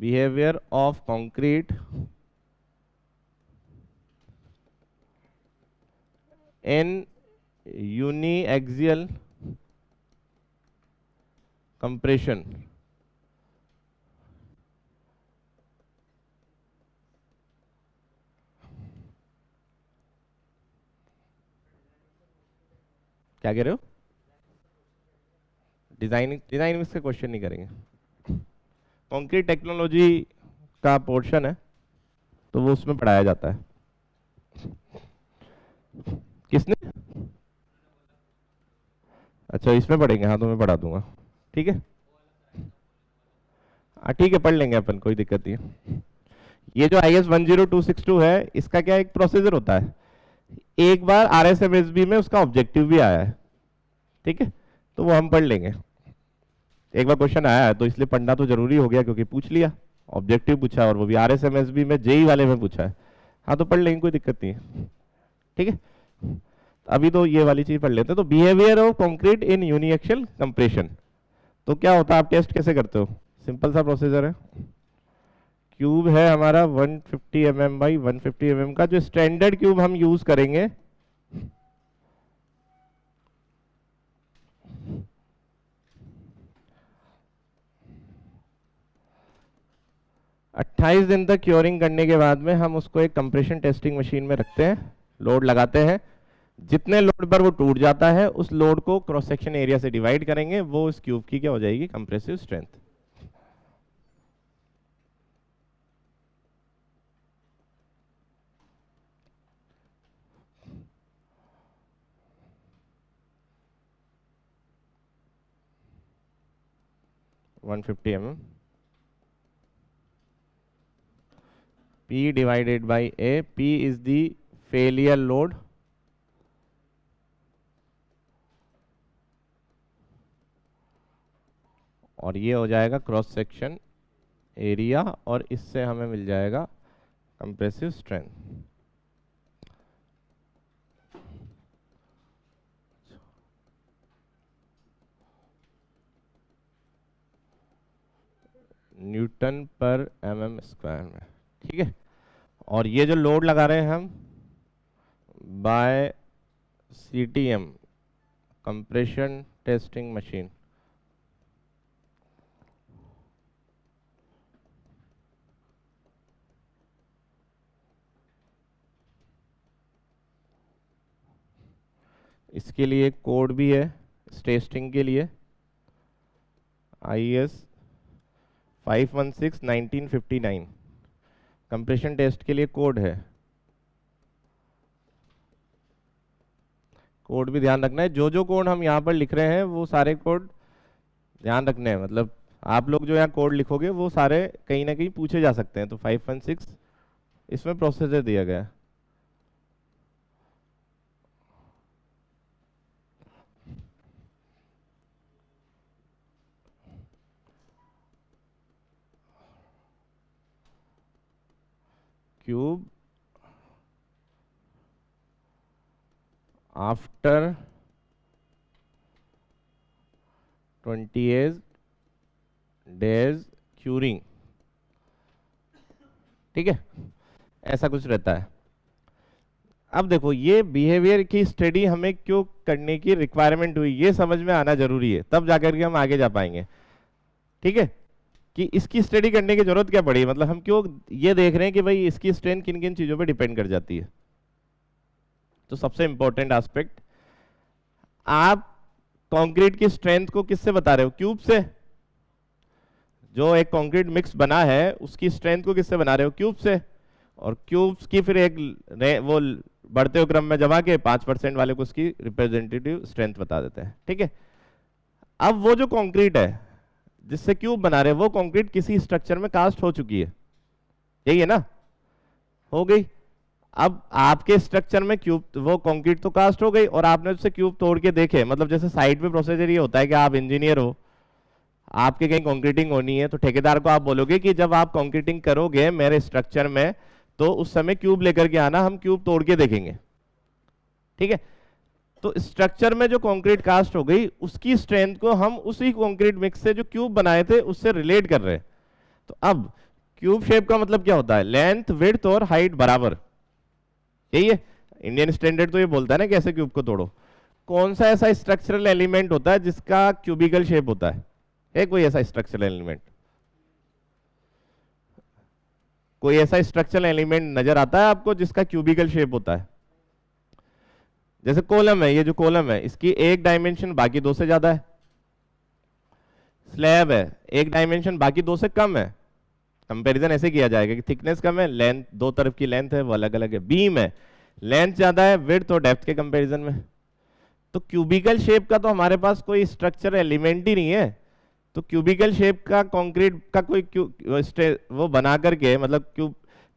behavior of concrete in uniaxial compression. क्या कह रहे हो? डिजाइन में से क्वेश्चन नहीं करेंगे, कंक्रीट टेक्नोलॉजी का पोर्शन है तो वो उसमें पढ़ाया जाता है। किसने? अच्छा इसमें पढ़ेंगे, हाँ तो मैं पढ़ा दूंगा, ठीक है। ठीक है पढ़ लेंगे अपन, कोई दिक्कत नहीं है। ये जो IS 10262 है, इसका क्या एक प्रोसीजर होता है, एक बार RSMSB में उसका ऑब्जेक्टिव भी आया है, ठीक है, तो वो हम पढ़ लेंगे। एक बार क्वेश्चन आया है तो इसलिए पढ़ना तो जरूरी हो गया, क्योंकि पूछ लिया, ऑब्जेक्टिव पूछा और वो भी RSMSB में, JEE वाले में पूछा है, हाँ तो पढ़ लेंगे, कोई दिक्कत नहीं है, ठीक है। अभी तो ये वाली चीज पढ़ लेते हैं। तो behaviour of concrete in uniaxial compression, तो क्या होता है, आप टेस्ट कैसे करते हो? सिंपल सा प्रोसीजर है, क्यूब है हमारा 150 mm बाई 150 mm का, जो स्टैंडर्ड क्यूब हम यूज करेंगे, अट्ठाईस दिन तक क्योरिंग करने के बाद में हम उसको एक कंप्रेशन टेस्टिंग मशीन में रखते हैं, लोड लगाते हैं, जितने लोड पर वो टूट जाता है उस लोड को क्रॉस सेक्शन एरिया से डिवाइड करेंगे, वो इस क्यूब की क्या हो जाएगी, compressive strength. One 150 mm P divided by A, P is the failure load, और ये हो जाएगा क्रॉस सेक्शन एरिया, और इससे हमें मिल जाएगा कंप्रेसिव स्ट्रेंथ। न्यूटन पर mm स्क्वायर में, ठीक है। और ये जो लोड लगा रहे हैं हम by CTM compression testing machine, इसके लिए कोड भी है इस टेस्टिंग के लिए, IS 516/1959 कंप्रेशन टेस्ट के लिए कोड है। कोड भी ध्यान रखना है, जो जो कोड हम यहाँ पर लिख रहे हैं वो सारे कोड ध्यान रखने हैं, मतलब आप लोग जो यहाँ कोड लिखोगे वो सारे कहीं ना कहीं पूछे जा सकते हैं, तो 516 इसमें प्रोसीजर दिया गया है। क्यूब आफ्टर 28 days क्यूरिंग, ठीक है, ऐसा कुछ रहता है। अब देखो ये बिहेवियर की स्टडी हमें क्यों करने की रिक्वायरमेंट हुई, ये समझ में आना जरूरी है, तब जाकर के हम आगे जा पाएंगे, ठीक है, कि इसकी स्टडी करने की जरूरत क्या पड़ी, मतलब हम क्यों ये देख रहे हैं कि भाई इसकी स्ट्रेंथ किन किन चीजों पे डिपेंड कर जाती है। तो सबसे इंपॉर्टेंट एस्पेक्ट, आप कंक्रीट की स्ट्रेंथ को किससे बता रहे हो, क्यूब से। जो एक कंक्रीट मिक्स बना है उसकी स्ट्रेंथ को किससे बना रहे हो, क्यूब से, और क्यूब्स की फिर एक वो बढ़ते हुए क्रम में जमा के 5% वाले को उसकी रिप्रेजेंटेटिव स्ट्रेंथ बता देते हैं, ठीक है। अब वो जो कंक्रीट है जिससे क्यूब बना रहे हैं, वो कंक्रीट किसी स्ट्रक्चर में कास्ट हो चुकी है, यही है ना, हो गई। अब आपके स्ट्रक्चर में क्यूब, वो कंक्रीट तो कास्ट हो गई, और आपने उससे क्यूब तोड़ के देखे, मतलब जैसे साइट पे प्रोसीजर ये होता है कि आप इंजीनियर हो, आपके कहीं कंक्रीटिंग होनी है, तो ठेकेदार को आप बोलोगे कि जब आप कंक्रीटिंग करोगे मेरे स्ट्रक्चर में, तो उस समय क्यूब लेकर के आना, हम क्यूब तोड़ के देखेंगे, ठीक है। तो स्ट्रक्चर में जो कंक्रीट कास्ट हो गई उसकी स्ट्रेंथ को हम उसी कंक्रीट मिक्स से जो क्यूब बनाए थे उससे रिलेट कर रहे हैं। तो अब क्यूब शेप का मतलब क्या होता है? लेंथ, विड्थ और हाइट बराबर, यही है। इंडियन स्टैंडर्ड तो ये बोलता है ना कि ऐसे क्यूब को तोड़ो। कौन सा ऐसा स्ट्रक्चरल एलिमेंट होता है जिसका क्यूबिकल शेप होता है कोई ऐसा स्ट्रक्चरल एलिमेंट? कोई ऐसा स्ट्रक्चरल एलिमेंट नजर आता है आपको जिसका क्यूबिकल शेप होता है? जैसे कॉलम है, ये जो कॉलम है इसकी एक डायमेंशन बाकी दो से ज्यादा है। स्लैब है, एक डायमेंशन बाकी दो से कम है। कंपैरिजन ऐसे किया जाएगा कि थिकनेस कम है, लेंथ, दो तरफ की लेंथ है वो अलग अलग है। बीम है, लेंथ ज्यादा है विड्थ और डेप्थ के कंपैरिजन में। तो क्यूबिकल शेप का तो हमारे पास कोई स्ट्रक्चर एलिमेंट ही नहीं है। तो क्यूबिकल शेप का कंक्रीट का कोई वो बना करके, मतलब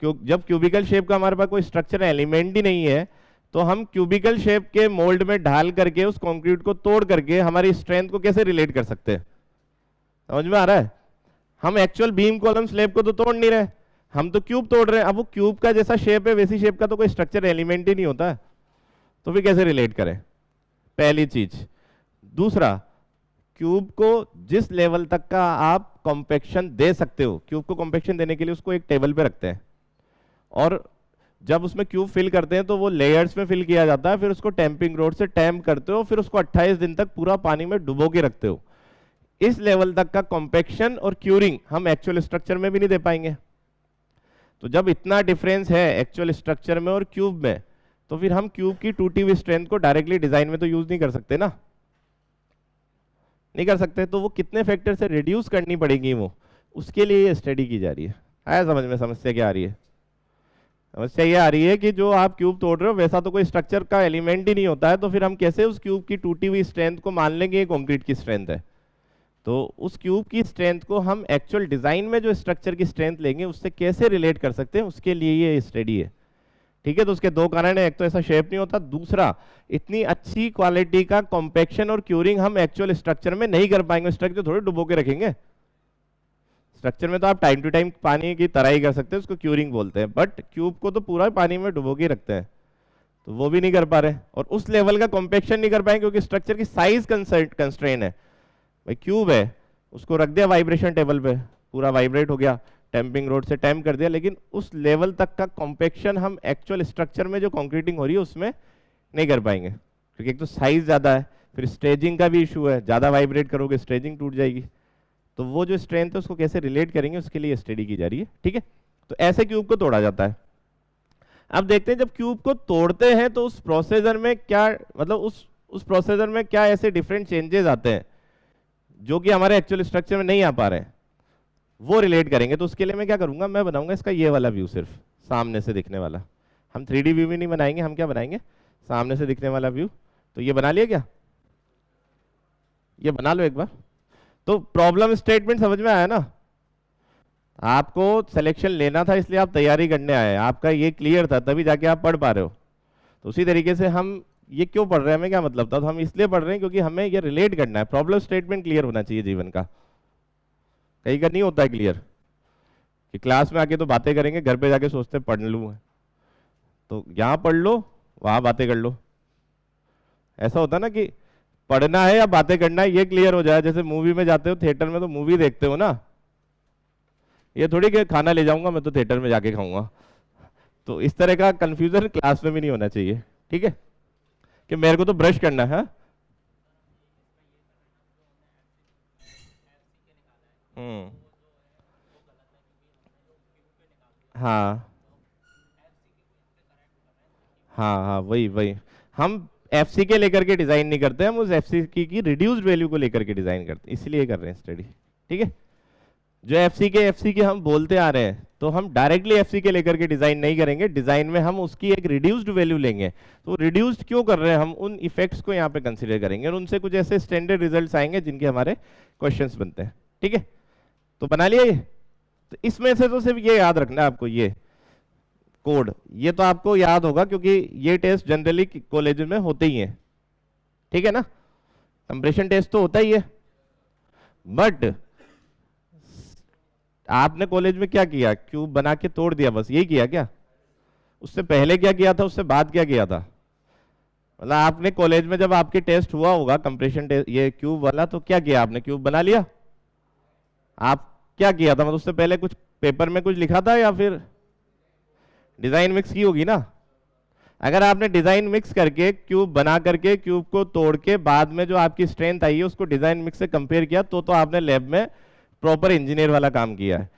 जब क्यूबिकल शेप का हमारे पास कोई स्ट्रक्चर एलिमेंट ही नहीं है तो हम क्यूबिकल शेप के मोल्ड में ढाल करके उस कंक्रीट को तोड़ करके हमारी स्ट्रेंथ को कैसे रिलेट कर सकते हैं? समझ में आ रहा है? हम एक्चुअल बीम कॉलम स्लैब को तो तोड़ नहीं रहे, हम तो क्यूब तोड़ रहे हैं। अब वो क्यूब का जैसा शेप है वैसी शेप का तो कोई स्ट्रक्चर एलिमेंट ही नहीं होता है, तो फिर कैसे रिलेट करें? पहली चीज। दूसरा, क्यूब को जिस लेवल तक का आप कॉम्पैक्शन दे सकते हो, क्यूब को कॉम्पैक्शन देने के लिए उसको एक टेबल पे रखते हैं और जब उसमें क्यूब फिल करते हैं तो वो लेयर्स में फिल किया जाता है, फिर उसको टैंपिंग रोड से टैम्प करते हो, फिर उसको 28 दिन तक पूरा पानी में डुबो के रखते हो। इस लेवल तक का कॉम्पैक्शन और क्यूरिंग हम एक्चुअल स्ट्रक्चर में भी नहीं दे पाएंगे। तो जब इतना डिफरेंस है एक्चुअल स्ट्रक्चर में और क्यूब में, तो फिर हम क्यूब की टूटी हुई स्ट्रेंथ को डायरेक्टली डिजाइन में तो यूज नहीं कर सकते ना, नहीं कर सकते। तो वो कितने फैक्टर से रिड्यूस करनी पड़ेगी, वो उसके लिए ये स्टडी की जा रही है। आया समझ में? समस्या क्या आ रही है? समस्या ये आ रही है कि जो आप क्यूब तोड़ रहे हो वैसा तो कोई स्ट्रक्चर का एलिमेंट ही नहीं होता है, तो फिर हम कैसे उस क्यूब की टूटी हुई स्ट्रेंथ को मान लेंगे ये कंक्रीट की स्ट्रेंथ है? तो उस क्यूब की स्ट्रेंथ को हम एक्चुअल डिजाइन में जो स्ट्रक्चर की स्ट्रेंथ लेंगे उससे कैसे रिलेट कर सकते हैं, उसके लिए ये स्टडी है। ठीक है, तो उसके दो कारण है, एक तो ऐसा शेप नहीं होता, दूसरा इतनी अच्छी क्वालिटी का कॉम्पैक्शन और क्यूरिंग हम एक्चुअल स्ट्रक्चर में नहीं कर पाएंगे। स्ट्रक्चर थोड़े डुबो के रखेंगे, स्ट्रक्चर में तो आप टाइम टू टाइम पानी की तरह ही कर सकते हैं, उसको क्यूरिंग बोलते हैं, बट क्यूब को तो पूरा पानी में डुबो के रखते हैं, तो वो भी नहीं कर पा रहे और उस लेवल का कॉम्पैक्शन नहीं कर पाएंगे क्योंकि स्ट्रक्चर की साइज कंस्ट्रेन है। भाई क्यूब है, उसको रख दिया वाइब्रेशन टेबल पे, पूरा वाइब्रेट हो गया, टैंपिंग रोड से टैम्प कर दिया, लेकिन उस लेवल तक का कॉम्पैक्शन हम एक्चुअल स्ट्रक्चर में जो कंक्रीटिंग हो रही है उसमें नहीं कर पाएंगे, क्योंकि एक तो साइज ज़्यादा है, फिर स्टेजिंग का भी इशू है, ज़्यादा वाइब्रेट करोगे स्टेजिंग टूट जाएगी। तो वो जो स्ट्रेंथ है उसको कैसे रिलेट करेंगे उसके लिए स्टडी की जा रही है। ठीक है, तो ऐसे क्यूब को तोड़ा जाता है। अब देखते हैं जब क्यूब को तोड़ते हैं तो उस प्रोसीजर में क्या, मतलब उस प्रोसीजर में क्या ऐसे डिफरेंट चेंजेस आते हैं जो कि हमारे एक्चुअल स्ट्रक्चर में नहीं आ पा रहे हैं, वो रिलेट करेंगे। तो उसके लिए मैं क्या करूंगा, मैं बनाऊंगा इसका ये वाला व्यू, सिर्फ सामने से दिखने वाला। हम 3D व्यू भी नहीं बनाएंगे, हम क्या बनाएंगे, सामने से दिखने वाला व्यू। तो ये बना लिया क्या? ये बना लो एक बार। तो प्रॉब्लम स्टेटमेंट समझ में आया ना? आपको सिलेक्शन लेना था इसलिए आप तैयारी करने आए, आपका ये क्लियर था तभी जाके आप पढ़ पा रहे हो। तो उसी तरीके से हम ये क्यों पढ़ रहे हैं, हमें क्या मतलब था, तो हम इसलिए पढ़ रहे हैं क्योंकि हमें ये रिलेट करना है। प्रॉब्लम स्टेटमेंट क्लियर होना चाहिए जीवन का, कहीं का नहीं होता है क्लियर, कि क्लास में आके तो बातें करेंगे, घर पे जाके सोचते पढ़ लूँ, तो यहाँ पढ़ लो वहाँ बातें कर लो। ऐसा होता ना कि पढ़ना है या बातें करना है ये क्लियर हो जाए। जैसे मूवी में जाते हो थिएटर में, तो मूवी देखते हो ना, ये थोड़ी कि खाना ले जाऊंगा मैं तो थिएटर में जाके खाऊंगा। तो इस तरह का कंफ्यूजन क्लास में भी नहीं होना चाहिए। ठीक है, कि मेरे को तो ब्रश करना है। हाँ हाँ हाँ, वही वही हम एफसी के लेकर के डिजाइन नहीं करते, हम उस एफसी की रिड्यूस्ड वैल्यू को लेकर के डिजाइन करते हैं, इसलिए कर रहे हैं स्टडी। ठीक है, जो एफसी के हम बोलते आ रहे हैं, तो हम डायरेक्टली एफसी के लेकर के डिजाइन नहीं करेंगे, डिजाइन में हम उसकी एक रिड्यूस्ड वैल्यू लेंगे। तो रिड्यूस्ड क्यों कर रहे हैं, हम उन इफेक्ट्स को यहाँ पे कंसीडर करेंगे और उनसे कुछ ऐसे स्टैंडर्ड रिजल्ट्स आएंगे जिनके हमारे क्वेश्चंस बनते हैं। ठीक है, तो बना लिया ये। तो इसमें से तो सिर्फ ये याद रखना है आपको, ये कोड ये तो आपको याद होगा क्योंकि ये टेस्ट जनरली कॉलेज में होते ही हैं। ठीक है ना, कंप्रेशन टेस्ट तो होता ही है, बट आपने कॉलेज में क्या किया, क्यूब बना के तोड़ दिया, बस यही किया क्या? उससे पहले क्या किया था, उससे बाद क्या किया था? मतलब आपने कॉलेज में जब आपके टेस्ट हुआ होगा कंप्रेशन टेस्ट ये क्यूब वाला, तो क्या किया आपने, क्यूब बना लिया? आप क्या किया था, मतलब उससे पहले कुछ पेपर में कुछ लिखा था या फिर डिजाइन मिक्स की होगी ना? अगर आपने डिजाइन मिक्स करके क्यूब बना करके क्यूब को तोड़ के बाद में जो आपकी स्ट्रेंथ आई है उसको डिजाइन मिक्स से कंपेयर किया तो आपने लैब में प्रॉपर इंजीनियर वाला काम किया है।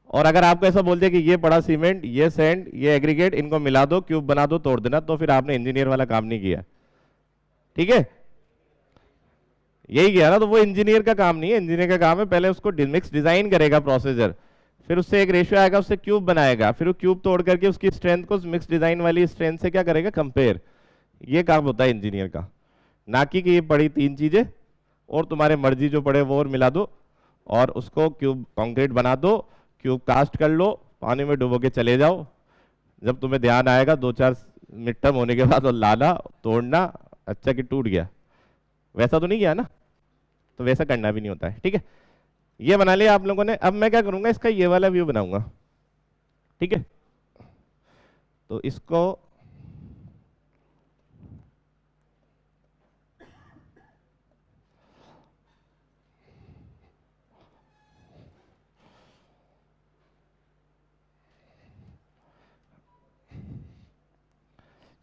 और अगर आपको ऐसा बोल दिया कि ये पड़ा सीमेंट, ये सैंड, ये एग्रीगेट, इनको मिला दो, क्यूब बना दो, तोड़ देना, तो फिर आपने इंजीनियर वाला काम नहीं किया। ठीक है, यही किया ना, तो वो इंजीनियर का काम नहीं है। इंजीनियर का काम है पहले उसको मिक्स डिजाइन करेगा प्रोसीजर, फिर उससे एक रेशियो आएगा, उससे क्यूब बनाएगा, फिर वो क्यूब तोड़ करके उसकी स्ट्रेंथ को मिक्स डिजाइन वाली स्ट्रेंथ से क्या करेगा, कंपेयर। ये काम होता है इंजीनियर का, ना कि ये पड़ी तीन चीजें और तुम्हारे मर्जी जो पड़े वो और मिला दो और उसको क्यूब कंक्रीट बना दो, क्यूब कास्ट कर लो, पानी में डुबो के चले जाओ, जब तुम्हें ध्यान आएगा 2-4 मिड टर्म होने के बाद और लाना, तोड़ना, अच्छा कि टूट गया। वैसा तो नहीं किया ना, तो वैसा करना भी नहीं होता है। ठीक है, ये बना लिया आप लोगों ने। अब मैं क्या करूंगा, इसका ये वाला व्यू बनाऊंगा। ठीक है, तो इसको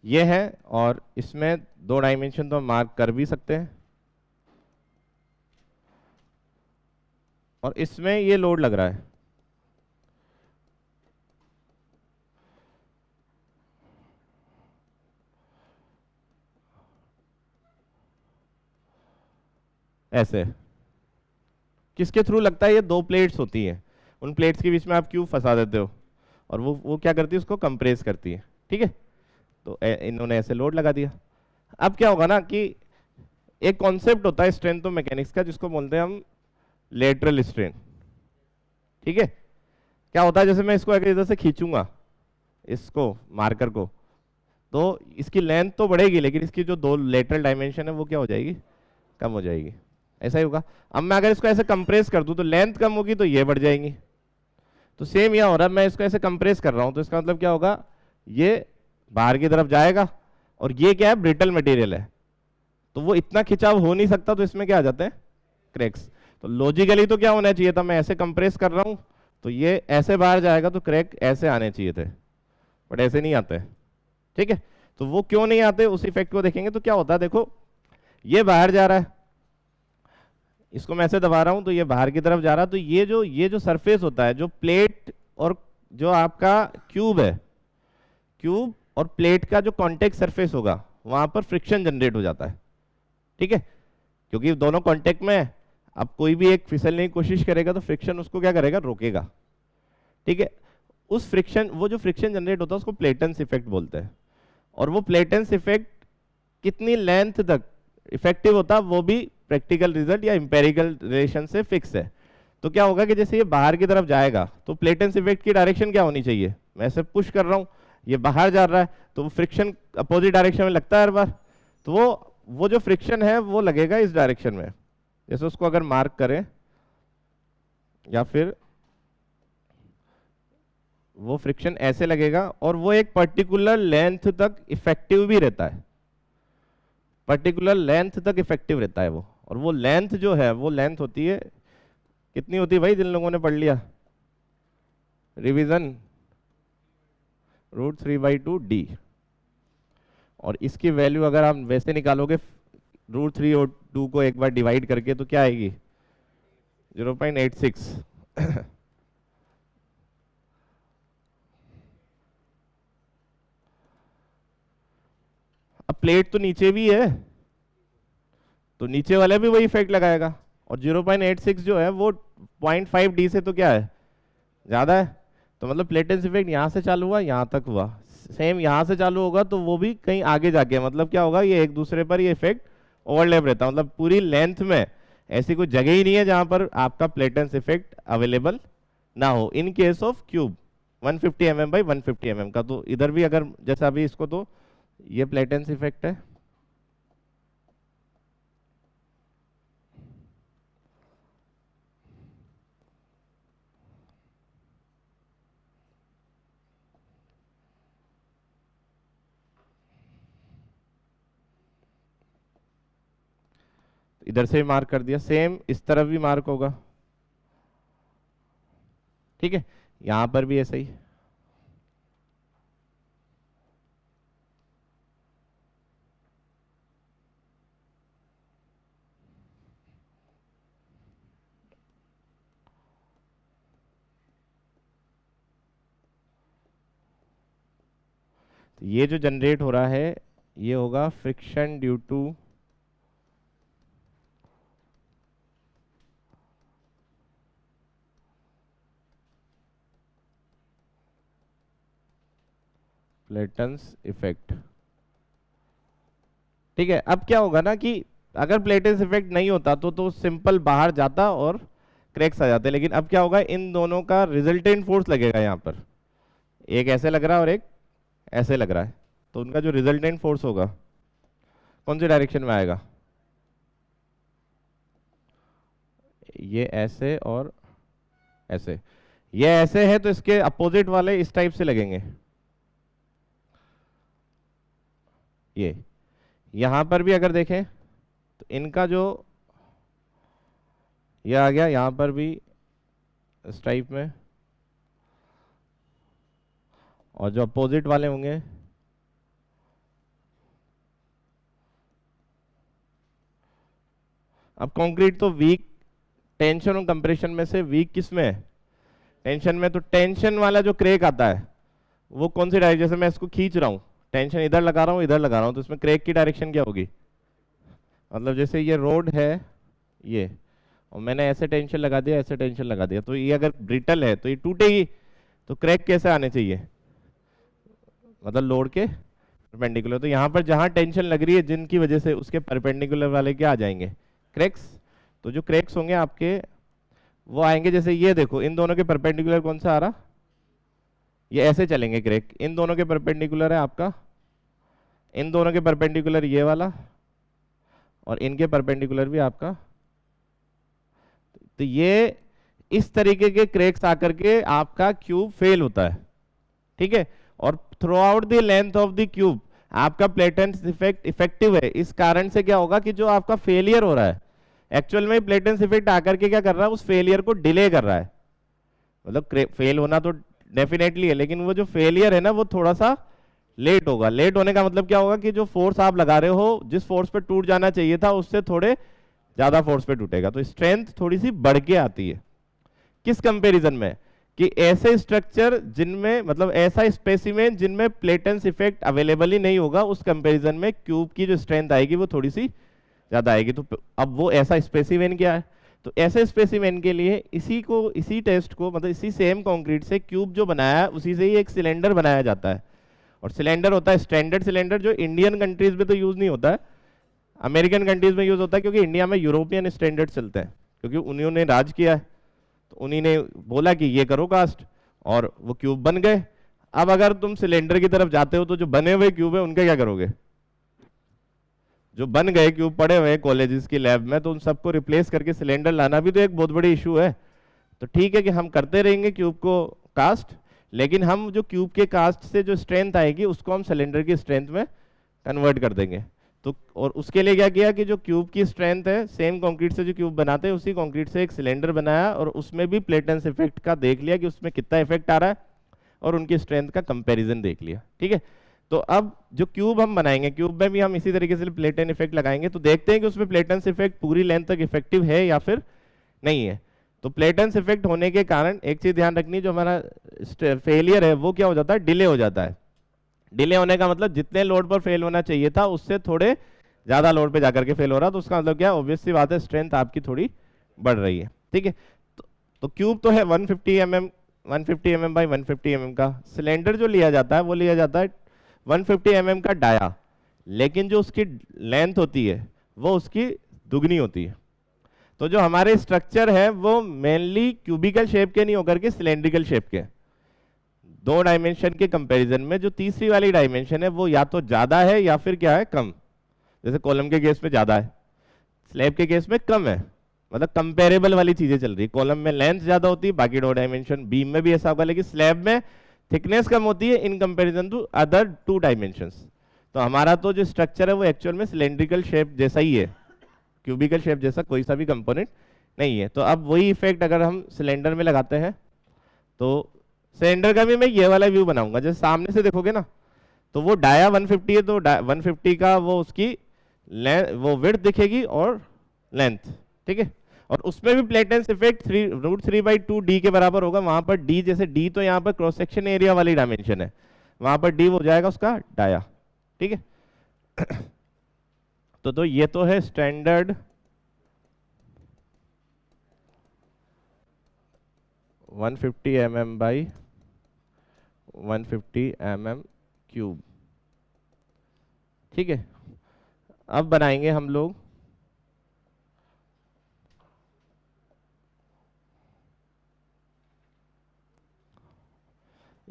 ये है, और इसमें 2 डायमेंशन तो मार्क कर भी सकते हैं, और इसमें ये लोड लग रहा है। ऐसे किसके थ्रू लगता है? ये 2 प्लेट्स होती हैं, उन प्लेट्स के बीच में आप क्यूब फंसा देते हो और वो क्या करती है, उसको कंप्रेस करती है। ठीक है, तो इन्होंने ऐसे लोड लगा दिया। अब क्या होगा ना कि एक कॉन्सेप्ट होता है स्ट्रेंथ ऑफ मैकेनिक्स का जिसको बोलते हैं हम लेटरल स्ट्रेन। ठीक है, क्या होता है, जैसे मैं इसको अगर इधर से खींचूंगा इसको मार्कर को, तो इसकी लेंथ तो बढ़ेगी लेकिन इसकी जो 2 लेटरल डायमेंशन है वो क्या हो जाएगी, कम हो जाएगी। ऐसा ही होगा। अब मैं अगर इसको ऐसे कंप्रेस कर दूं तो लेंथ कम होगी तो ये बढ़ जाएंगी। तो सेम यहाँ हो रहा है, मैं इसको ऐसे कंप्रेस कर रहा हूं तो इसका मतलब क्या होगा, ये बाहर की तरफ जाएगा, और ये क्या है, ब्रिटल मटेरियल है, तो वो इतना खिंचाव हो नहीं सकता, तो इसमें क्या आ जाते हैं, क्रैक्स। तो लॉजिकली तो क्या होना चाहिए था, मैं ऐसे कंप्रेस कर रहा हूं तो ये ऐसे बाहर जाएगा तो क्रैक ऐसे आने चाहिए थे, बट ऐसे नहीं आते। ठीक है, तो वो क्यों नहीं आते, उस इफेक्ट को देखेंगे। तो क्या होता है, देखो ये बाहर जा रहा है, इसको मैं ऐसे दबा रहा हूं तो ये बाहर की तरफ जा रहा है, तो ये जो सरफेस होता है, जो प्लेट और जो आपका क्यूब है, क्यूब और प्लेट का जो कांटेक्ट सरफेस होगा वहां पर फ्रिक्शन जनरेट हो जाता है। ठीक है, क्योंकि दोनों कांटेक्ट में है, अब कोई भी एक फिसलने की कोशिश करेगा तो फ्रिक्शन उसको क्या करेगा, रोकेगा। ठीक है, उस फ्रिक्शन, वो जो फ्रिक्शन जनरेट होता है उसको प्लेटेंस इफेक्ट बोलते हैं, और वो प्लेटेंस इफेक्ट कितनी लेंथ तक इफेक्टिव होता है वो भी प्रैक्टिकल रिजल्ट या इंपेरिकल रिलेशन से फिक्स है। तो क्या होगा कि जैसे ये बाहर की तरफ जाएगा तो प्लेटेंस इफेक्ट की डायरेक्शन क्या होनी चाहिए, मैं ऐसे पुश कर रहा हूं, ये बाहर जा रहा है तो फ्रिक्शन अपोजिट डायरेक्शन में लगता है हर बार, तो वो जो फ्रिक्शन है वो लगेगा इस डायरेक्शन में। जैसे उसको अगर मार्क करें, या फिर वो फ्रिक्शन ऐसे लगेगा, और वो एक पर्टिकुलर लेंथ तक इफेक्टिव भी रहता है, पर्टिकुलर लेंथ तक इफेक्टिव रहता है वो। और वो लेंथ जो है, वो लेंथ होती है, कितनी होती है भाई, जिन लोगों ने पढ़ लिया रिवीजन, √3/2d। और इसकी वैल्यू अगर आप वैसे निकालोगे, √3 और 2 को एक बार डिवाइड करके, तो क्या आएगी, 0.86। अब प्लेट तो नीचे भी है, तो नीचे वाले भी वही इफेक्ट लगाएगा, और 0.86 जो है वो 0.5d से तो क्या है, ज्यादा है। तो मतलब प्लेटेंस इफेक्ट यहाँ से चालू हुआ, यहाँ तक हुआ, सेम यहाँ से चालू होगा तो वो भी कहीं आगे जाके, मतलब क्या होगा, ये एक दूसरे पर ये इफेक्ट ओवरलैप रहता है। मतलब पूरी लेंथ में ऐसी कोई जगह ही नहीं है जहां पर आपका प्लेटेंस इफेक्ट अवेलेबल ना हो, in case of cube 150 mm by 150 mm का। तो इधर भी अगर जैसा अभी इसको, तो ये प्लेटेंस इफेक्ट है, इधर से मार्क कर दिया, सेम इस तरफ भी मार्क होगा। ठीक है, यहाँ पर भी ऐसा ही। तो ये जो जनरेट हो रहा है ये होगा फ्रिक्शन ड्यू टू प्लेटन्स इफेक्ट। ठीक है, अब क्या होगा ना कि अगर प्लेटन्स इफेक्ट नहीं होता तो सिंपल बाहर जाता और क्रैक्स आ जाते, लेकिन अब क्या होगा, इन दोनों का रिजल्टेंट फोर्स लगेगा यहाँ पर, एक ऐसे लग रहा है और एक ऐसे लग रहा है, तो उनका जो रिजल्टेंट फोर्स होगा कौन सी डायरेक्शन में आएगा, ये ऐसे और ऐसे। ये ऐसे है तो इसके अपोजिट वाले इस टाइप से लगेंगे, ये यहां पर भी अगर देखें तो इनका जो ये आ गया यहां पर भी इस टाइप में, और जो अपोजिट वाले होंगे अब कंक्रीट तो वीक टेंशन और कंप्रेशन में से वीक किस में है, टेंशन में। तो टेंशन वाला जो क्रैक आता है वो कौन सी डायरेक्शन, जैसे मैं इसको खींच रहा हूं, टेंशन इधर लगा रहा हूं इधर लगा रहा हूं, तो इसमें क्रैक की डायरेक्शन क्या होगी, मतलब जैसे ये रोड है ये, और मैंने ऐसे टेंशन लगा दिया ऐसे टेंशन लगा दिया, तो ये अगर ब्रिटल है तो ये टूटेगी, तो क्रैक कैसे आने चाहिए, मतलब लोड के परपेंडिकुलर। तो यहाँ पर जहां टेंशन लग रही है जिनकी वजह से उसके परपेंडिकुलर वाले क्या आ जाएंगे, क्रैक्स। तो जो क्रैक्स होंगे आपके वो आएंगे, जैसे ये देखो इन दोनों के परपेंडिकुलर कौन सा आ रहा, ये ऐसे चलेंगे क्रैक, इन दोनों के परपेंडिकुलर है आपका, इन दोनों के परपेंडिकुलर ये वाला, और इनके परपेंडिकुलर भी आपका। तो ये इस तरीके के क्रैक्स आकर के आपका क्यूब फेल होता है, ठीक है। और through out the length of the cube आपका प्लेटेंस इफेक्ट इफेक्टिव है, इस कारण से क्या होगा कि जो आपका फेलियर हो रहा है एक्चुअल में प्लेटेंस इफेक्ट आकर के क्या कर रहा है, उस फेलियर को डिले कर रहा है, मतलब फेल होना तो डेफिनेटली है, लेकिन वो जो फेलियर है ना वो थोड़ा सा लेट होगा। लेट होने का मतलब क्या होगा कि जो फोर्स आप लगा रहे हो जिस फोर्स पे टूट जाना चाहिए था उससे थोड़े ज्यादा फोर्स पे टूटेगा, तो स्ट्रेंथ थोड़ी सी बढ़ के आती है। किस कंपैरिजन में, कि ऐसे स्ट्रक्चर जिनमें मतलब ऐसा स्पेसिमेन जिनमें प्लेटेंस इफेक्ट अवेलेबल ही नहीं होगा, उस कंपैरिजन में क्यूब की जो स्ट्रेंथ आएगी वो थोड़ी सी ज्यादा आएगी। तो अब वो ऐसा स्पेसिमेन क्या है, तो ऐसे स्पेसिमेन के लिए इसी टेस्ट को मतलब इसी सेम कंक्रीट से क्यूब जो बनाया है उसी से ही एक सिलेंडर बनाया जाता है, और सिलेंडर होता है स्टैंडर्ड सिलेंडर, जो इंडियन कंट्रीज में तो यूज नहीं होता है, अमेरिकन कंट्रीज में यूज होता है, क्योंकि इंडिया में यूरोपियन स्टैंडर्ड चलते हैं, क्योंकि उन्होंने राज किया है, तो उन्हीं ने बोला कि ये करो कास्ट, और वो क्यूब बन गए। अब अगर तुम सिलेंडर की तरफ जाते हो तो जो बने हुए क्यूब है उनका क्या करोगे, जो बन गए क्यूब पड़े हुए कॉलेजेस की लैब में, तो उन सबको रिप्लेस करके सिलेंडर लाना भी तो एक बहुत बड़ी इशू है। तो ठीक है कि हम करते रहेंगे क्यूब को कास्ट, लेकिन हम जो क्यूब के कास्ट से जो स्ट्रेंथ आएगी उसको हम सिलेंडर की स्ट्रेंथ में कन्वर्ट कर देंगे। तो और उसके लिए क्या किया कि जो क्यूब की स्ट्रेंथ है सेम कंक्रीट से जो क्यूब बनाते हैं उसी कंक्रीट से एक सिलेंडर बनाया, और उसमें भी प्लेटेंस इफेक्ट का देख लिया कि उसमें कितना इफेक्ट आ रहा है, और उनकी स्ट्रेंथ का कंपैरिजन देख लिया, ठीक है। तो अब जो क्यूब हम बनाएंगे, क्यूब में भी हम इसी तरीके से प्लेटन इफेक्ट लगाएंगे, तो देखते हैं कि उसमें प्लेटेंस इफेक्ट पूरी लेंथ तक इफेक्टिव है या फिर नहीं है। तो प्लेटेंस इफेक्ट होने के कारण एक चीज ध्यान रखनी, जो हमारा फेलियर है वो क्या हो जाता है, डिले हो जाता है। डिले होने का मतलब जितने लोड पर फेल होना चाहिए था उससे थोड़े ज्यादा लोड पे जाकर के फेल हो रहा, तो उसका मतलब क्या, ऑब्वियस सी बात है स्ट्रेंथ आपकी थोड़ी बढ़ रही है, ठीक है। तो क्यूब तो है 150 mm 150 mm बाई 150 mm का, सिलेंडर जो लिया जाता है वो लिया जाता है 150 mm का डाया, लेकिन जो उसकी लेंथ होती है वो उसकी दुगनी होती है। तो जो हमारे स्ट्रक्चर है वो मेनली क्यूबिकल शेप के नहीं होकर के सिलेंड्रिकल शेप के, दो डायमेंशन के कंपैरिजन में जो तीसरी वाली डायमेंशन है वो या तो ज्यादा है या फिर क्या है, कम। जैसे कॉलम के केस में ज्यादा है, स्लैब के केस में कम है, मतलब कंपेरेबल वाली चीजें चल रही। कॉलम में लेंथ ज्यादा होती है, बाकी दो डायमेंशन, बीम में भी ऐसा होगा, लेकिन स्लैब में थिकनेस कम होती है in comparison to other two dimensions. तो हमारा तो जो स्ट्रक्चर है वो एक्चुअल में सिलेंड्रिकल शेप जैसा ही है, क्यूबिकल शेप जैसा कोई सा भी कंपोनेंट नहीं है। तो अब वही इफेक्ट अगर हम सिलेंडर में लगाते हैं तो सिलेंडर का भी मैं ये वाला व्यू बनाऊंगा, जैसे सामने से देखोगे ना तो वो डाया 150 है, तो 150 का वो उसकी वो विड्थ दिखेगी और लेंथ, ठीक है। और उसमें भी प्लेटेंस इफेक्ट √3/2 डी के बराबर होगा। वहां पर डी, जैसे डी तो यहाँ पर क्रॉस सेक्शन एरिया वाली डायमेंशन है, वहां पर डी हो जाएगा उसका डाया, ठीक है। तो ये तो है standard 150 mm by 150 mm cube, ठीक है। अब बनाएंगे हम लोग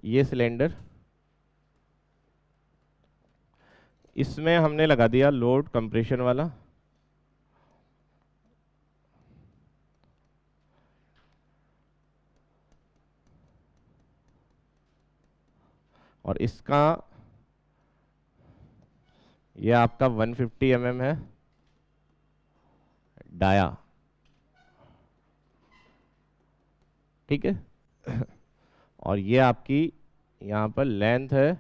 ये सिलेंडर, इसमें हमने लगा दिया लोड कंप्रेशन वाला, और इसका ये आपका 150 mm है डाया, ठीक है। और ये आपकी यहाँ पर लेंथ है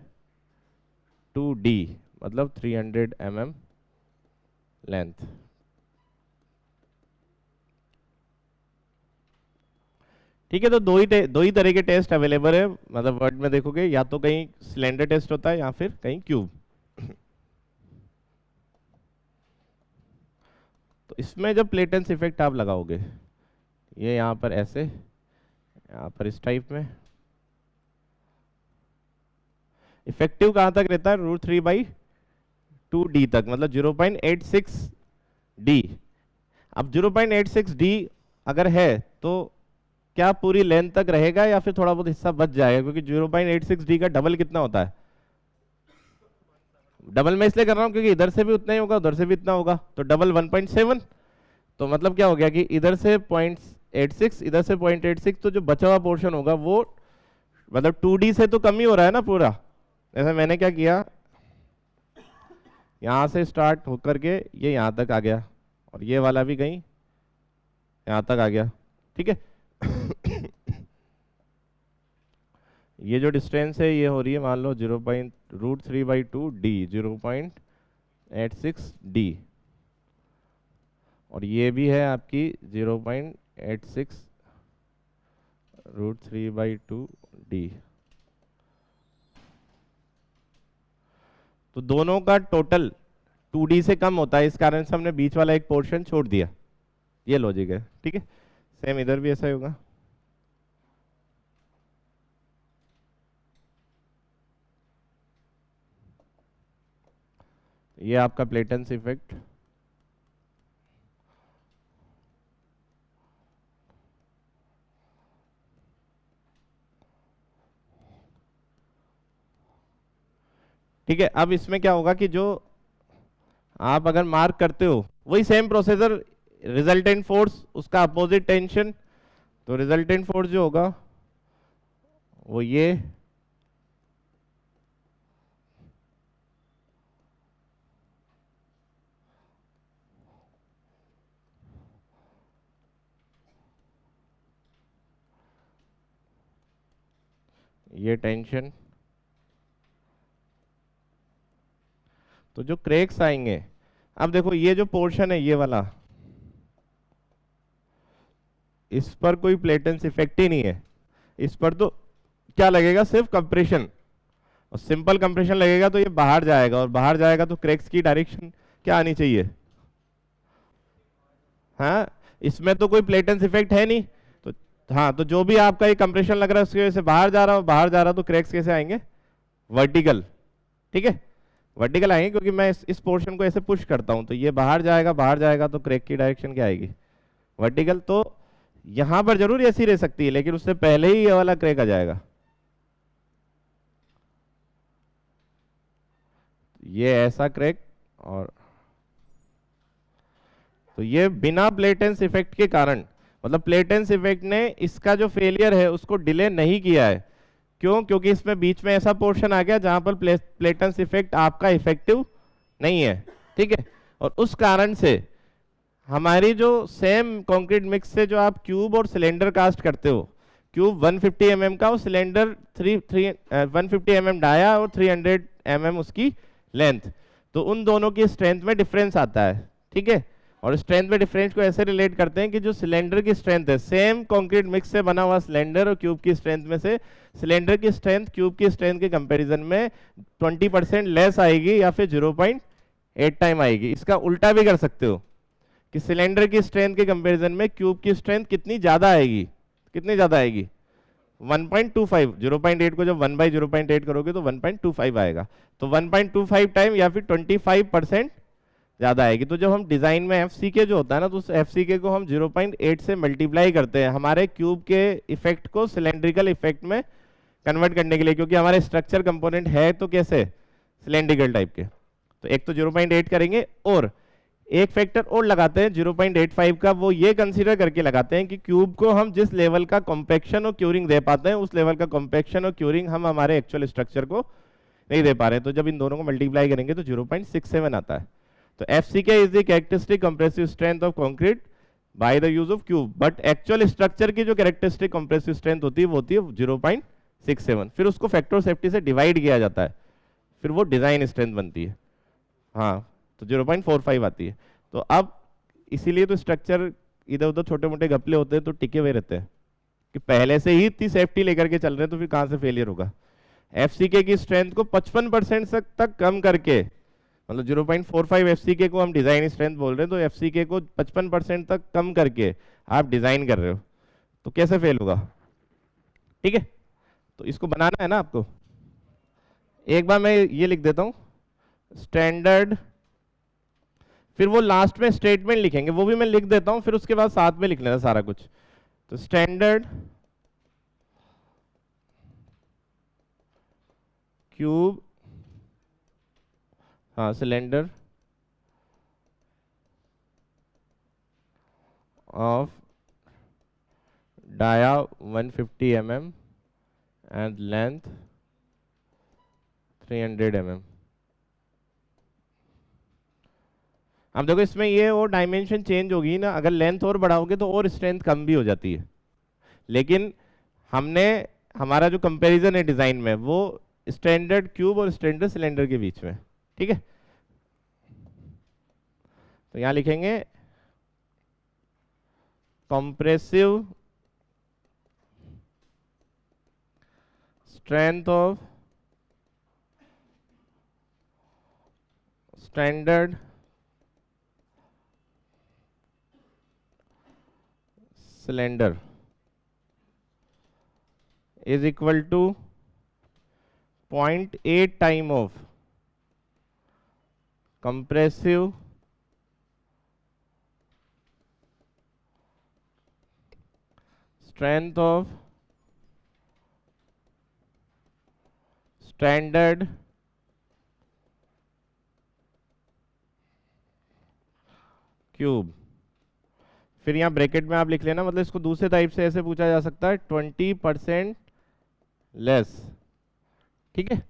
2D, मतलब 300 mm लेंथ, ठीक है। तो दो ही तरह के टेस्ट अवेलेबल है, मतलब वर्ड में देखोगे या तो कहीं सिलेंडर टेस्ट होता है या फिर कहीं क्यूब। तो इसमें जब प्लेटेंस इफेक्ट आप लगाओगे, ये यहाँ पर ऐसे, यहाँ पर इस टाइप में, इफेक्टिव कहाँ तक रहता है √3/2 डी तक, मतलब 0.86 डी। अब 0.86 डी अगर है तो क्या पूरी लेंथ तक रहेगा या फिर थोड़ा बहुत हिस्सा बच जाएगा, क्योंकि 0.86 डी का डबल कितना होता है, डबल मैं इसलिए कर रहा हूं क्योंकि इधर से भी उतना ही होगा उधर से भी इतना होगा, तो डबल 1.7, तो मतलब क्या हो गया कि इधर से 0.86 इधर से 0.86, तो जो बचा हुआ पोर्शन होगा वो मतलब 2D से तो कम ही हो रहा है ना पूरा। जैसे मैंने क्या किया, यहां से स्टार्ट होकर के ये यहां तक आ गया और ये वाला भी कहीं यहां तक आ गया, ठीक है। ये जो डिस्टेंस है ये हो रही है मान लो √3/2 डी, 0.86 डी, और ये भी है आपकी 0.86 √3/2 डी। तो दोनों का टोटल 2D से कम होता है, इस कारण से हमने बीच वाला एक पोर्शन छोड़ दिया, ये लॉजिक है, ठीक है। सेम इधर भी ऐसा ही होगा। ये आपका प्लेटेंस इफेक्ट, ठीक है। अब इसमें क्या होगा कि जो आप अगर मार्क करते हो वही सेम प्रोसेसर, रिजल्टेंट फोर्स उसका अपोजिट टेंशन, तो रिजल्टेंट फोर्स जो होगा वो ये टेंशन, तो जो क्रैक्स आएंगे, अब देखो ये जो पोर्शन है ये वाला, इस पर कोई प्लेटेंस इफेक्ट ही नहीं है, इस पर तो क्या लगेगा सिर्फ कंप्रेशन, और सिंपल कंप्रेशन लगेगा तो ये बाहर जाएगा, और बाहर जाएगा तो क्रैक्स की डायरेक्शन क्या आनी चाहिए, हाँ इसमें तो कोई प्लेटेंस इफेक्ट है नहीं, तो हाँ तो जो भी आपका ये कंप्रेशन लग रहा है उसकी वजह से बाहर जा रहा हो, बाहर जा रहा हो तो क्रैक्स कैसे आएंगे, वर्टिकल, ठीक है, वर्टिकल आएंगे, क्योंकि मैं इस पोर्शन को ऐसे पुश करता हूं तो ये बाहर जाएगा तो क्रैक की डायरेक्शन क्या आएगी, वर्टिकल। तो यहां पर जरूर ऐसी रह सकती है लेकिन उससे पहले ही ये वाला क्रैक आ जाएगा, ये ऐसा क्रैक, और तो ये बिना प्लेटेंस इफेक्ट के कारण, मतलब प्लेटेंस इफेक्ट ने इसका जो फेलियर है उसको डिले नहीं किया है, क्यों, क्योंकि इसमें बीच में ऐसा पोर्शन आ गया जहां पर प्लेटेंस इफेक्ट आपका इफेक्टिव नहीं है, ठीक है। और उस कारण से हमारी जो सेम कंक्रीट मिक्स से जो आप क्यूब और सिलेंडर कास्ट करते हो, क्यूब 150 mm का और सिलेंडर 150 mm डाया और 300 mm उसकी लेंथ, तो उन दोनों की स्ट्रेंथ में डिफरेंस आता है, ठीक है। और स्ट्रेंथ में डिफरेंस को ऐसे रिलेट करते हैं कि जो सिलेंडर की स्ट्रेंथ है, सेम कंक्रीट मिक्स से बना हुआ सिलेंडर और क्यूब की स्ट्रेंथ में से सिलेंडर की स्ट्रेंथ क्यूब की स्ट्रेंथ के कंपैरिजन में 20% लेस आएगी या फिर 0.8 टाइम आएगी। इसका उल्टा भी कर सकते हो कि सिलेंडर की स्ट्रेंथ के कंपैरिजन में क्यूब की स्ट्रेंथ कितनी ज्यादा आएगी, कितनी ज्यादा आएगी 1.25। 0.8 को जब 1/0.8 करोगे तो 1.25 आएगा, तो 1.25 टाइम या फिर 25% ज्यादा आएगी। तो जब हम डिजाइन में FCK जो होता है ना, तो उस FCK को हम 0.8 से मल्टीप्लाई करते हैं हमारे क्यूब के इफेक्ट को सिलेंड्रिकल इफेक्ट में कन्वर्ट करने के लिए, क्योंकि हमारे स्ट्रक्चर कंपोनेंट है तो कैसे सिलेंड्रिकल टाइप के। तो एक तो 0.8 करेंगे और एक फैक्टर और लगाते हैं 0.85 का, वो ये कंसीडर करके लगाते हैं कि क्यूब को हम जिस लेवल का कॉम्पैक्शन और क्यूरिंग दे पाते हैं उस लेवल का कॉम्पैक्शन और क्यूरिंग हम हमारे एक्चुअल स्ट्रक्चर को नहीं दे पा रहे हैं। तो जब इन दोनों को मल्टीप्लाई करेंगे तो 0.67 आता है। तो FCK is the characteristic compressive strength of concrete by the use of cube, but actual structure की जो कैरेक्टरिस्टिक कंप्रेसिव स्ट्रेंथ होती है वो होती है 0.67। फिर उसको फैक्टर ऑफ सेफ्टी से डिवाइड किया जाता है, फिर वो डिजाइन स्ट्रेंथ बनती है, हाँ, तो 0.45 आती है। तो अब इसीलिए तो स्ट्रक्चर इधर उधर छोटे मोटे घपले होते हैं तो टिके हुए रहते हैं कि पहले से ही इतनी सेफ्टी लेकर के चल रहे हैं, तो फिर कहां से फेलियर होगा। FCK की स्ट्रेंथ को 55% तक कम करके, मतलब 0.45 FCK को हम डिजाइन स्ट्रेंथ बोल रहे हैं, तो FCK को 55% तक कम करके आप डिजाइन कर रहे हो, तो कैसे फेल होगा, ठीक है। तो इसको बनाना है ना आपको, एक बार मैं ये लिख देता हूं स्टैंडर्ड, फिर वो लास्ट में स्टेटमेंट लिखेंगे, वो भी मैं लिख देता हूं, फिर उसके बाद साथ में लिख लेना सारा कुछ। तो स्टैंडर्ड क्यूब, हाँ cylinder of dia 150 mm and length 300 mm। अब देखो इसमें ये और डायमेंशन चेंज होगी ना, अगर लेंथ और बढ़ाओगे तो और स्ट्रेंथ कम भी हो जाती है, लेकिन हमने हमारा जो कंपैरिजन है डिजाइन में वो स्टैंडर्ड क्यूब और स्टैंडर्ड सिलेंडर के बीच में, ठीक है। तो यहां लिखेंगे compressive strength of standard cylinder is equal to 0.8 time of compressive strength of standard cube. फिर यहाँ ब्रैकेट में आप लिख लेना, मतलब इसको दूसरे टाइप से ऐसे पूछा जा सकता है 20% लेस, ठीक है।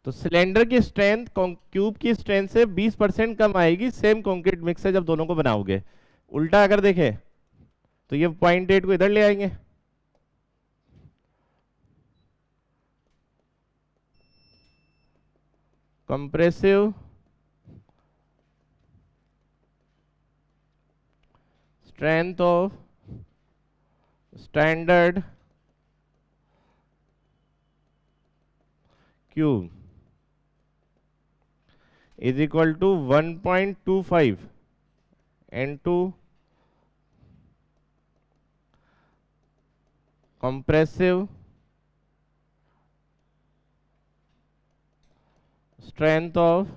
तो सिलेंडर की स्ट्रेंथ क्यूब की स्ट्रेंथ से 20% कम आएगी सेम कंक्रीट मिक्स से जब दोनों को बनाओगे। उल्टा अगर देखें तो ये 0.8 को इधर ले आएंगे, compressive strength of standard cube is equal to 1.25 into compressive strength of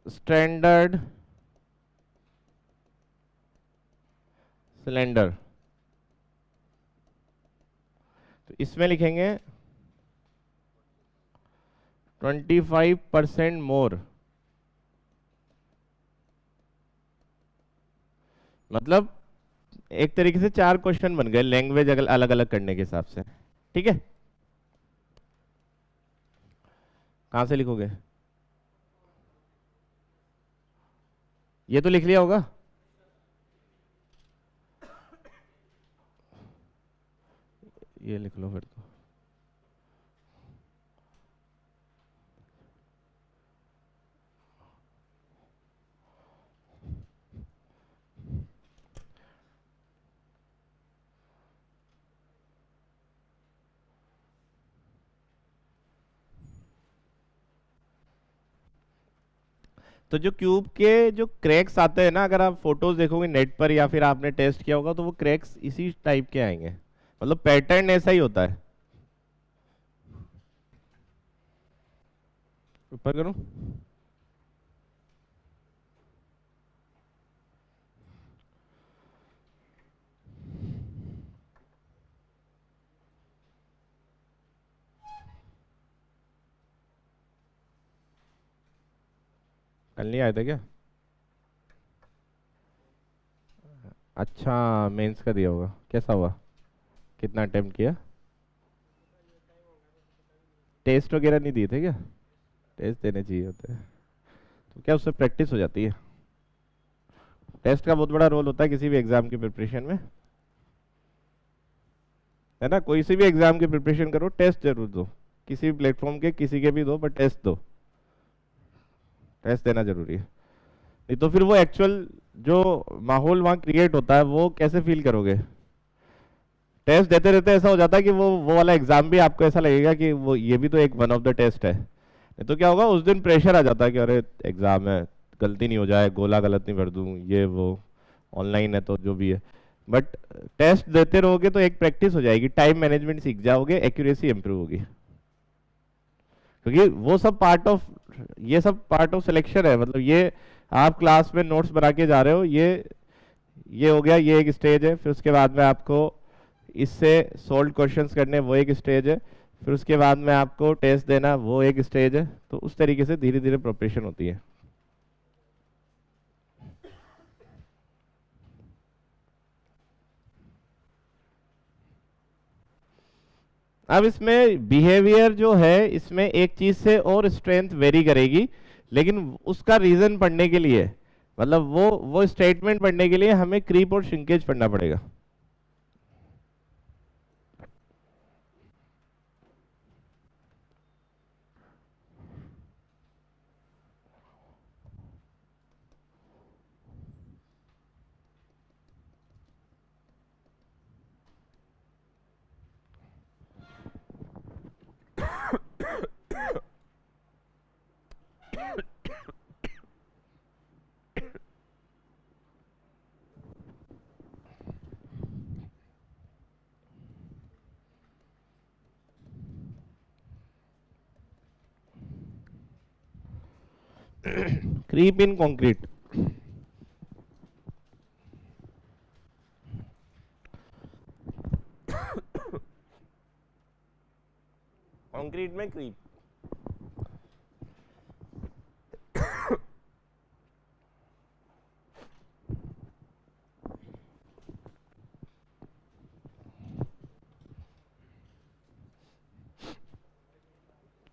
standard cylinder. तो इसमें लिखेंगे 25% मोर, मतलब एक तरीके से 4 क्वेश्चन बन गए लैंग्वेज अलग अलग करने के हिसाब से, ठीक है। कहां से लिखोगे, ये तो लिख लिया होगा, ये लिख लो फिर तो जो क्यूब के जो क्रैक्स आते हैं ना, अगर आप फोटोज देखोगे नेट पर या फिर आपने टेस्ट किया होगा, तो वो क्रैक्स इसी टाइप के आएंगे, मतलब पैटर्न ऐसा ही होता है। ऊपर करूं? कल नहीं आए थे क्या? अच्छा, मेंस का दिया होगा। कैसा हुआ? कितना अटेम्प्ट किया? टेस्ट वगैरह नहीं दिए थे क्या? टेस्ट देने चाहिए होते हैं, तो क्या उससे प्रैक्टिस हो जाती है। टेस्ट का बहुत बड़ा रोल होता है किसी भी एग्जाम की प्रिपरेशन में, है ना। कोई सी भी एग्जाम की प्रिपरेशन करो, टेस्ट जरूर दो। किसी भी प्लेटफॉर्म के किसी के भी दो, पर टेस्ट दो। टेस्ट देना जरूरी है, नहीं तो फिर वो एक्चुअल जो माहौल वहाँ क्रिएट होता है वो कैसे फील करोगे। टेस्ट देते रहते ऐसा हो जाता है कि वो वाला एग्जाम भी आपको ऐसा लगेगा कि वो ये भी तो एक वन ऑफ द टेस्ट है। नहीं तो क्या होगा, उस दिन प्रेशर आ जाता है कि अरे एग्जाम है, गलती नहीं हो जाए, गोला गलत नहीं कर दूं, ये वो। ऑनलाइन है तो जो भी है, बट टेस्ट देते रहोगे तो एक प्रैक्टिस हो जाएगी, टाइम मैनेजमेंट सीख जाओगे, एक्यूरेसी इंप्रूव होगी। क्योंकि वो सब पार्ट ऑफ, ये सब पार्ट ऑफ सिलेक्शन है। मतलब ये आप क्लास में नोट्स बना के जा रहे हो, ये हो गया, ये एक स्टेज है। फिर उसके बाद में आपको इससे सोल्व क्वेश्चंस करने, वो एक स्टेज है। फिर उसके बाद में आपको टेस्ट देना, वो एक स्टेज है। तो उस तरीके से धीरे धीरे प्रिपरेशन होती है। अब इसमें बिहेवियर जो है, इसमें एक चीज से और स्ट्रेंथ वेरी करेगी, लेकिन उसका रीजन पढ़ने के लिए, मतलब वो स्टेटमेंट पढ़ने के लिए हमें क्रीप और श्रिंकेज पढ़ना पड़ेगा। क्रीप इन कंक्रीट, कंक्रीट में क्रीप।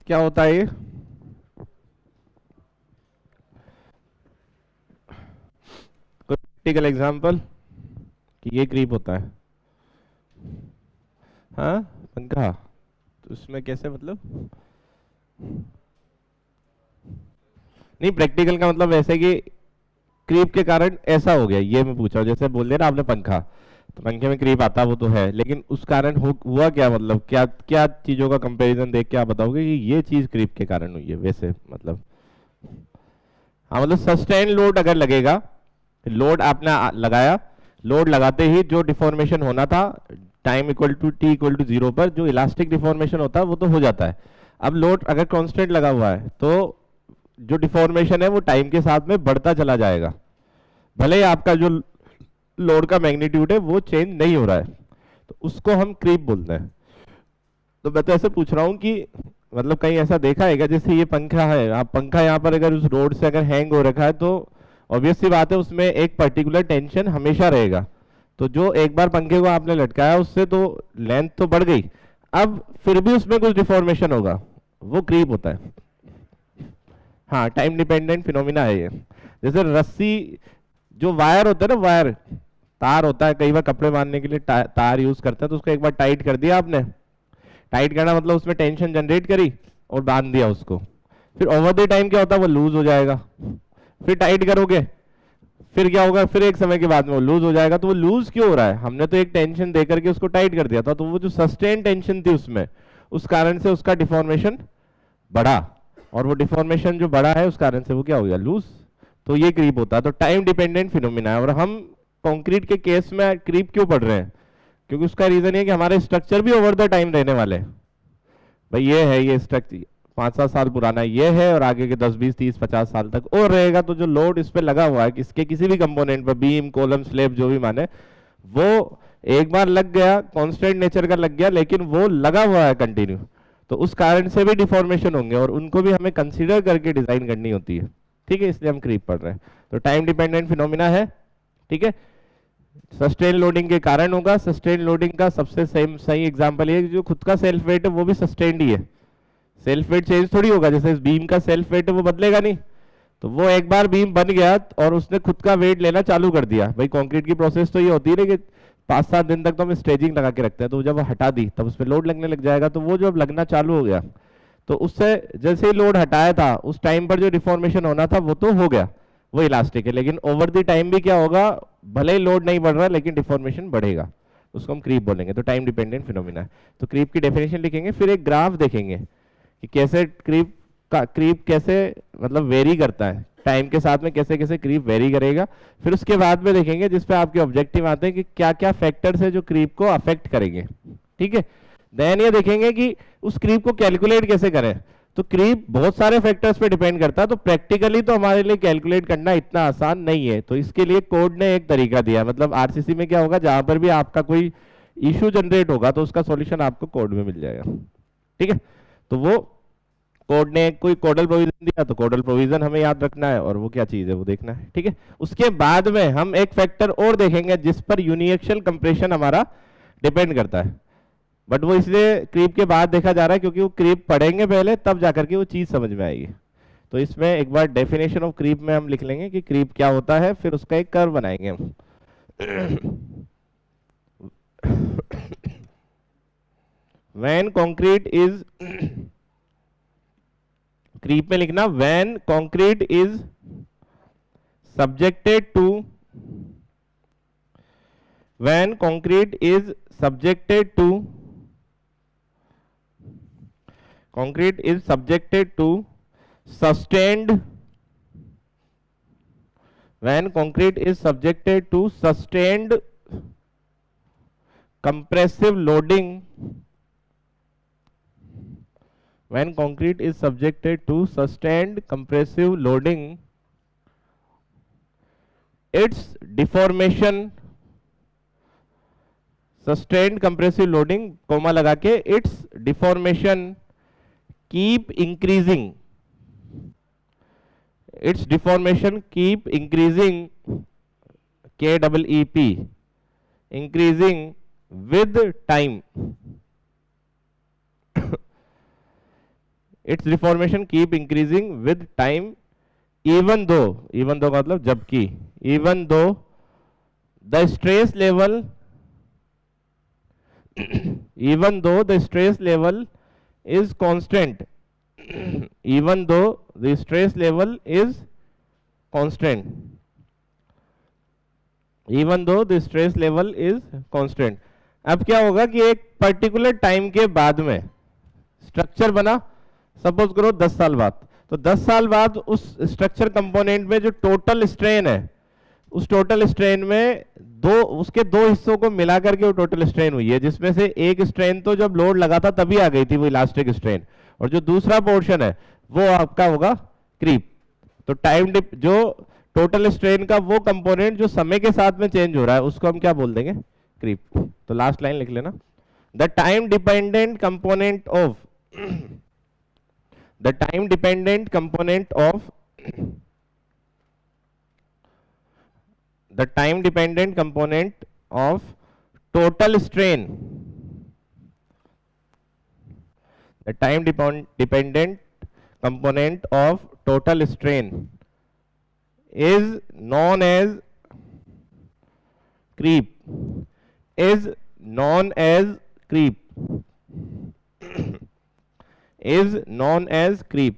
क्या होता है ये? कोई प्रैक्टिकल एग्जांपल कि ये क्रीप होता है? हाँ, पंखा। तो उसमें कैसे, मतलब? नहीं, प्रैक्टिकल का मतलब ऐसे कि क्रीप के कारण ऐसा हो गया, ये मैं पूछ रहा हूँ। जैसे बोल दिया ना आपने पंखा, तो पंखे में क्रीप आता, वो तो है, लेकिन उस कारण हुआ क्या, मतलब क्या क्या चीजों का कंपैरिजन देख के आप बताओगे कि ये चीज क्रीप के कारण हुई है, वैसे मतलब। हाँ, मतलब सस्टेन लोड अगर लगेगा, लोड आपने लगाया, लोड लगाते ही जो डिफॉर्मेशन होना था, time equal to T equal to 0 पर जो इलास्टिक डिफॉर्मेशन होता है वो तो हो जाता है। अब लोड अगर कांस्टेंट लगा हुआ है तो जो डिफॉर्मेशन है वो टाइम के साथ में बढ़ता चला जाएगा, भले ही आपका जो लोड का मैग्नीट्यूड है वो चेंज नहीं हो रहा है। तो उसको हम क्रीप बोलते हैं। तो मैं तो ऐसे पूछ रहा हूँ कि मतलब कहीं ऐसा देखा है क्या, जैसे ये पंखा है, आप पंखा यहाँ पर अगर उस रोड से अगर हैंग हो रखा है तो ऑब्वियस सी बात है उसमें एक पर्टिकुलर टेंशन हमेशा रहेगा। तो जो एक बार पंखे को आपने लटकाया उससे तो लेंथ तो बढ़ गई, अब फिर भी उसमें कुछ डिफॉर्मेशन होगा, वो क्रीप होता है। हाँ, टाइम डिपेंडेंट फिनोमिना है ये। जैसे रस्सी, जो वायर होता है ना, वायर, तार होता है, कई बार कपड़े बांधने के लिए तार यूज करते हैं, तो उसको एक बार टाइट कर दिया आपने, टाइट करना मतलब उसमें टेंशन जनरेट करी और बांध दिया उसको, फिर ओवर द टाइम क्या होता है वो लूज हो जाएगा, फिर टाइट करोगे, फिर क्या होगा, फिर एक समय के बाद में वो लूज हो जाएगा। तो वो लूज क्यों हो रहा है, हमने तो एक टेंशन दे करके उसको टाइट कर दिया था, तो वो जो सस्टेन टेंशन थी उसमें, उस कारण से उसका डिफॉर्मेशन बढ़ा, और वो डिफॉर्मेशन जो बढ़ा है उस कारण से वो क्या हो गया, लूज। तो ये क्रीप होता है। तो टाइम डिपेंडेंट फिनोमिना है। और हम कंक्रीट के केस में क्रीप क्यों पढ़ रहे हैं, क्योंकि उसका रीजन ये कि हमारे स्ट्रक्चर भी ओवर द टाइम रहने वाले हैं। भाई ये है, ये स्ट्रक्चर 5-7 साल पुराना ये है, और आगे के 10-20-30-50 साल तक और रहेगा। तो जो लोड इस पे लगा हुआ है किसके किसी भी कंपोनेंट पर, बीम कॉलम स्लेब जो भी माने, वो एक बार लग गया, कांस्टेंट नेचर का लग गया, लेकिन वो लगा हुआ है कंटिन्यू, तो उस कारण से भी डिफॉर्मेशन होंगे, और उनको भी हमें कंसीडर करके डिजाइन करनी होती है। ठीक है, इसलिए हम क्रीप पढ़ रहे हैं। तो टाइम डिपेंडेंट फिनोमिना है। ठीक है, सस्टेन लोडिंग के कारण होगा। सस्टेन लोडिंग का सबसे सही एग्जांपल ये, जो खुद का सेल्फ वेट है वो भी सस्टेन्ड ही है, सेल्फ वेट चेंज थोड़ी होगा, जैसे इस बीम का सेल्फ वेट है वो बदलेगा नहीं। तो वो एक बार बीम बन गया और उसने खुद का वेट लेना चालू कर दिया। भाई कंक्रीट की प्रोसेस तो ये होती है ना कि 5-7 दिन तक तो हम स्टेजिंग लगा के रखते हैं, तो जब वो हटा दी तब उस पर लोड लगने लग जाएगा। तो वो जब लगना चालू हो गया, तो उससे जैसे ही लोड हटाया था उस टाइम पर जो डिफॉर्मेशन होना था वो तो हो गया, वो इलास्टिक है। लेकिन ओवर द टाइम भी क्या होगा, भले ही लोड नहीं बढ़ रहा लेकिन डिफॉर्मेशन बढ़ेगा, उसको हम क्रीप बोलेंगे। तो टाइम डिपेंडेंट फिनोमिना है। तो क्रीप की डेफिनेशन लिखेंगे, फिर एक ग्राफ देखेंगे कि कैसे क्रीप कैसे मतलब वेरी करता है टाइम के साथ में, कैसे कैसे क्रीप वेरी करेगा। फिर उसके बाद में देखेंगे जिसपे आपके ऑब्जेक्टिव आते हैं कि क्या क्या फैक्टर्स है जो क्रीप को अफेक्ट करेंगे। ठीक है, देन ये देखेंगे कि उस क्रीप को कैलकुलेट कैसे करें। तो क्रीप बहुत सारे फैक्टर्स पे डिपेंड करता है, तो प्रैक्टिकली तो हमारे लिए कैलकुलेट करना इतना आसान नहीं है। तो इसके लिए कोड ने एक तरीका दिया है, मतलब आरसीसी में क्या होगा, जहां पर भी आपका कोई इशू जनरेट होगा तो उसका सॉल्यूशन आपको कोड में मिल जाएगा। ठीक है, तो वो कोड ने कोई कोडल प्रोविजन दिया, तो कोडल प्रोविजन हमें याद रखना है और वो क्या चीज है वो देखना है। ठीक है, उसके बाद में हम एक फैक्टर और देखेंगे जिस पर यूनिएक्सियल कंप्रेशन हमारा डिपेंड करता है, बट वो इसलिए क्रीप के बाद देखा जा रहा है क्योंकि वो क्रीप पढ़ेंगे पहले, तब जाकर के वो चीज समझ में आएगी। तो इसमें एक बार डेफिनेशन ऑफ क्रीप में हम लिख लेंगे कि क्रीप क्या होता है, फिर उसका एक कर्व बनाएंगे हम। व्हेन कंक्रीट इज क्रीप में लिखना, when concrete is subjected to, when concrete is subjected to, concrete is subjected to sustained, when concrete is subjected to sustained compressive loading, when concrete is subjected to sustained compressive loading, its deformation, sustained compressive loading comma लगा के, its deformation keep increasing, its deformation keep increasing, KEEP, increasing with time, its deformation keep increasing with time, even though का मतलब जबकि, even though the stress level even though the stress level is constant, even though the stress level is constant, even though the stress level is constant। अब क्या होगा कि एक particular time के बाद में स्ट्रक्चर बना, सपोज करो 10 साल बाद, तो 10 साल बाद उस स्ट्रक्चर कंपोनेंट में जो टोटल स्ट्रेन है, उस टोटल स्ट्रेन में उसके दो हिस्सों को मिला करके वो टोटल स्ट्रेन हुई है, जिसमें से एक स्ट्रेन तो जब लोड लगा था तभी आ गई थी, वो इलास्टिक स्ट्रेन, और जो दूसरा पोर्शन है वो आपका होगा क्रीप। तो टाइम जो टोटल स्ट्रेन का वो कंपोनेंट जो समय के साथ में चेंज हो रहा है उसको हम क्या बोल देंगे, क्रीप। तो लास्ट लाइन लिख लेना, the time dependent component of, the time dependent component of, the time dependent component of total strain, the time dependent component of total strain is known as creep is known as creep is known as creep।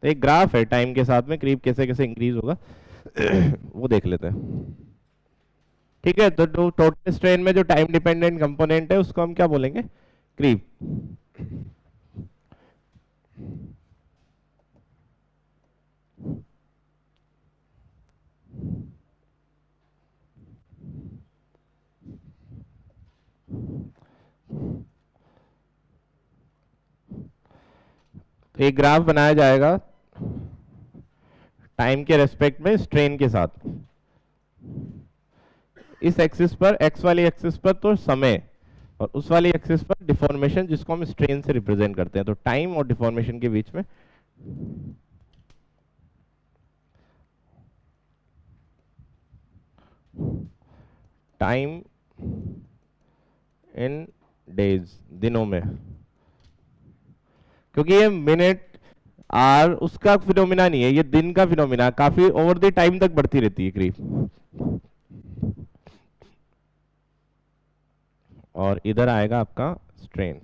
तो एक graph है time के साथ में creep कैसे कैसे increase होगा वो देख लेते हैं। ठीक है, तो टोटल स्ट्रेन में जो टाइम डिपेंडेंट कंपोनेंट है उसको हम क्या बोलेंगे, क्रीप। तो एक ग्राफ बनाया जाएगा टाइम के रेस्पेक्ट में स्ट्रेन के साथ। इस एक्सिस पर, एक्स वाली एक्सिस पर तो समय, और उस वाली एक्सिस पर डिफॉर्मेशन, जिसको हम स्ट्रेन से रिप्रेजेंट करते हैं। तो टाइम और डिफॉर्मेशन के बीच में टाइम इन डेज, दिनों में, क्योंकि ये मिनट आर उसका फिनोमिना नहीं है, ये दिन का फिनोमिना, काफी ओवर द टाइम तक बढ़ती रहती है क्रीप। और इधर आएगा आपका स्ट्रेन,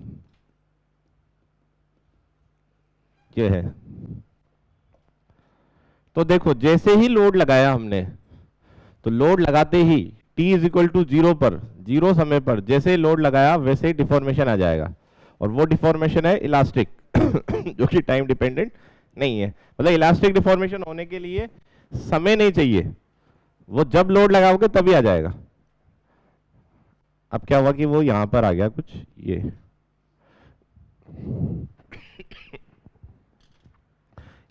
ये है। तो देखो जैसे ही लोड लगाया हमने, तो लोड लगाते ही t इज इक्वल टू 0 पर, 0 समय पर जैसे ही लोड लगाया वैसे ही डिफॉर्मेशन आ जाएगा, और वो डिफॉर्मेशन है इलास्टिक जो कि टाइम डिपेंडेंट नहीं है। मतलब इलास्टिक डिफॉर्मेशन होने के लिए समय नहीं चाहिए, वो जब लोड लगाओगे तभी आ जाएगा। अब क्या हुआ कि वो यहां पर आ गया कुछ, ये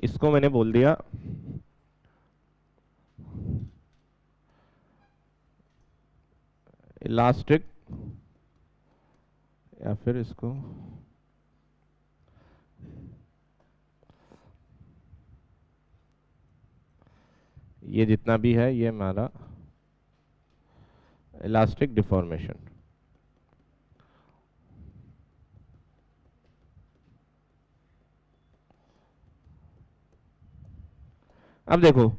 इसको मैंने बोल दिया इलास्टिक, या फिर इसको ये जितना भी है ये हमारा इलास्टिक डिफॉर्मेशन। अब देखो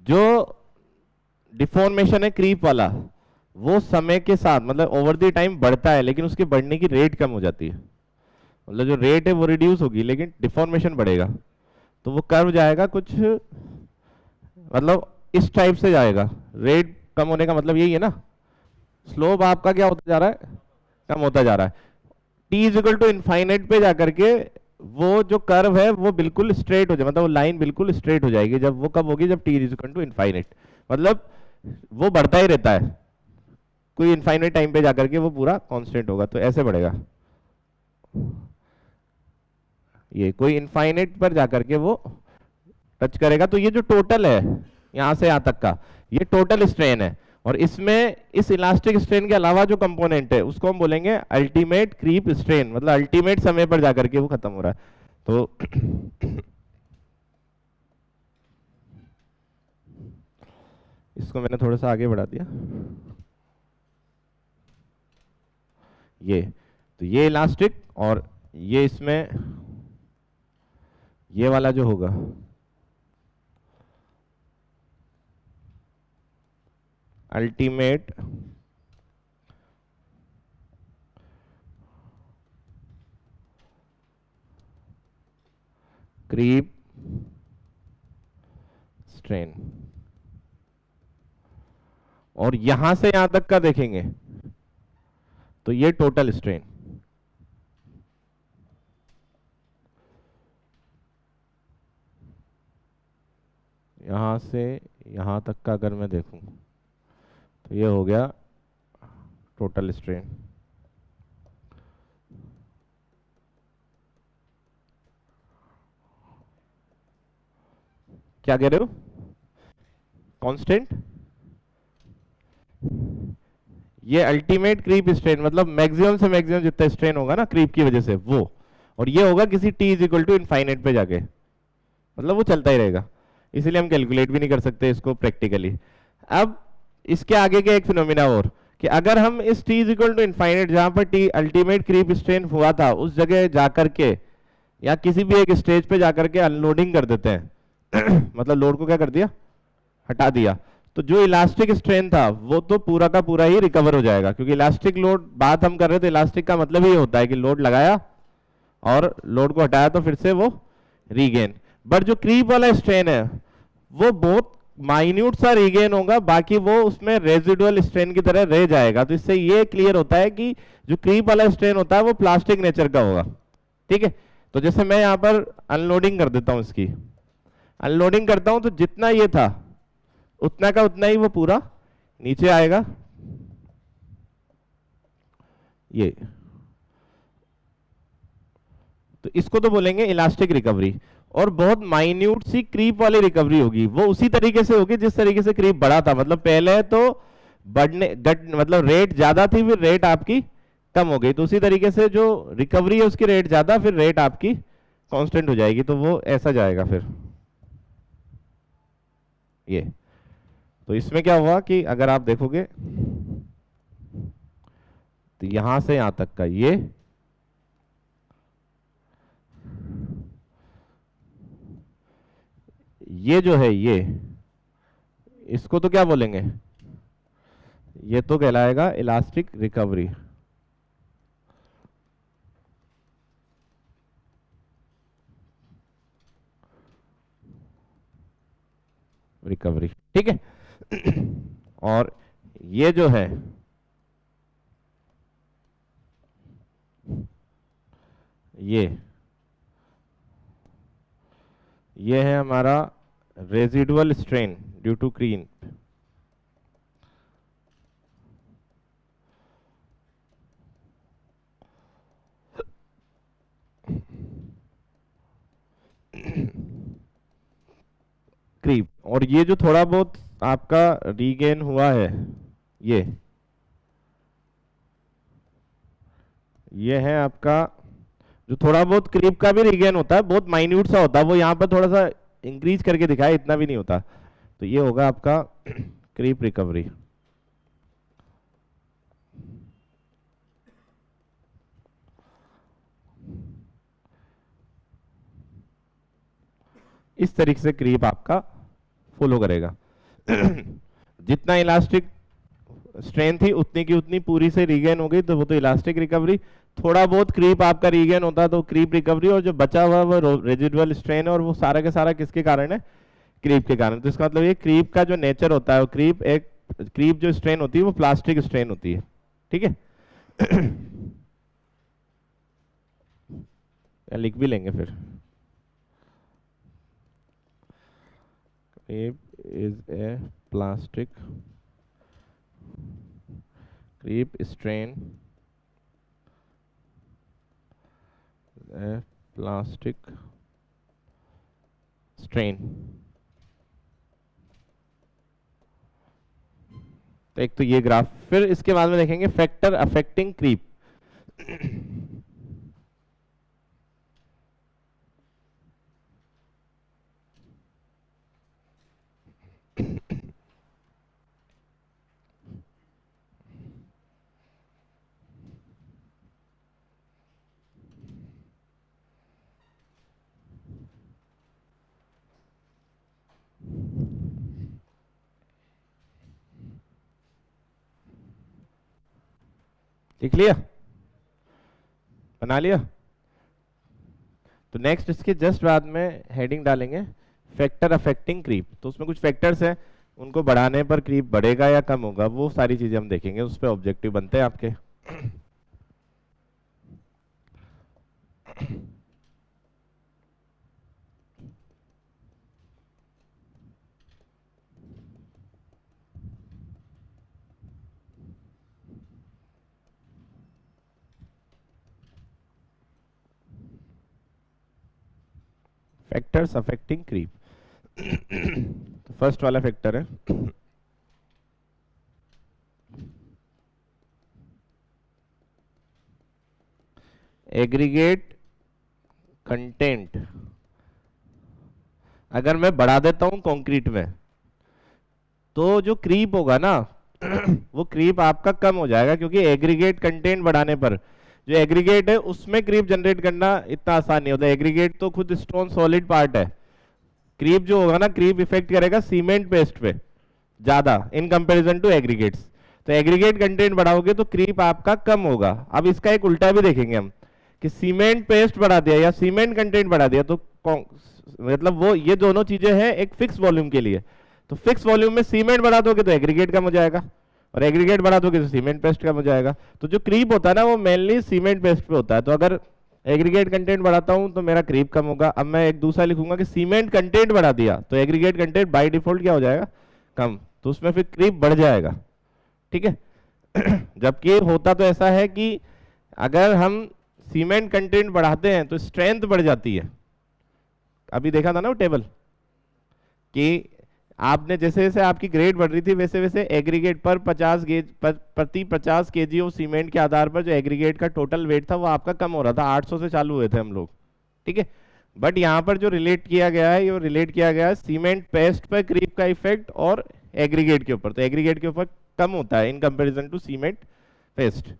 जो डिफॉर्मेशन है क्रीप वाला, वो समय के साथ मतलब ओवर द टाइम बढ़ता है, लेकिन उसके बढ़ने की रेट कम हो जाती है। मतलब जो रेट है वो रिड्यूस होगी लेकिन डिफॉर्मेशन बढ़ेगा। तो वो कर्व जाएगा कुछ मतलब इस टाइप से जाएगा। रेट कम होने का मतलब यही है ना, स्लोप आपका क्या होता जा रहा है, कम होता जा रहा है। T is equal to infinite पे जाकर के वो जो कर्व है वो बिल्कुल स्ट्रेट हो जाए, मतलब वो लाइन बिल्कुल स्ट्रेट हो जाएगी। जब वो कब होगी, जब T is equal to infinite, मतलब वो बढ़ता ही रहता है, कोई इनफाइनाइट टाइम पे जाकर के वो पूरा कांस्टेंट होगा। तो ऐसे बढ़ेगा, ये कोई इनफाइनाइट पर जाकर के वो टच करेगा। तो ये जो टोटल है यहां से यहां तक का, ये टोटल स्ट्रेन है। और इसमें इस इलास्टिक स्ट्रेन के अलावा जो कंपोनेंट है उसको हम बोलेंगे अल्टीमेट क्रीप स्ट्रेन, मतलब अल्टीमेट समय पर जाकर के वो खत्म हो रहा है। तो इसको मैंने थोड़ा सा आगे बढ़ा दिया, ये तो ये इलास्टिक, और ये इसमें ये वाला जो होगा अल्टीमेट क्रीप स्ट्रेन। और यहां से यहां तक का देखेंगे तो ये टोटल स्ट्रेन। यहां से यहां तक का अगर मैं देखूं तो ये हो गया टोटल स्ट्रेन। क्या कह रहे हो, कांस्टेंट? ये अल्टीमेट क्रीप स्ट्रेन, मतलब मैक्सिमम से मैक्सिमम जितना स्ट्रेन होगा ना क्रीप की वजह से वो, और ये होगा किसी T is equal to infinite पे जाके, मतलब वो चलता ही रहेगा। इसीलिए हम कैलकुलेट भी नहीं कर सकते इसको प्रैक्टिकली। अब इसके आगे के एक फिनोमिना और, कि अगर हम इस T is equal to infinite, जहां पर टी अल्टीमेट क्रीप स्ट्रेन हुआ था, उस जगह जाकर के या किसी भी एक स्टेज पे जाकर के अनलोडिंग कर देते हैं मतलब लोड को क्या कर दिया, हटा दिया, तो जो इलास्टिक स्ट्रेन था वो तो पूरा का पूरा ही रिकवर हो जाएगा, क्योंकि इलास्टिक लोड बात हम कर रहे थे, इलास्टिक का मतलब ही होता है कि लोड लगाया और लोड को हटाया तो फिर से वो रीगेन। बट जो क्रीप वाला स्ट्रेन है वो बहुत माइन्यूट सा रीगेन होगा, बाकी वो उसमें रेजिडुअल स्ट्रेन की तरह रह जाएगा। तो इससे ये क्लियर होता है कि जो क्रीप वाला स्ट्रेन होता है वो प्लास्टिक नेचर का होगा। ठीक है, तो जैसे मैं यहां पर अनलोडिंग कर देता हूं, इसकी अनलोडिंग करता हूं तो जितना ये था उतना का उतना ही वो पूरा नीचे आएगा। ये तो इसको तो बोलेंगे इलास्टिक रिकवरी, और बहुत माइन्यूट सी क्रीप वाली रिकवरी होगी। वो उसी तरीके से होगी जिस तरीके से क्रीप बढ़ा था, मतलब पहले तो मतलब रेट ज्यादा थी, फिर रेट आपकी कम हो गई, तो उसी तरीके से जो रिकवरी है उसकी रेट ज्यादा, फिर रेट आपकी कांस्टेंट हो जाएगी, तो वो ऐसा जाएगा फिर ये। तो इसमें क्या हुआ कि अगर आप देखोगे तो यहां से यहां तक का ये जो है ये, इसको तो क्या बोलेंगे, ये तो कहलाएगा इलास्टिक रिकवरी। रिकवरी ठीक है। और ये जो है ये है हमारा residual strain due to creep. Creep, और ये जो थोड़ा बहुत आपका रीगेन हुआ है ये है आपका, जो थोड़ा बहुत क्रीप का भी रीगेन होता है, बहुत माइन्यूट सा होता है, वो यहाँ पर थोड़ा सा इंक्रीज करके दिखाया, इतना भी नहीं होता। तो ये होगा आपका क्रीप रिकवरी। इस तरीके से क्रीप आपका फॉलो करेगा। जितना इलास्टिक स्ट्रेन थी उतनी की उतनी पूरी से रीगेन हो गई, तो वो तो इलास्टिक रिकवरी। थोड़ा बहुत क्रीप आपका रीगेन होता तो क्रीप रिकवरी, और जो बचा हुआ वो रेजिडुअल स्ट्रेन है, और वो सारा का सारा किसके कारण है, क्रीप के कारण। तो इसका मतलब ये क्रीप का जो नेचर होता है, वो क्रीप जो स्ट्रेन होती है वो प्लास्टिक स्ट्रेन होती है। ठीक है। लिख भी लेंगे फिर, creep is a plastic, creep strain plastic strain. तो एक तो ये ग्राफ, फिर इसके बाद में देखेंगे फैक्टर अफेक्टिंग क्रीप। लिख लिया, बना लिया। तो नेक्स्ट इसके जस्ट बाद में हेडिंग डालेंगे फैक्टर अफेक्टिंग क्रीप। तो उसमें कुछ फैक्टर्स हैं, उनको बढ़ाने पर क्रीप बढ़ेगा या कम होगा, वो सारी चीजें हम देखेंगे, उस पर ऑब्जेक्टिव बनते हैं आपके। Factors affecting creep. तो फर्स्ट वाला फैक्टर है एग्रीगेट कंटेंट। अगर मैं बढ़ा देता हूं कंक्रीट में, तो जो क्रीप होगा ना वो क्रीप आपका कम हो जाएगा, क्योंकि एग्रीगेट कंटेंट बढ़ाने पर जो एग्रीगेट है उसमें क्रीप जनरेट करना इतना आसान नहीं होता। एग्रीगेट तो खुद स्टोन सॉलिड पार्ट है, क्रीप जो होगा ना, क्रीप इफेक्ट करेगा सीमेंट पेस्ट पे, ज्यादा इन कंपैरिजन टू एग्रीगेट्स। तो एग्रीगेट कंटेंट बढ़ाओगे तो क्रीप आपका कम होगा। अब इसका एक उल्टा भी देखेंगे हम कि सीमेंट पेस्ट बढ़ा दिया या सीमेंट कंटेंट बढ़ा दिया तो मतलब वो ये दोनों चीजें हैं एक फिक्स वॉल्यूम के लिए। तो फिक्स वॉल्यूम में सीमेंट बढ़ा दोगे तो एग्रीगेट कम हो जाएगा और एग्रीगेट बढ़ा दोगे तो सीमेंट पेस्ट कम हो जाएगा। तो जो क्रीप होता है ना वो मेनली सीमेंट पेस्ट पे होता है। तो अगर एग्रीगेट कंटेंट बढ़ाता हूं तो मेरा क्रीप कम होगा। अब मैं एक दूसरा लिखूंगा कि सीमेंट कंटेंट बढ़ा दिया तो एग्रीगेट कंटेंट बाय डिफॉल्ट क्या हो जाएगा, कम, तो उसमें फिर क्रीप बढ़ जाएगा। ठीक है जबकि होता तो ऐसा है कि अगर हम सीमेंट कंटेंट बढ़ाते हैं तो स्ट्रेंथ बढ़ जाती है। अभी देखा था ना वो टेबल कि आपने जैसे जैसे आपकी ग्रेड बढ़ रही थी वैसे वैसे एग्रीगेट पर 50 गेज प्रति 50 केजी ऑफ सीमेंट के आधार पर जो एग्रीगेट का टोटल वेट था वो आपका कम हो रहा था। 800 से चालू हुए थे हम लोग, ठीक है। बट यहाँ पर जो रिलेट किया गया है ये रिलेट किया गया है सीमेंट पेस्ट पर क्रीप का इफेक्ट और एग्रीगेट के ऊपर। तो एग्रीगेट के ऊपर कम होता है in comparison to cement paste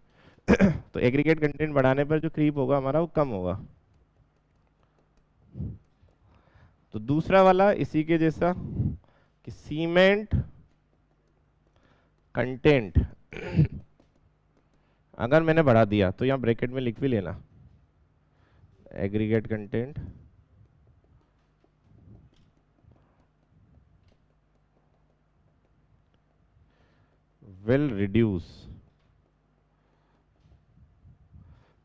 तो एग्रीगेट कंटेंट बढ़ाने पर जो क्रीप होगा हमारा वो कम होगा। तो दूसरा वाला इसी के जैसा कि सीमेंट कंटेंट अगर मैंने बढ़ा दिया तो यहां ब्रैकेट में लिख भी लेना एग्रीगेट कंटेंट विल रिड्यूस।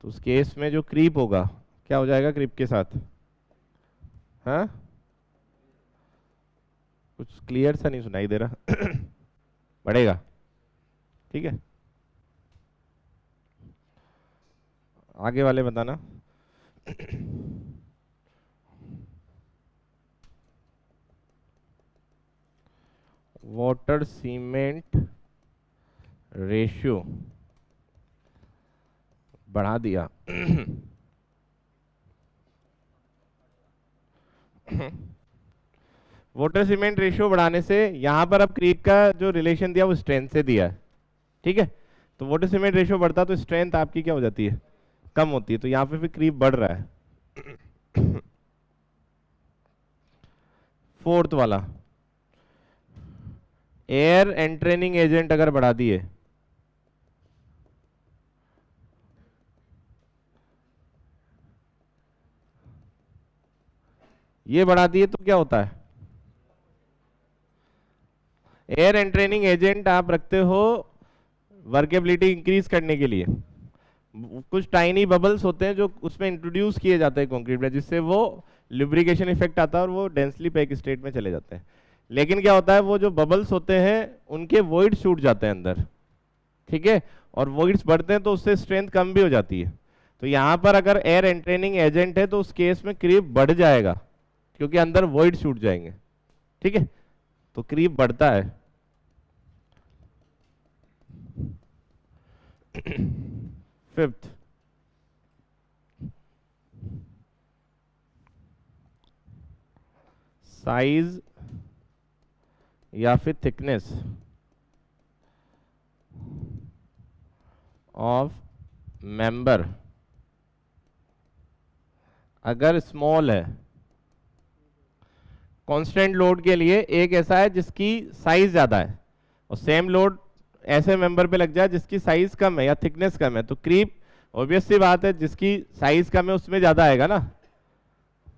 तो उस केस में जो क्रीप होगा क्या हो जाएगा क्रीप के साथ, हाँ कुछ क्लियर सा नहीं सुनाई दे रहा बढ़ेगा, ठीक है। आगे वाले बताना वाटर सीमेंट रेशियो बढ़ा दिया वाटर सीमेंट रेशियो बढ़ाने से यहां पर अब क्रीप का जो रिलेशन दिया वो स्ट्रेंथ से दिया है, ठीक है। तो वाटर सीमेंट रेशियो बढ़ता तो स्ट्रेंथ आपकी क्या हो जाती है, कम होती है। तो यहां पे फिर क्रीप बढ़ रहा है फोर्थ वाला एयर एंट्रेनिंग एजेंट अगर बढ़ा दिए ये बढ़ा दिए तो क्या होता है, एयर एंट्रेनिंग एजेंट आप रखते हो वर्केबिलिटी इंक्रीज करने के लिए। कुछ टाइनी बबल्स होते हैं जो उसमें इंट्रोड्यूस किए जाते हैं कंक्रीट में जिससे वो लुब्रिकेशन इफेक्ट आता है और वो डेंसली पैक स्टेट में चले जाते हैं। लेकिन क्या होता है वो जो बबल्स होते हैं उनके वॉइड्स छूट जाते हैं अंदर, ठीक है, और वॉइड्स बढ़ते हैं तो उससे स्ट्रेंथ कम भी हो जाती है। तो यहाँ पर अगर एयर एंट्रेनिंग एजेंट है तो उस केस में क्रीप बढ़ जाएगा क्योंकि अंदर वॉइड छूट जाएंगे, ठीक है। तो क्रीप बढ़ता है फिफ्थ साइज या फिर थिकनेस ऑफ मेंबर अगर स्मॉल है। कांस्टेंट लोड के लिए एक ऐसा है जिसकी साइज ज्यादा है और सेम लोड ऐसे मेंबर पे लग जाए जिसकी साइज कम है या थिकनेस कम है तो क्रीप ऑब्वियस सी बात है जिसकी साइज कम है उसमें ज्यादा आएगा ना।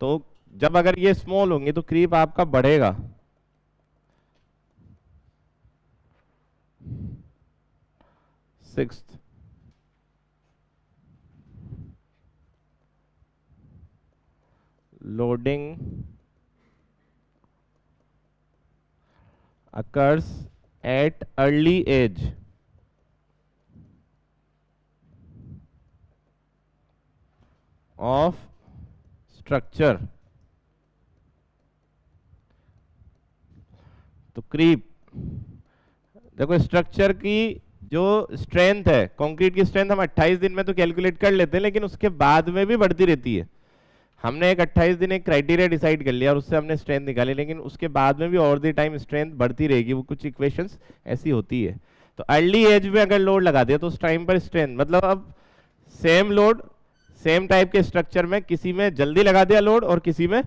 तो जब अगर ये स्मॉल होंगे तो क्रीप आपका बढ़ेगा। Sixth loading occurs at early age of structure। तो क्रीप देखो स्ट्रक्चर की जो स्ट्रेंथ है कंक्रीट की स्ट्रेंथ हम 28 दिन में तो कैलकुलेट कर लेते हैं लेकिन उसके बाद में भी बढ़ती रहती है। हमने एक 28 दिन एक क्राइटेरिया डिसाइड कर लिया और उससे हमने स्ट्रेंथ निकाली लेकिन उसके बाद में भी ओवर द टाइम स्ट्रेंथ बढ़ती रहेगी। वो कुछ इक्वेशंस ऐसी होती है। तो अर्ली एज में अगर लोड लगा दिया तो उस टाइम पर स्ट्रेंथ मतलब अब सेम लोड सेम टाइप के स्ट्रक्चर में किसी में जल्दी लगा दिया लोड और किसी में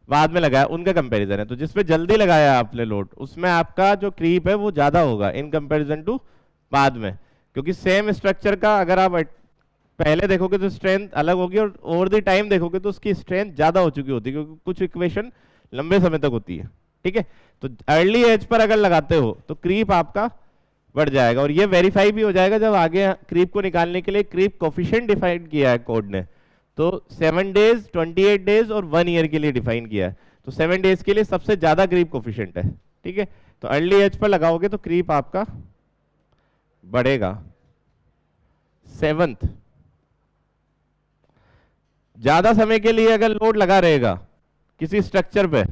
बाद में लगाया, उनका कंपैरिजन है। तो जिसपे जल्दी लगाया आपने लोड, उसमें आपका जो क्रीप है वो ज्यादा होगा इन कंपैरिजन टू बाद में, क्योंकि सेम स्ट्रक्चर का अगर आप पहले देखोगे तो स्ट्रेंथ अलग होगी, और ओवर द टाइम देखोगे तो उसकी स्ट्रेंथ ज्यादा हो चुकी होती है, क्योंकि कुछ इक्वेशन लंबे समय तक होती है। ठीक है, तो अर्ली एज पर अगर लगाते हो तो क्रीप आपका बढ़ जाएगा, और ये वेरीफाई भी हो जाएगा जब आगे क्रीप को निकालने के लिए क्रीप कोफिशिएंट डिफाइन किया है कोड ने। तो 7 डेज, 28 डेज और 1 ईयर के लिए डिफाइन किया है। तो 7 डेज के लिए सबसे ज्यादा क्रीप कोफिशिएंट है। ठीक है, तो अर्ली एज पर लगाओगे तो क्रीप आपका बढ़ेगा। 7th, ज्यादा समय के लिए अगर लोड लगा रहेगा किसी स्ट्रक्चर पे,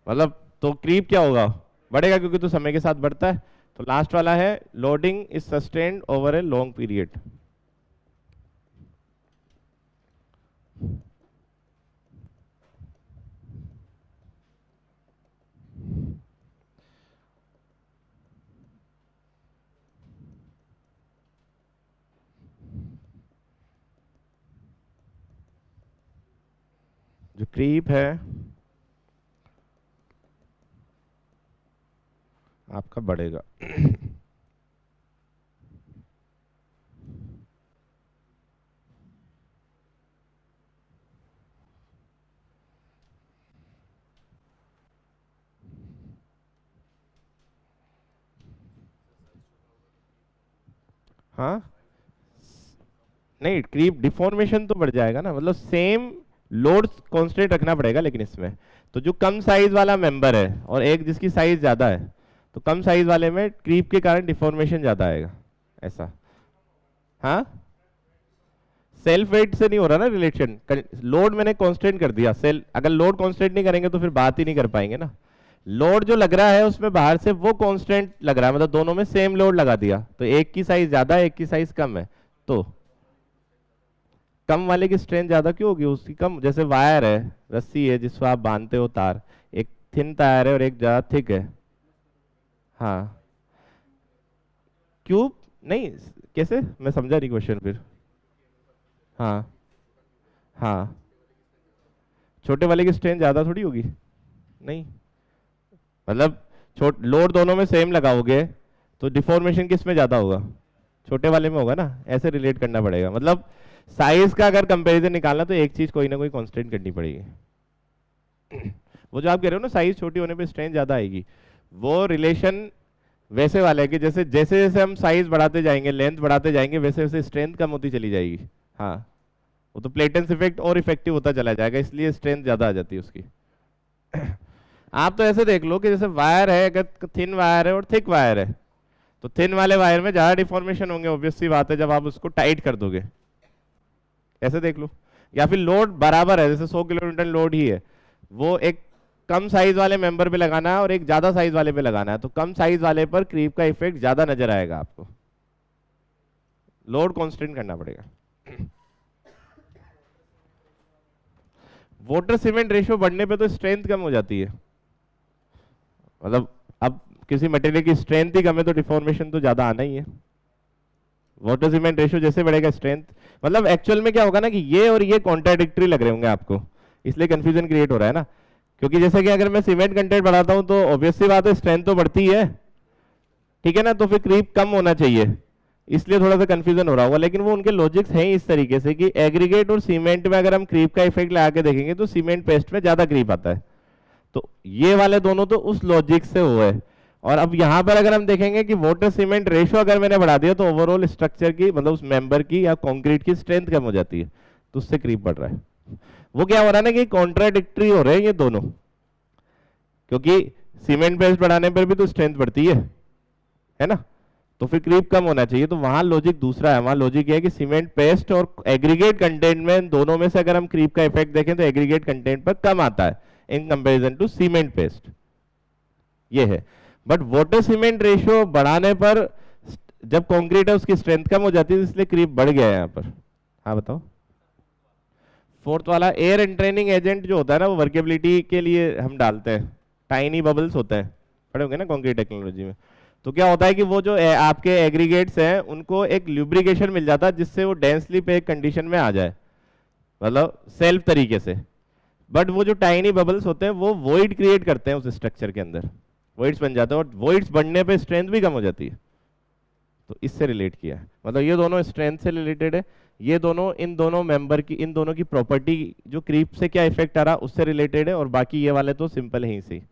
मतलब तो क्रीप क्या होगा, बढ़ेगा, क्योंकि तो समय के साथ बढ़ता है। तो लास्ट वाला है loading is sustained over a long period. जो क्रीप है आपका बढ़ेगा। हाँ नहीं, क्रीप डिफॉर्मेशन तो बढ़ जाएगा ना, मतलब सेम लोड कांस्टेंट रखना पड़ेगा। लेकिन इसमें तो जो कम साइज वाला मेंबर है और एक जिसकी साइज ज्यादा है, तो कम साइज वाले में क्रीप के कारण डिफॉर्मेशन ज्यादा आएगा, ऐसा। हाँ, सेल्फ वेट से नहीं हो रहा ना रिलेशन, लोड मैंने कांस्टेंट कर दिया। अगर लोड कांस्टेंट नहीं करेंगे तो फिर बात ही नहीं कर पाएंगे ना। लोड जो लग रहा है उसमें बाहर से वो कांस्टेंट लग रहा है, मतलब दोनों में सेम लोड लगा दिया, तो एक की साइज ज्यादा है, एक की साइज कम है, तो कम वाले की स्ट्रेंथ ज्यादा क्यों होगी, उसकी कम। जैसे वायर है, रस्सी है जिसको आप बांधते हो तार, एक थिन तार है और एक ज्यादा थिक है। हाँ, क्यूब नहीं, कैसे, मैं समझा नहीं क्वेश्चन फिर। हाँ हाँ, छोटे वाले की स्ट्रेंथ ज्यादा थोड़ी होगी, नहीं, मतलब लोड दोनों में सेम लगाओगे तो डिफॉर्मेशन किस में ज्यादा होगा, छोटे वाले में होगा ना। ऐसे रिलेट करना पड़ेगा, मतलब साइज का अगर कंपैरिजन निकालना तो एक चीज कोई ना कोई कांस्टेंट करनी पड़ेगी। वो जो आप कह रहे हो ना, साइज छोटी होने पे स्ट्रेंथ ज्यादा आएगी, वो रिलेशन वैसे वाला है कि जैसे जैसे जैसे हम साइज बढ़ाते जाएंगे, लेंथ बढ़ाते जाएंगे, वैसे वैसे स्ट्रेंथ कम होती चली जाएगी। हाँ, वो तो प्लेटेंस इफेक्ट और इफेक्टिव होता चला जाएगा, इसलिए स्ट्रेंथ ज्यादा आ जाती है उसकी। आप तो ऐसे देख लो कि जैसे वायर है, अगर थिन वायर है और थिक वायर है, तो थिन वाले वायर में ज्यादा डिफॉर्मेशन होंगे, ऑब्वियस सी बात है, जब आप उसको टाइट कर दोगे। ऐसे देख लो, या फिर लोड बराबर है, जैसे 100 किलोन्यूटन लोड ही है, वो एक कम साइज वाले मेंबर पे लगाना है और एक ज्यादा साइज वाले पे लगाना है, तो कम साइज वाले पर क्रीप का इफेक्ट ज्यादा नजर आएगा आपको, लोड कांस्टेंट करना पड़ेगा। वाटर सीमेंट रेशियो बढ़ने पे तो स्ट्रेंथ कम हो जाती है, मतलब अब किसी मटेरियल की स्ट्रेंथ ही कम है तो डिफॉर्मेशन तो ज्यादा आना ही है। वाटर सीमेंट रेशियो जैसे बढ़ेगा स्ट्रेंथ, मतलब एक्चुअल में क्या होगा ना कि ये और ये कॉन्ट्राडिक्टरी लग रहे होंगे आपको, इसलिए कंफ्यूजन क्रिएट हो रहा है ना। क्योंकि जैसे कि अगर मैं सीमेंट कंटेंट बढ़ाता हूं तो ऑब्वियस सी बात है स्ट्रेंथ तो बढ़ती है, ठीक है ना, तो फिर क्रीप कम होना चाहिए, इसलिए थोड़ा सा कंफ्यूजन हो रहा होगा। लेकिन वो उनके लॉजिक्स हैं इस तरीके से कि एग्रीगेट और सीमेंट में अगर हम क्रीप का इफेक्ट लगा के देखेंगे तो सीमेंट पेस्ट में ज्यादा क्रीप आता है, तो ये वाले दोनों तो उस लॉजिक से हुए। और अब यहां पर अगर हम देखेंगे कि वाटर सीमेंट रेशियो अगर मैंने बढ़ा दिया तो ओवरऑल स्ट्रक्चर की, मतलब उस मेंबर की या कंक्रीट की स्ट्रेंथ कम हो जाती है, तो उससे क्रीप बढ़ रहा है। वो क्या हो रहा है ना कि कॉन्ट्राडिक्टरी हो रहे हैं ये दोनों, क्योंकि सीमेंट बेस बढ़ाने पर भी तो स्ट्रेंथ बढ़ती है ना, तो फिर क्रीप कम होना चाहिए। तो वहां लॉजिक दूसरा है, वहां लॉजिक ये है कि सीमेंट पेस्ट और एग्रीगेट कंटेंट में दोनों में से अगर हम क्रीप का इफेक्ट देखें तो एग्रीगेट कंटेंट पर कम आता है in comparison to cement paste, ये है। बट वाटर सीमेंट रेशियो बढ़ाने पर जब कंक्रीट है उसकी स्ट्रेंथ कम हो जाती है, इसलिए क्रीप बढ़ गया है यहाँ पर। हाँ बताओ। फोर्थ वाला एयर एंट्रेनिंग एजेंट जो होता है ना, वो वर्केबिलिटी के लिए हम डालते हैं, टाइनी बबल्स होते हैं, पढ़े होंगे ना कंक्रीट टेक्नोलॉजी में। तो क्या होता है कि वो जो आपके एग्रीगेट्स हैं उनको एक ल्यूब्रिकेशन मिल जाता है जिससे वो डेंसली पैक कंडीशन में आ जाए, मतलब सेल्फ तरीके से। बट वो जो टाइनी बबल्स होते हैं वो वॉइड क्रिएट करते हैं उस स्ट्रक्चर के अंदर, वॉइड्स बन जाते हैं, और वॉइड्स बनने पे स्ट्रेंथ भी कम हो जाती है। तो इससे रिलेट किया है, मतलब ये दोनों स्ट्रेंथ से रिलेटेड है, ये दोनों इन दोनों मेंबर की, इन दोनों की प्रॉपर्टी जो क्रीप से क्या इफेक्ट आ रहा उससे रिलेटेड है, और बाकी ये वाले तो सिंपल है ही सी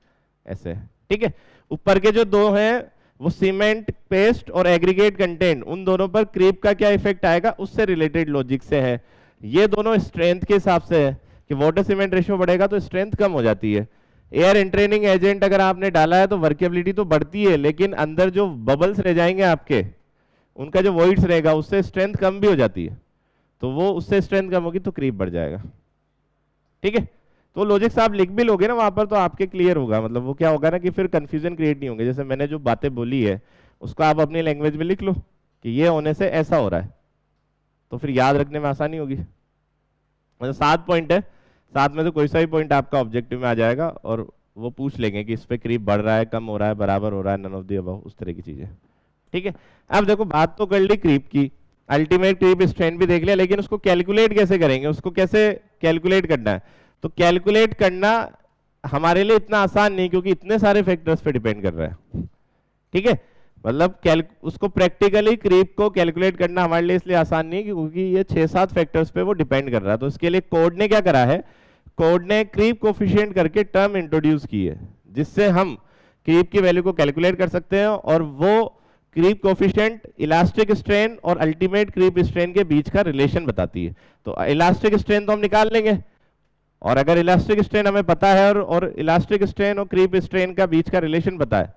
ऐसे है, ठीक है। ऊपर के जो दो हैं वो सीमेंट पेस्ट और एग्रीगेट कंटेंट, उन दोनों पर क्रीप का क्या इफेक्ट आएगा उससे रिलेटेड लॉजिक से है। ये दोनों स्ट्रेंथ के हिसाब से है कि वाटर सीमेंट रेशियो बढ़ेगा तो स्ट्रेंथ कम हो जाती है। एयर एंट्रेनिंग एजेंट अगर आपने डाला है तो वर्केबिलिटी तो बढ़ती है, लेकिन अंदर जो बबल्स रह जाएंगे आपके, उनका जो वॉइड्स रहेगा उससे स्ट्रेंथ कम भी हो जाती है, तो वो उससे स्ट्रेंथ कम होगी तो क्रीप बढ़ जाएगा, ठीक है। तो लॉजिक्स आप लिख भी लोगे ना वहां पर तो आपके क्लियर होगा, मतलब वो क्या होगा ना कि फिर कंफ्यूजन क्रिएट नहीं होंगे। जैसे मैंने जो बातें बोली है उसको आप अपनी लैंग्वेज में लिख लो कि ये होने से ऐसा हो रहा है, तो फिर याद रखने में आसानी होगी। मतलब 7 पॉइंट है, 7 में से कोई सा भी पॉइंट आपका ऑब्जेक्टिव में आ जाएगा और वो पूछ लेंगे कि इस पे क्रीप बढ़ रहा है, कम हो रहा है, बराबर हो रहा है, नन ऑफ द अबव, उस तरह की चीजें, ठीक है। अब देखो बात तो कर ली क्रीप की, अल्टीमेट क्रीप स्ट्रेंथ भी देख लिया, लेकिन उसको कैलकुलेट कैसे करेंगे, उसको कैसे कैलकुलेट करना है। तो कैलकुलेट करना हमारे लिए इतना आसान नहीं, क्योंकि इतने सारे फैक्टर्स पे डिपेंड कर रहा है, ठीक है। मतलब उसको प्रैक्टिकली क्रीप को कैलकुलेट करना हमारे लिए इसलिए आसान नहीं है क्योंकि ये 6-7 फैक्टर्स पे वो डिपेंड कर रहा है। तो इसके लिए कोड ने क्या करा है, कोड ने क्रीप कोफिशिएंट करके टर्म इंट्रोड्यूस की है, जिससे हम क्रीप की वैल्यू को कैलकुलेट कर सकते हैं, और वो क्रीप कोफिशिएंट इलास्टिक स्ट्रेन और अल्टीमेट क्रीप स्ट्रेन के बीच का रिलेशन बताती है। तो इलास्टिक स्ट्रेन तो हम निकाल लेंगे, और अगर इलास्टिक स्ट्रेन हमें पता है और इलास्टिक स्ट्रेन और क्रीप स्ट्रेन का बीच का रिलेशन पता है,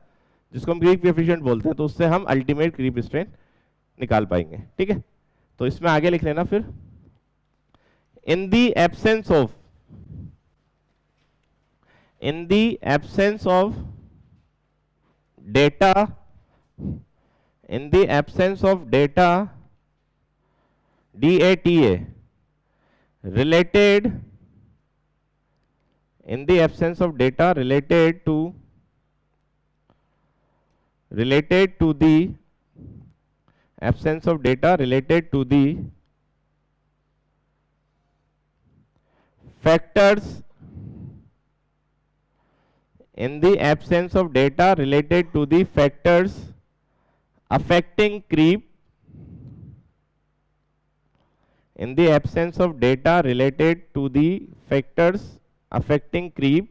जिसको हम क्रीप कोएफिशिएंट बोलते हैं, तो उससे हम अल्टीमेट क्रीप स्ट्रेन निकाल पाएंगे, ठीक है। तो इसमें आगे लिख लेना फिर, in the absence of, in the absence of data, in the absence of data, DATA related, in the absence of data related to the absence of data related to the factors, in the absence of data related to the factors affecting creep, in the absence of data related to the factors affecting creep,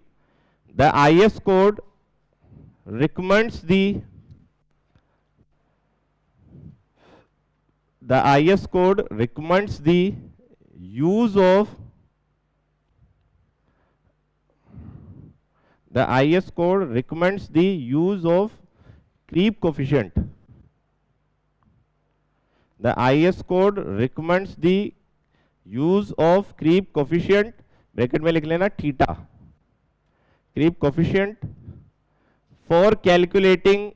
the IS code recommends the IS code recommends the use of the IS code recommends the use of creep coefficient. The IS code recommends the use of creep coefficient, bracket में लिख लेना theta, creep coefficient for calculating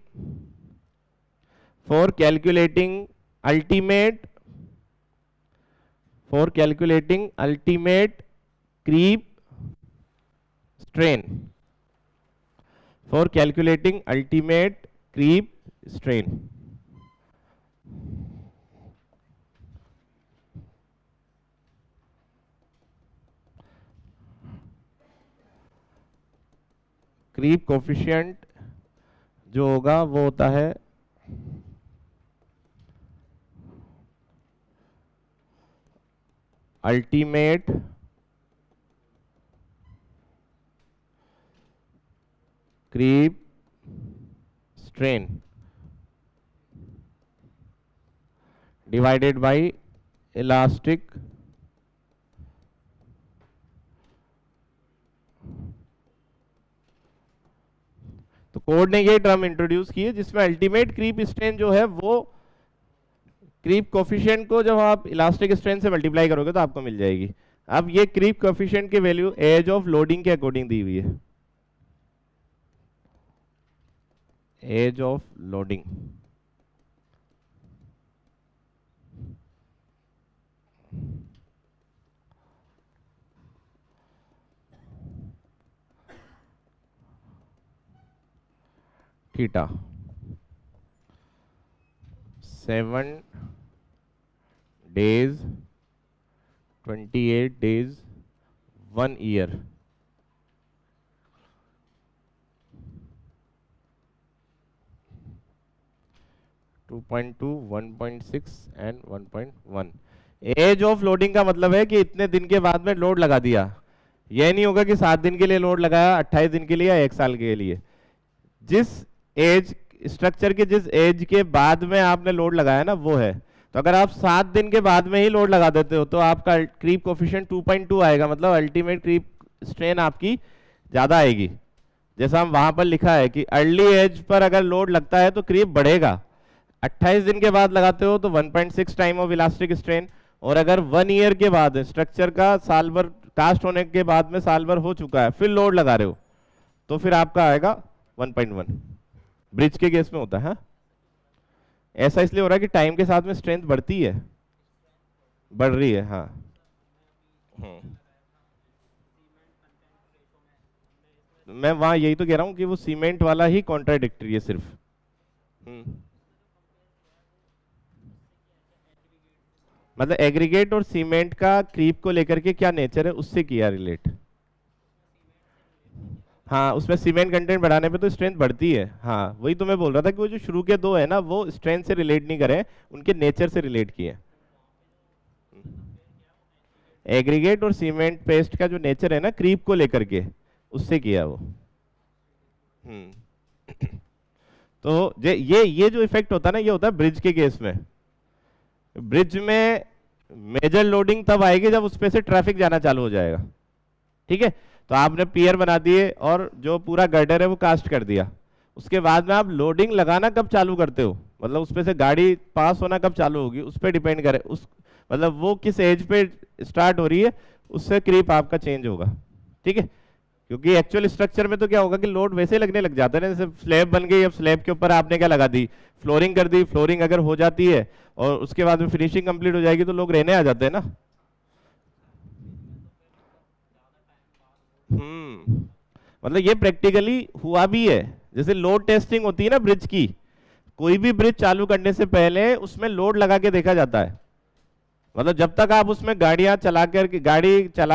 ultimate creep strain, for calculating ultimate creep strain. Creep coefficient जो होगा वो होता है ultimate creep strain divided by elastic तो code ने ये टर्म इंट्रोड्यूस की है जिसमें अल्टीमेट क्रीप स्ट्रेन जो है वो क्रीप कोफिशिएंट को जब आप इलास्टिक स्ट्रेन से मल्टीप्लाई करोगे तो आपको मिल जाएगी। अब ये क्रीप कोफिशिएंट की वैल्यू एज ऑफ लोडिंग के अकॉर्डिंग दी हुई है, age of loading, theta 7 days, 28 days, 1 year, 2.2, 1.6 and 1.1। Age of loading का मतलब है कि इतने दिन के बाद में लोड लगा दिया। यह नहीं होगा कि 7 दिन के लिए लोड लगाया, 28 दिन के लिए या 1 साल के लिए। जिस एज स्ट्रक्चर के जिस एज के बाद में आपने लोड लगाया ना वो है। तो अगर आप 7 दिन के बाद में ही लोड लगा देते हो तो आपका क्रीप कोफिशिएंट 2.2 आएगा, मतलब अल्टीमेट क्रीप स्ट्रेन आपकी ज़्यादा आएगी। जैसा हम वहां पर लिखा है कि अर्ली एज पर अगर लोड लगता है तो क्रीप बढ़ेगा। 28 दिन के बाद लगाते हो तो 1.6 टाइम ऑफ इलास्टिक स्ट्रेन, और अगर 1 ईयर के बाद स्ट्रक्चर का साल भर कास्ट होने के बाद में साल भर हो चुका है फिर लोड लगा रहे हो तो फिर आपका आएगा 1.1। ब्रिज के केस में होता है। ऐसा इसलिए हो रहा है कि टाइम के साथ में स्ट्रेंथ बढ़ती है, बढ़ रही है। हाँ मैं वहां यही तो कह रहा हूं कि वो सीमेंट वाला ही कॉन्ट्राडिक्टरी है सिर्फ। मतलब एग्रीगेट और सीमेंट का क्रीप को लेकर के क्या नेचर है उससे किया रिलेट। हाँ उसमें सीमेंट कंटेंट बढ़ाने पे तो स्ट्रेंथ बढ़ती है। हाँ वही तो मैं बोल रहा था कि वो जो शुरू के दो है ना वो स्ट्रेंथ से रिलेट नहीं करे, उनके नेचर से रिलेट किए। एग्रीगेट और सीमेंट पेस्ट का जो नेचर है ना क्रीप को लेकर के उससे किया वो। तो ये जो इफेक्ट होता है ना ये होता है ब्रिज के केस में। ब्रिज में मेजर लोडिंग तब आएगी जब उस पे से ट्रैफिक जाना चालू हो जाएगा। ठीक है, तो आपने पियर बना दिए और जो पूरा गर्डर है वो कास्ट कर दिया, उसके बाद में आप लोडिंग लगाना कब चालू करते हो, मतलब उस पे से गाड़ी पास होना कब चालू होगी उस पर डिपेंड करे, उस मतलब वो किस एज पे स्टार्ट हो रही है उससे क्रीप आपका चेंज होगा। ठीक है, क्योंकि एक्चुअल स्ट्रक्चर में तो क्या होगा कि लोड वैसे ही लगने लग जाता है ना, जैसे स्लैब बन गई, अब स्लैब के ऊपर आपने क्या लगा दी, फ्लोरिंग कर दी। फ्लोरिंग अगर हो जाती है और उसके बाद में फिनिशिंग कंप्लीट हो जाएगी तो लोग रहने आ जाते हैं ना। मतलब ये प्रैक्टिकली हुआ भी है। जैसे लोड टेस्टिंग होती है ना ब्रिज की, कोई भी ब्रिज चालू करने से पहले उसमें लोड लगा के देखा जाता है। मतलब जब तक आप उसमें गाड़ी चला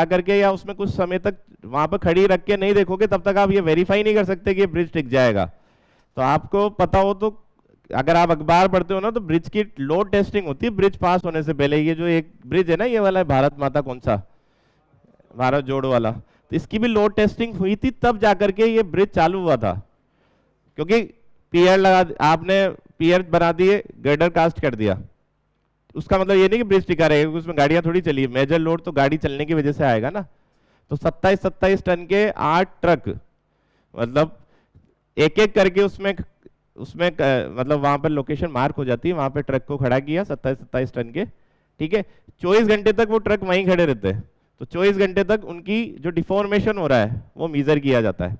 करके या उसमें कुछ समय तक वहां पर खड़ी रख के नहीं देखोगे तब तक आप ये वेरीफाई नहीं कर सकते कि ये ब्रिज टिक जाएगा। तो आपको पता हो तो अगर आप अखबार पढ़ते हो ना तो ब्रिज की लोड टेस्टिंग होती है ब्रिज पास होने से पहले। ये जो एक ब्रिज है ना ये वाला भारत माता कौन सा, भारत जोड़ो वाला, तो इसकी भी लोड टेस्टिंग हुई थी तब जाकर के ये ब्रिज चालू हुआ था। क्योंकि पियर लगा, आपने पियर बना दिए, गर्डर कास्ट कर दिया, उसका मतलब ये नहीं कि ब्रिज टिका रहेगा, उसमें गाड़ियां थोड़ी चली। मेजर लोड तो गाड़ी चलने की वजह से आएगा ना। तो 27 टन के 8 ट्रक, मतलब एक एक करके उसमें उसमें मतलब वहां पर लोकेशन मार्क हो जाती है, वहां पे ट्रक को खड़ा किया 27 टन के। ठीक है, 24 घंटे तक वो ट्रक वहीं खड़े रहते हैं। तो 24 घंटे तक उनकी जो डिफॉर्मेशन हो रहा है वो मीजर किया जाता है।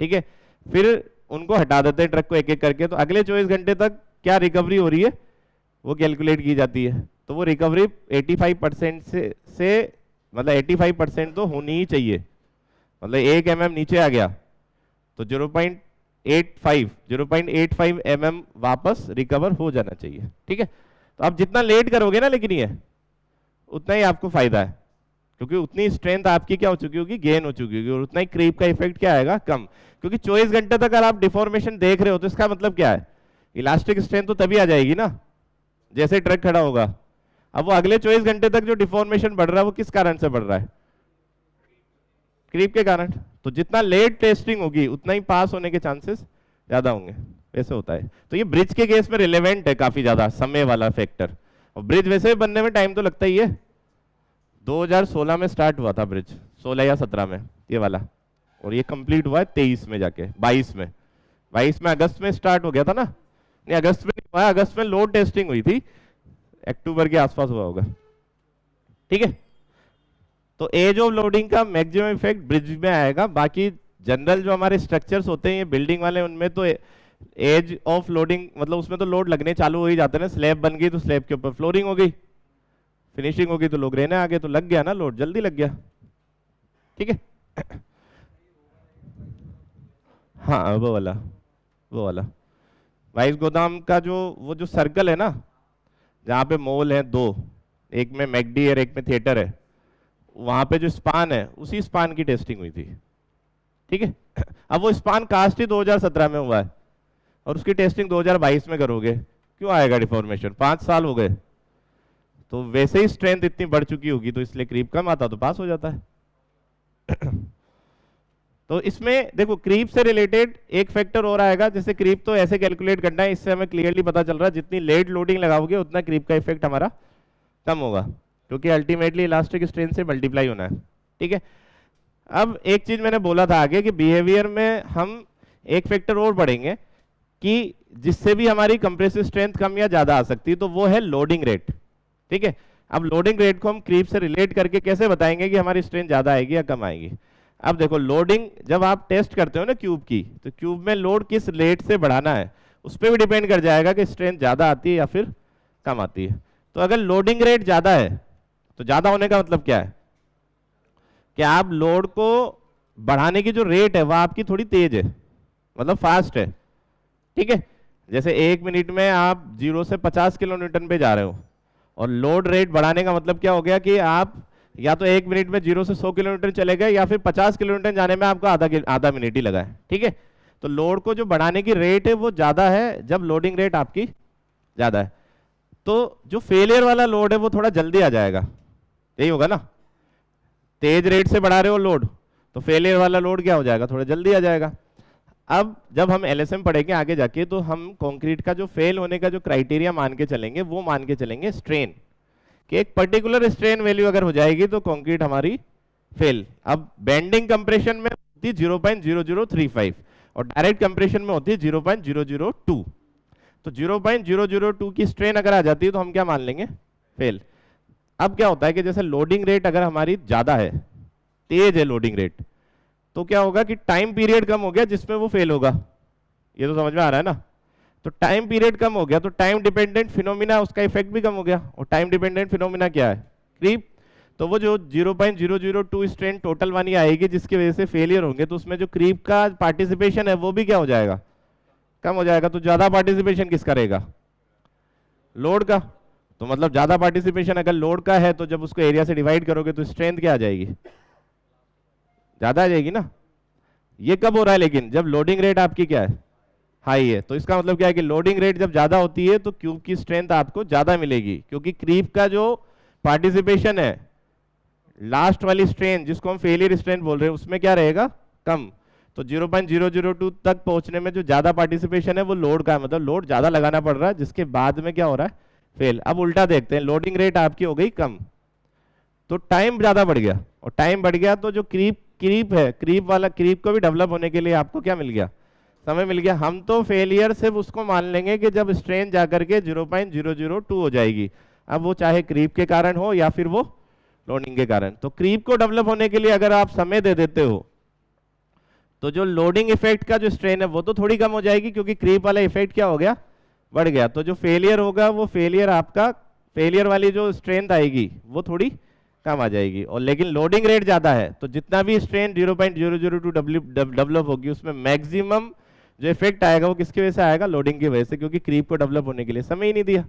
ठीक है, फिर उनको हटा देते हैं ट्रक को एक एक करके। तो अगले 24 घंटे तक क्या रिकवरी हो रही है वो कैलकुलेट की जाती है। तो वो रिकवरी 85% से मतलब 85% तो होनी ही चाहिए। मतलब 1 mm नीचे आ गया तो 0.85 mm वापस रिकवर हो जाना चाहिए। ठीक है, तो आप जितना लेट करोगे ना लेकिन ये उतना ही आपको फायदा है, क्योंकि उतनी स्ट्रेंथ आपकी क्या हो चुकी होगी, गेन हो चुकी होगी, और उतना ही क्रीप का इफेक्ट क्या आएगा, कम। क्योंकि 24 घंटे तक अगर आप डिफॉर्मेशन देख रहे हो तो इसका मतलब क्या है, इलास्टिक स्ट्रेंथ तो तभी आ जाएगी ना जैसे ट्रक खड़ा होगा। अब वो अगले 24 घंटे तक जो डिफॉर्मेशन बढ़ रहा है वो किस कारण से बढ़ रहा है, क्रीप के कारण। तो जितना लेट टेस्टिंग होगी उतना ही पास होने के चांसेस ज्यादा होंगे, ऐसे होता है। तो ये ब्रिज के केस में रिलेवेंट है काफी ज्यादा समय वाला फैक्टर। और ब्रिज वैसे भी बनने में टाइम तो लगता ही है। 2016 में स्टार्ट हुआ था ब्रिज, 16 या 17 में ये वाला, और ये कंप्लीट हुआ है 23 में जाके, 22 में अगस्त में स्टार्ट हो गया था ना, नहीं अगस्त में नहीं हुआ, अगस्त में लोड टेस्टिंग हुई थी, अक्टूबर के आसपास हुआ होगा। ठीक है, तो एज ऑफ लोडिंग का मैक्सिमम इफेक्ट ब्रिज में आएगा। बाकी जनरल जो हमारे स्ट्रक्चर्स होते हैं ये बिल्डिंग वाले, उनमें तो एज ऑफ लोडिंग मतलब उसमें तो लोड लगने चालू हो ही जाते हैं ना। स्लैब बन गई तो स्लैब के ऊपर फ्लोरिंग हो गई, फिनिशिंग होगी तो लोग रहने आ गए, तो लग गया ना लोड, जल्दी लग गया। ठीक है हाँ वो वाला वाइस गोदाम का जो वो जो सर्कल है ना जहाँ पे मॉल है दो, एक में मैकडी है एक में थिएटर है, वहां पे जो स्पान है उसी स्पान की टेस्टिंग हुई थी। ठीक है अब वो स्पान कास्ट ही 2017 में हुआ है और उसकी टेस्टिंग 2022 में करोगे, क्यों आएगा डिफॉर्मेशन? 5 साल हो गए, तो वैसे ही स्ट्रेंथ इतनी बढ़ चुकी होगी, तो इसलिए क्रीप कम आता तो पास हो जाता है। तो इसमें देखो क्रीप से रिलेटेड एक फैक्टर और आएगा, जैसे क्रीप तो ऐसे कैलकुलेट करना है, इससे हमें क्लियरली पता चल रहा है जितनी लेट लोडिंग लगाओगे उतना क्रीप का इफेक्ट हमारा कम होगा, क्योंकि अल्टीमेटली इलास्टिक स्ट्रेन से मल्टीप्लाई होना है। ठीक है, अब एक चीज मैंने बोला था आगे कि बिहेवियर में हम एक फैक्टर और पढ़ेंगे कि जिससे भी हमारी कंप्रेसिव स्ट्रेंथ कम या ज्यादा आ सकती है, तो वो है लोडिंग रेट। ठीक है, अब लोडिंग रेट को हम क्रीप से रिलेट करके कैसे बताएंगे कि हमारी स्ट्रेंथ ज्यादा आएगी या कम आएगी। अब देखो लोडिंग जब आप टेस्ट करते हो ना क्यूब की, तो क्यूब में लोड किस रेट से बढ़ाना है उस पर भी डिपेंड कर जाएगा कि स्ट्रेंथ ज्यादा आती है या फिर कम आती है। तो अगर लोडिंग रेट ज्यादा है तो ज्यादा होने का मतलब क्या है कि आप लोड को बढ़ाने की जो रेट है वह आपकी थोड़ी तेज है, मतलब फास्ट है। ठीक है, जैसे 1 मिनट में आप 0 से 50 किलो न्यूटन पे जा रहे हो, और लोड रेट बढ़ाने का मतलब क्या हो गया कि आप या तो 1 मिनट में 0 से 100 किलोमीटर चले गए, या फिर 50 किलोमीटर जाने में आपको आधा मिनट ही लगा है। ठीक है, तो लोड को जो बढ़ाने की रेट है वो ज्यादा है जब लोडिंग रेट आपकी ज्यादा है, तो जो फेलियर वाला लोड है वो थोड़ा जल्दी आ जाएगा, यही होगा ना। तेज रेट से बढ़ा रहे हो लोड, तो फेलियर वाला लोड क्या हो जाएगा, थोड़ा जल्दी आ जाएगा। अब जब हम एलएसएम पढ़ेंगे आगे जाके, तो हम कंक्रीट का जो फेल होने का जो क्राइटेरिया मान के चलेंगे वो मान के चलेंगे स्ट्रेन, कि एक पर्टिकुलर स्ट्रेन वैल्यू अगर हो जाएगी तो कंक्रीट हमारी फेल। अब बेंडिंग कंप्रेशन में होती है 0.0035 और डायरेक्ट कंप्रेशन में होती है 0.002। तो 0.002 की स्ट्रेन अगर आ जाती है तो हम क्या मान लेंगे, फेल। अब क्या होता है कि जैसे लोडिंग रेट अगर हमारी ज्यादा है, तेज है लोडिंग रेट, तो क्या होगा कि टाइम पीरियड कम हो गया जिसमें वो फेल होगा। ये तो समझ में आ रहा है ना। तो टाइम पीरियड कम हो गया तो टाइम डिपेंडेंट फिनोमिना उसका इफेक्ट भी कम हो गया, और टाइम डिपेंडेंट फिनोमिना क्या है, क्रीप। तो वो जो 0.002 स्ट्रेन टोटल वाली आएगी जिसकी वजह से फेलियर होंगे, तो उसमें जो क्रीप का पार्टिसिपेशन है वो भी क्या हो जाएगा, कम हो जाएगा। तो ज्यादा पार्टिसिपेशन किसका रहेगा, लोड का। तो मतलब ज्यादा पार्टिसिपेशन अगर लोड का है तो जब उसको एरिया से डिवाइड करोगे तो स्ट्रेंथ क्या आ जाएगी, ज्यादा आ जाएगी ना। ये कब हो रहा है लेकिन, जब लोडिंग रेट आपकी क्या है, हाई है। तो इसका मतलब क्या है कि लोडिंग रेट जब ज्यादा होती है तो क्यूब की स्ट्रेंथ आपको ज्यादा मिलेगी, क्योंकि क्रीप का जो पार्टिसिपेशन है लास्ट वाली स्ट्रेन जिसको हम फेलियर स्ट्रेन बोल रहे हैं उसमें क्या रहेगा, कम। तो 0.002 तक पहुंचने में जो ज्यादा पार्टिसिपेशन है वो लोड का है, मतलब लोड ज्यादा लगाना पड़ रहा है जिसके बाद में क्या हो रहा है, फेल। अब उल्टा देखते हैं, लोडिंग रेट आपकी हो गई कम तो टाइम ज्यादा बढ़ गया, और टाइम बढ़ गया तो जो क्रीप है, क्रीप को भी डेवलप होने के लिए आपको क्या मिल गया, समय मिल गया। हम तो फेलियर सिर्फ उसको मान लेंगे कि जब स्ट्रेन जाकर के 0.002 हो जाएगी, अब वो चाहे क्रीप के कारण हो या फिर वो लोडिंग के कारण। तो क्रीप को डेवलप होने के लिए अगर आप समय दे देते हो तो जो लोडिंग इफेक्ट का जो स्ट्रेन है वो तो थोड़ी कम हो जाएगी, क्योंकि क्रीप वाला इफेक्ट क्या हो गया, बढ़ गया। तो जो फेलियर होगा वो फेलियर आपका, फेलियर वाली जो स्ट्रेंथ आएगी वो थोड़ी कम आ जाएगी। और लेकिन लोडिंग रेट ज्यादा है तो जितना भी स्ट्रेन 0.002 डेवलप होगी उसमें मैक्सिमम जो इफेक्ट आएगा वो किसकी वजह से आएगा, लोडिंग की वजह से, क्योंकि क्रीप को डेवलप होने के लिए समय ही नहीं दिया।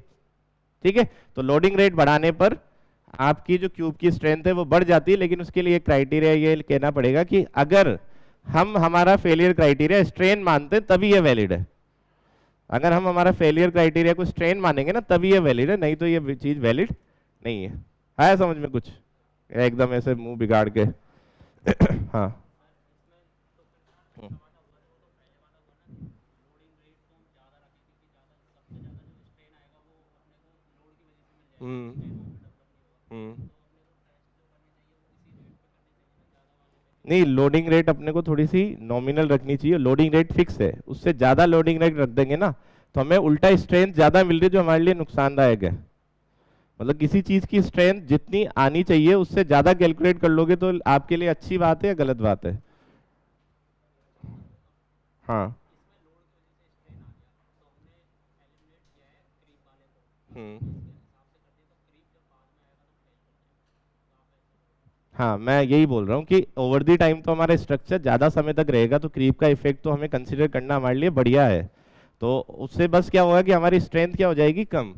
ठीक है, तो लोडिंग रेट बढ़ाने पर आपकी जो क्यूब की स्ट्रेंथ है वो बढ़ जाती है, लेकिन उसके लिए क्राइटेरिया ये कहना पड़ेगा कि अगर हम हमारा फेलियर क्राइटेरिया स्ट्रेन मानते तभी ये वैलिड है। अगर हम हमारा फेलियर क्राइटेरिया को स्ट्रेन मानेंगे ना तभी ये वैलिड है, नहीं तो ये चीज वैलिड नहीं है। आया समझ में कुछ, एकदम ऐसे मुंह बिगाड़ के हाँ हम्म नहीं, लोडिंग रेट अपने को थोड़ी सी नॉमिनल रखनी चाहिए। लोडिंग रेट फिक्स है, उससे ज्यादा लोडिंग रेट रख देंगे ना तो हमें उल्टा स्ट्रेंथ ज्यादा मिल रही है जो हमारे लिए नुकसानदायक है। मतलब किसी चीज की स्ट्रेंथ जितनी आनी चाहिए उससे ज्यादा कैलकुलेट कर लोगे तो आपके लिए अच्छी बात है या गलत बात है। हाँ हम्म हाँ, मैं यही बोल रहा हूँ कि ओवर दी टाइम तो हमारा स्ट्रक्चर ज़्यादा समय तक रहेगा, तो क्रीप का इफेक्ट तो हमें कंसिडर करना हमारे लिए बढ़िया है। तो उससे बस क्या होगा कि हमारी स्ट्रेंथ क्या हो जाएगी, कम।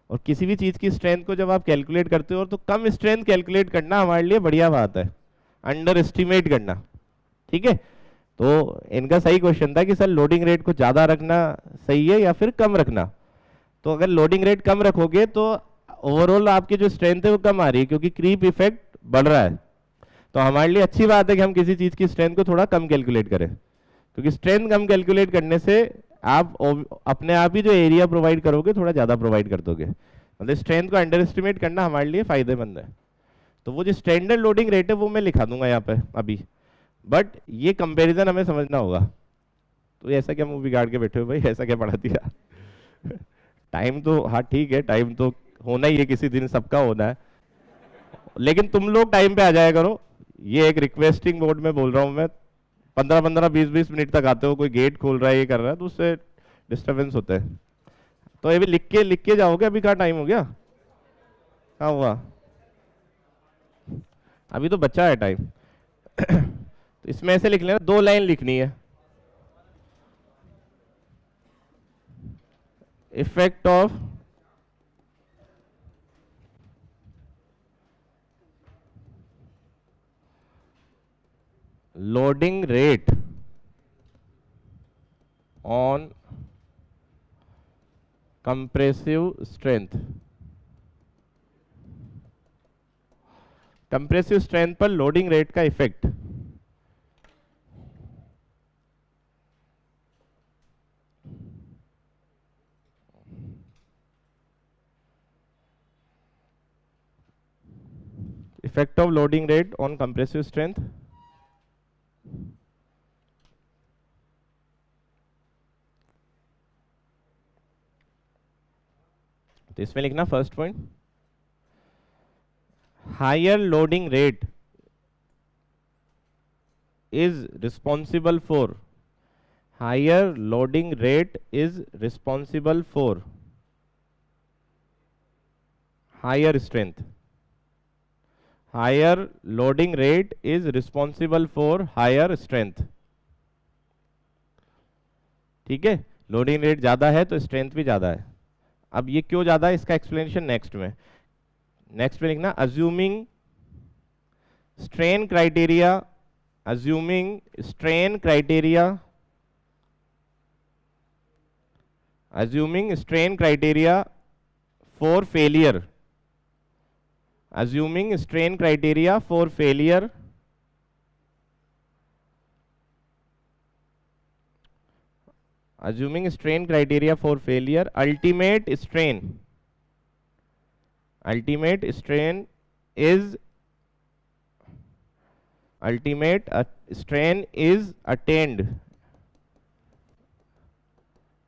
और किसी भी चीज़ की स्ट्रेंथ को जब आप कैलकुलेट करते हो तो कम स्ट्रेंथ कैलकुलेट करना हमारे लिए बढ़िया बात है, अंडर एस्टिमेट करना। ठीक है, तो इनका सही क्वेश्चन था कि सर लोडिंग रेट को ज़्यादा रखना सही है या फिर कम रखना। तो अगर लोडिंग रेट कम रखोगे तो ओवरऑल आपकी जो स्ट्रेंथ है वो कम आ रही है, क्योंकि क्रीप इफेक्ट बढ़ रहा है। तो हमारे लिए अच्छी बात है कि हम किसी चीज़ की स्ट्रेंथ को थोड़ा कम कैलकुलेट करें, क्योंकि स्ट्रेंथ कम कैलकुलेट करने से आप अपने आप ही जो एरिया प्रोवाइड करोगे थोड़ा ज़्यादा प्रोवाइड कर दोगे। मतलब स्ट्रेंथ को अंडर एस्टिमेट करना हमारे लिए फ़ायदेमंद है। तो वो जो स्टैंडर्ड लोडिंग रेट है वो मैं लिखा दूंगा यहाँ पे अभी, बट ये कंपैरिजन हमें समझना होगा। तो ऐसा क्या मुंह बिगाड़ के बैठे हो भाई, ऐसा क्या पढ़ा दिया? टाइम तो हाँ ठीक है, टाइम तो होना ही है, किसी दिन सबका होना है, लेकिन तुम लोग टाइम पे आ जाया करो। ये एक रिक्वेस्टिंग मोड में बोल रहा हूँ मैं। 15-15, 20-20 मिनट तक आते हो, कोई गेट खोल रहा है, ये कर रहा है, तो उससे डिस्टर्बेंस होता है। तो अभी लिख के जाओगे। अभी कहाँ टाइम हो गया, कहाँ हुआ? अभी तो बचा है टाइम। तो इसमें ऐसे लिख लेना, 2 लाइन लिखनी है। Effect of loading rate on compressive strength. Compressive strength पर लोडिंग रेट का effect. Effect of loading rate on compressive strength. तो इसमें लिखना first point, higher loading rate is responsible for, higher loading rate is responsible for higher strength. Higher loading rate is responsible for higher strength. ठीक है, loading rate ज्यादा है तो strength भी ज्यादा है। अब ये क्यों ज्यादा है, इसका एक्सप्लेनेशन नेक्स्ट में लिखना। Assuming strain criteria, assuming strain criteria for failure, assuming strain criteria for failure, assuming strain criteria for failure, ultimate strain is strain is attained,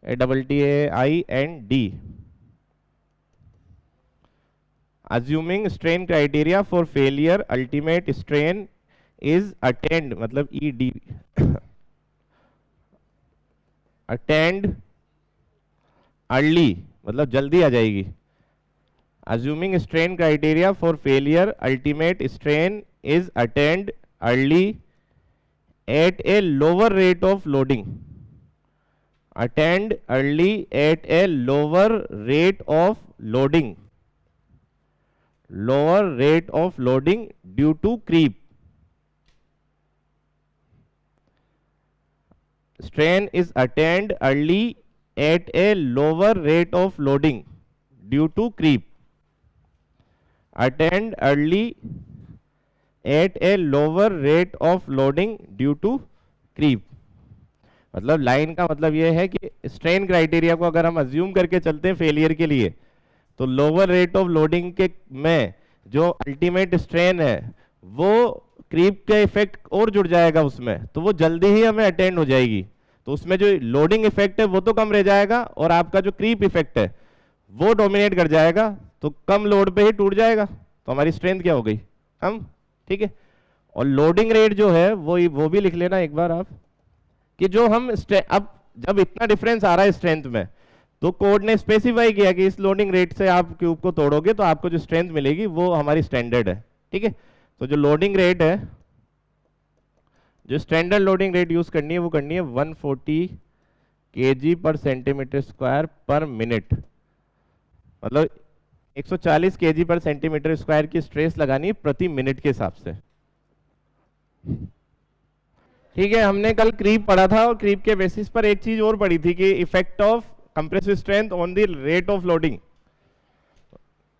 ATTAIND. Assuming strain criteria for failure, ultimate strain is attained, मतलब ED attained early, मतलब जल्दी आ जाएगी। Assuming strain criteria for failure, ultimate strain is attained early at a lower rate of loading. Attained early at a lower rate of loading. Lower rate of loading due to creep. Strain is attained early at a lower rate of loading due to creep. Attained early at a lower rate of loading due to creep. मतलब line का मतलब ये है कि strain criteria को अगर हम assume करके चलते हैं फेलियर के लिए, तो लोअर रेट ऑफ लोडिंग के में जो अल्टीमेट स्ट्रेन है वो क्रीप का इफेक्ट और जुड़ जाएगा उसमें, तो वो जल्दी ही हमें अटेंड हो जाएगी। तो उसमें जो लोडिंग इफेक्ट है वो तो कम रह जाएगा और आपका जो क्रीप इफेक्ट है वो डोमिनेट कर जाएगा, तो कम लोड पे ही टूट जाएगा। तो हमारी स्ट्रेंथ क्या हो गई, कम। ठीक है, और लोडिंग रेट जो है वो भी लिख लेना एक बार आप, कि जो हम अब जब इतना डिफरेंस आ रहा है स्ट्रेंथ में, तो कोड ने स्पेसिफाई किया कि इस लोडिंग रेट से आप क्यूब को तोड़ोगे तो आपको जो स्ट्रेंथ मिलेगी वो हमारी स्टैंडर्ड है। ठीक है, तो जो लोडिंग रेट है, जो स्टैंडर्ड लोडिंग रेट यूज करनी है वो करनी है 140 kg पर सेंटीमीटर स्क्वायर पर मिनट, मतलब 140 kg पर सेंटीमीटर स्क्वायर की स्ट्रेस लगानी प्रति मिनट के हिसाब से। ठीक है, हमने कल क्रीप पढ़ा था और क्रीप के बेसिस पर एक चीज और पढ़ी थी कि effect of compressive strength on the rate of loading,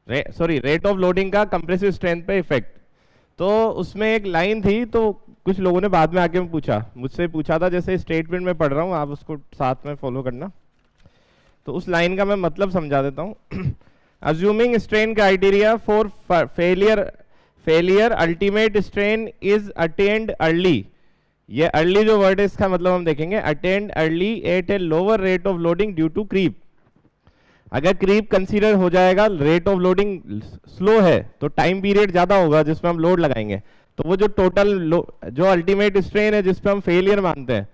sorry rate of loading का कंप्रेसिव स्ट्रेंथ पे इफेक्ट। तो उसमें एक लाइन थी, तो कुछ लोगों ने बाद में आके मुझसे पूछा था, जैसे स्टेटमेंट में पढ़ रहा हूँ, आप उसको साथ में फॉलो करना। तो उस लाइन का मैं मतलब समझा देता हूँ। Assuming strain criteria for failure ultimate strain is attained early. ये अर्ली जो वर्ड है इसका मतलब हम देखेंगे, attained early at a lower rate of loading due to creep. अगर क्रीप कंसीडर हो जाएगा, रेट ऑफ लोडिंग स्लो है, तो टाइम पीरियड ज्यादा होगा जिसमें हम लोड लगाएंगे, तो वो जो टोटल जो अल्टीमेट स्ट्रेन है जिसपे हम फेलियर मानते हैं,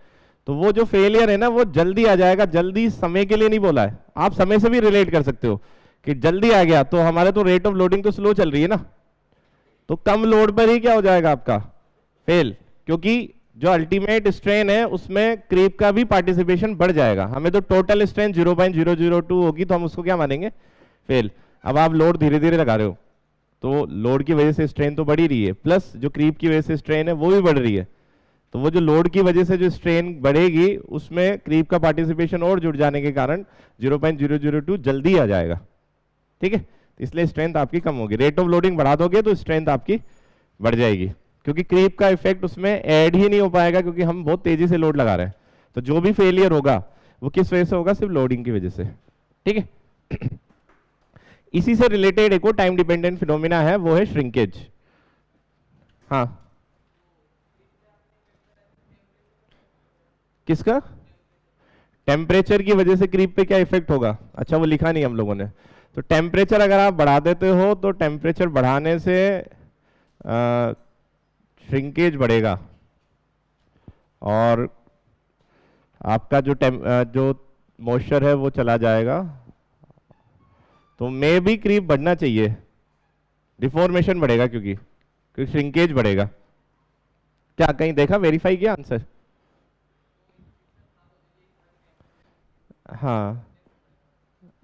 तो वो जो फेलियर है ना वो जल्दी आ जाएगा। जल्दी समय के लिए नहीं बोला है, आप समय से भी रिलेट कर सकते हो कि जल्दी आ गया तो हमारे तो रेट ऑफ लोडिंग तो स्लो चल रही है ना, तो कम लोड पर ही क्या हो जाएगा आपका फेल, क्योंकि जो अल्टीमेट स्ट्रेन है उसमें क्रीप का भी पार्टिसिपेशन बढ़ जाएगा। हमें तो टोटल स्ट्रेन 0.002 होगी तो हम उसको क्या मानेंगे फेल। अब आप लोड धीरे धीरे लगा रहे हो तो लोड की वजह से स्ट्रेन तो बढ़ ही रही है, प्लस जो क्रीप की वजह से स्ट्रेन है वो भी बढ़ रही है, तो वो जो लोड की वजह से जो स्ट्रेन बढ़ेगी उसमें क्रीप का पार्टिसिपेशन और जुड़ जाने के कारण 0.002 जल्दी आ जाएगा। ठीक है, इसलिए स्ट्रेंथ आपकी कम होगी। रेट ऑफ लोडिंग बढ़ा दोगे तो स्ट्रेंथ आपकी बढ़ जाएगी, क्योंकि क्रीप का इफेक्ट उसमें ऐड ही नहीं हो पाएगा, क्योंकि हम बहुत तेजी से लोड लगा रहे हैं। तो जो भी फेलियर होगा वो किस वजह से होगा, सिर्फ लोडिंग की वजह से। ठीक है। इसी से रिलेटेड एक और टाइम डिपेंडेंट फिनोमिना है, वो है श्रिंकेज। हाँ, किसका? टेम्परेचर की वजह से क्रीप पे क्या इफेक्ट होगा? अच्छा, वो लिखा नहीं हम लोगों ने। तो टेम्परेचर अगर आप बढ़ा देते हो तो टेम्परेचर बढ़ाने से श्रिंकेज बढ़ेगा, और आपका जो मॉइस्चर है वो चला जाएगा। तो मे भी क्रीप बढ़ना चाहिए, डिफॉर्मेशन बढ़ेगा क्योंकि श्रिंकेज बढ़ेगा। क्या कहीं देखा, वेरीफाई किया आंसर? हाँ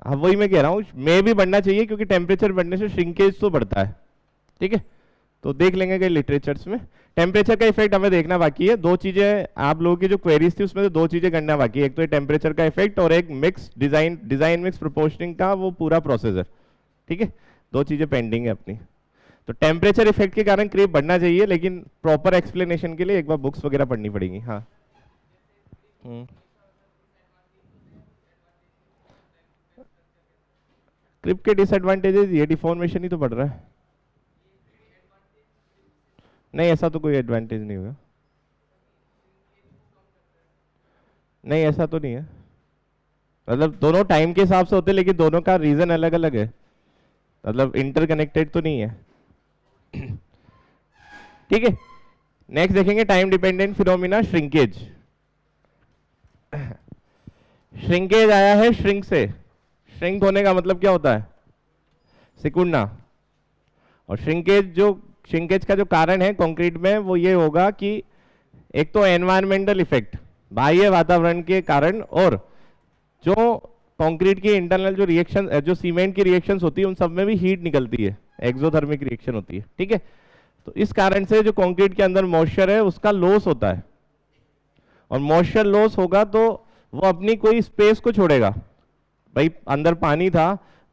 हाँ, वही मैं कह रहा हूँ, मे भी बढ़ना चाहिए क्योंकि टेम्परेचर बढ़ने से श्रिंकेज तो बढ़ता है। ठीक है, तो देख लेंगे कई लिटरेचर्स में। टेम्परेचर का इफेक्ट हमें देखना बाकी है। दो चीजें आप लोगों की जो क्वेरीज थी उसमें से दो चीजें करना बाकी है, एक तो टेम्परेचर का इफेक्ट और एक मिक्स डिजाइन मिक्स प्रोपोर्शनिंग का वो पूरा प्रोसेसर। ठीक है, दो चीजें पेंडिंग है अपनी। तो टेम्परेचर इफेक्ट के कारण क्रीप बढ़ना चाहिए, लेकिन प्रॉपर एक्सप्लेनेशन के लिए एक बार बुक्स वगैरह पढ़नी पड़ेगी। हाँ, क्रीप के डिसएडवांटेजेस, ये डिफॉर्मेशन ही तो बढ़ रहा है। नहीं, ऐसा तो कोई एडवांटेज नहीं होगा। नहीं, ऐसा तो नहीं है, मतलब दोनों टाइम के हिसाब से होते हैं, लेकिन दोनों का रीजन अलग अलग है, मतलब इंटरकनेक्टेड तो नहीं है। ठीक है, नेक्स्ट देखेंगे time dependent phenomena, shrinkage. Shrinkage आया है श्रिंक से। श्रिंक होने का मतलब क्या होता है? सिकुड़ना। और श्रिंकेज का जो कारण है कंक्रीट में वो ये होगा कि एक तो एनवायरमेंटल इफेक्ट, बाह्य वातावरण के कारण, और जो कंक्रीट की इंटरनल जो रिएक्शन, जो सीमेंट की रिएक्शंस होती है उन सब में भी हीट निकलती है, एक्सोथर्मिक रिएक्शन होती है। ठीक है, तो इस कारण से जो कंक्रीट के अंदर मॉइस्चर है उसका लॉस होता है, और मॉइस्चर लॉस होगा तो वो अपनी कोई स्पेस को छोड़ेगा। भाई अंदर पानी था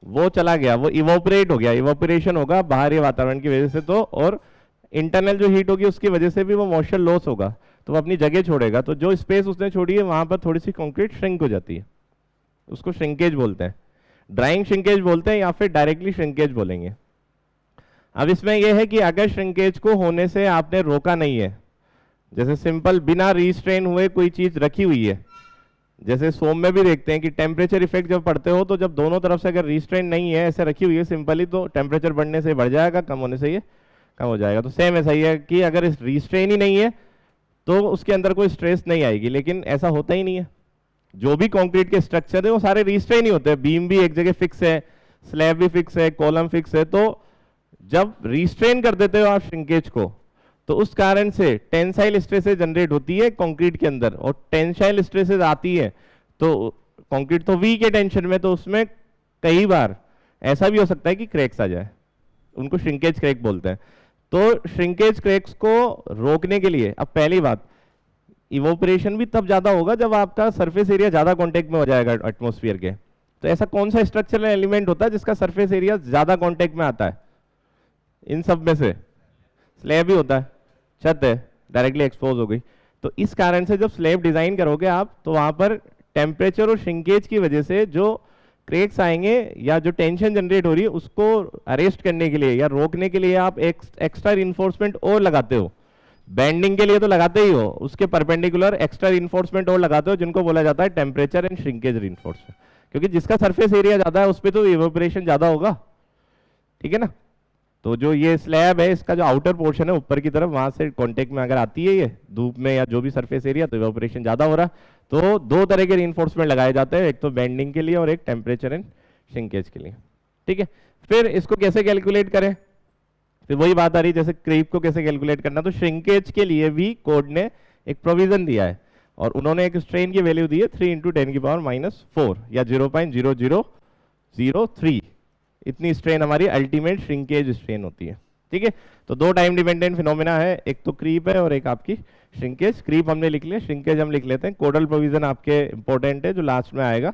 वो चला गया, वो इवोपरेट हो गया, इवोपरेशन होगा बाहरी वातावरण की वजह से, तो और इंटरनल जो हीट होगी उसकी वजह से भी वो मॉइस्चर लॉस होगा, तो वो अपनी जगह छोड़ेगा। तो जो स्पेस उसने छोड़ी है वहां पर थोड़ी सी कंक्रीट श्रिंक हो जाती है, उसको श्रिंकेज बोलते हैं। ड्राइंग श्रिंकेज बोलते हैं या फिर डायरेक्टली श्रिंकेज बोलेंगे। अब इसमें यह है कि अगर श्रिंकेज को होने से आपने रोका नहीं है, जैसे सिंपल बिना रीस्ट्रेन हुए कोई चीज रखी हुई है, जैसे सोम में भी देखते हैं कि टेम्परेचर इफेक्ट जब पढ़ते हो तो जब दोनों तरफ से अगर रीस्ट्रेन नहीं है, ऐसे रखी हुई है सिंपली, तो टेम्परेचर बढ़ने से बढ़ जाएगा, कम होने से ये कम हो जाएगा। तो सेम ऐसा ही है कि अगर इस रीस्ट्रेन ही नहीं है तो उसके अंदर कोई स्ट्रेस नहीं आएगी, लेकिन ऐसा होता ही नहीं है। जो भी कंक्रीट के स्ट्रक्चर है वो सारे रीस्ट्रेन ही होते हैं, बीम भी एक जगह फिक्स है, स्लैब भी फिक्स है, कॉलम फिक्स है। तो जब रीस्ट्रेन कर देते हो आप श्रिंकेज को तो उस कारण से टेंसाइल स्ट्रेसेस जनरेट होती है कंक्रीट के अंदर, और टेंसाइल स्ट्रेसेस आती है तो कंक्रीट तो वीक है टेंशन में, तो उसमें कई बार ऐसा भी हो सकता है कि क्रैक्स आ जाए, उनको श्रिंकेज क्रैक बोलते हैं। तो श्रिंकेज क्रैक्स को रोकने के लिए, अब पहली बात, इवोपरेशन भी तब ज्यादा होगा जब आपका सरफेस एरिया ज्यादा कांटेक्ट में हो जाएगा एटमॉस्फेयर के। तो ऐसा कौन सा स्ट्रक्चरल एलिमेंट होता है जिसका सरफेस एरिया ज्यादा कांटेक्ट में आता है? इन सब में से स्लैब ही होता है, छत है डायरेक्टली एक्सपोज हो गई। तो इस कारण से जब स्लैब डिजाइन करोगे आप, तो वहां पर टेम्परेचर और श्रिंकेज की वजह से जो क्रैक्स आएंगे या जो टेंशन जनरेट हो रही है उसको अरेस्ट करने के लिए या रोकने के लिए आप एक्स्ट्रा रिइंफोर्समेंट और लगाते हो। बेंडिंग के लिए तो लगाते ही हो, उसके परपेंडिकुलर एक्स्ट्रा रिइंफोर्समेंट और लगाते हो, जिनको बोला जाता है टेम्परेचर एंड श्रिंकेज रिइंफोर्समेंट। क्योंकि जिसका सरफेस एरिया ज्यादा है उस पर तो इवेपोरेशन ज्यादा होगा, ठीक है ना। तो जो ये स्लैब है इसका जो आउटर पोर्शन है ऊपर की तरफ, वहां से कांटेक्ट में अगर आती है ये धूप में या जो भी सरफेस एरिया, तो इवेपोरेशन ज्यादा हो रहा है। तो दो तरह के रिइंफोर्समेंट लगाए जाते हैं, एक तो बेंडिंग के लिए और एक टेम्परेचर एंड श्रिंकेज के लिए, ठीक है। फिर इसको कैसे कैलकुलेट करें? फिर वही बात आ रही, जैसे क्रीप को कैसे कैलकुलेट करना, तो श्रिंकेज के लिए भी कोड ने एक प्रोविजन दिया है और उन्होंने एक स्ट्रेन की वैल्यू दी है 3 × 10⁻⁴ या 0.0003। इतनी स्ट्रेन हमारी अल्टीमेट श्रिंकेज स्ट्रेन होती है, ठीक है। तो दो टाइम डिपेंडेंट फिनोमेना है, एक तो क्रीप है और एक आपकी श्रिंकेज। क्रीप हमने लिख लिया, श्रिंकेज हम लिख लेते हैं। कोडल प्रोविजन आपके इंपॉर्टेंट है जो लास्ट में आएगा।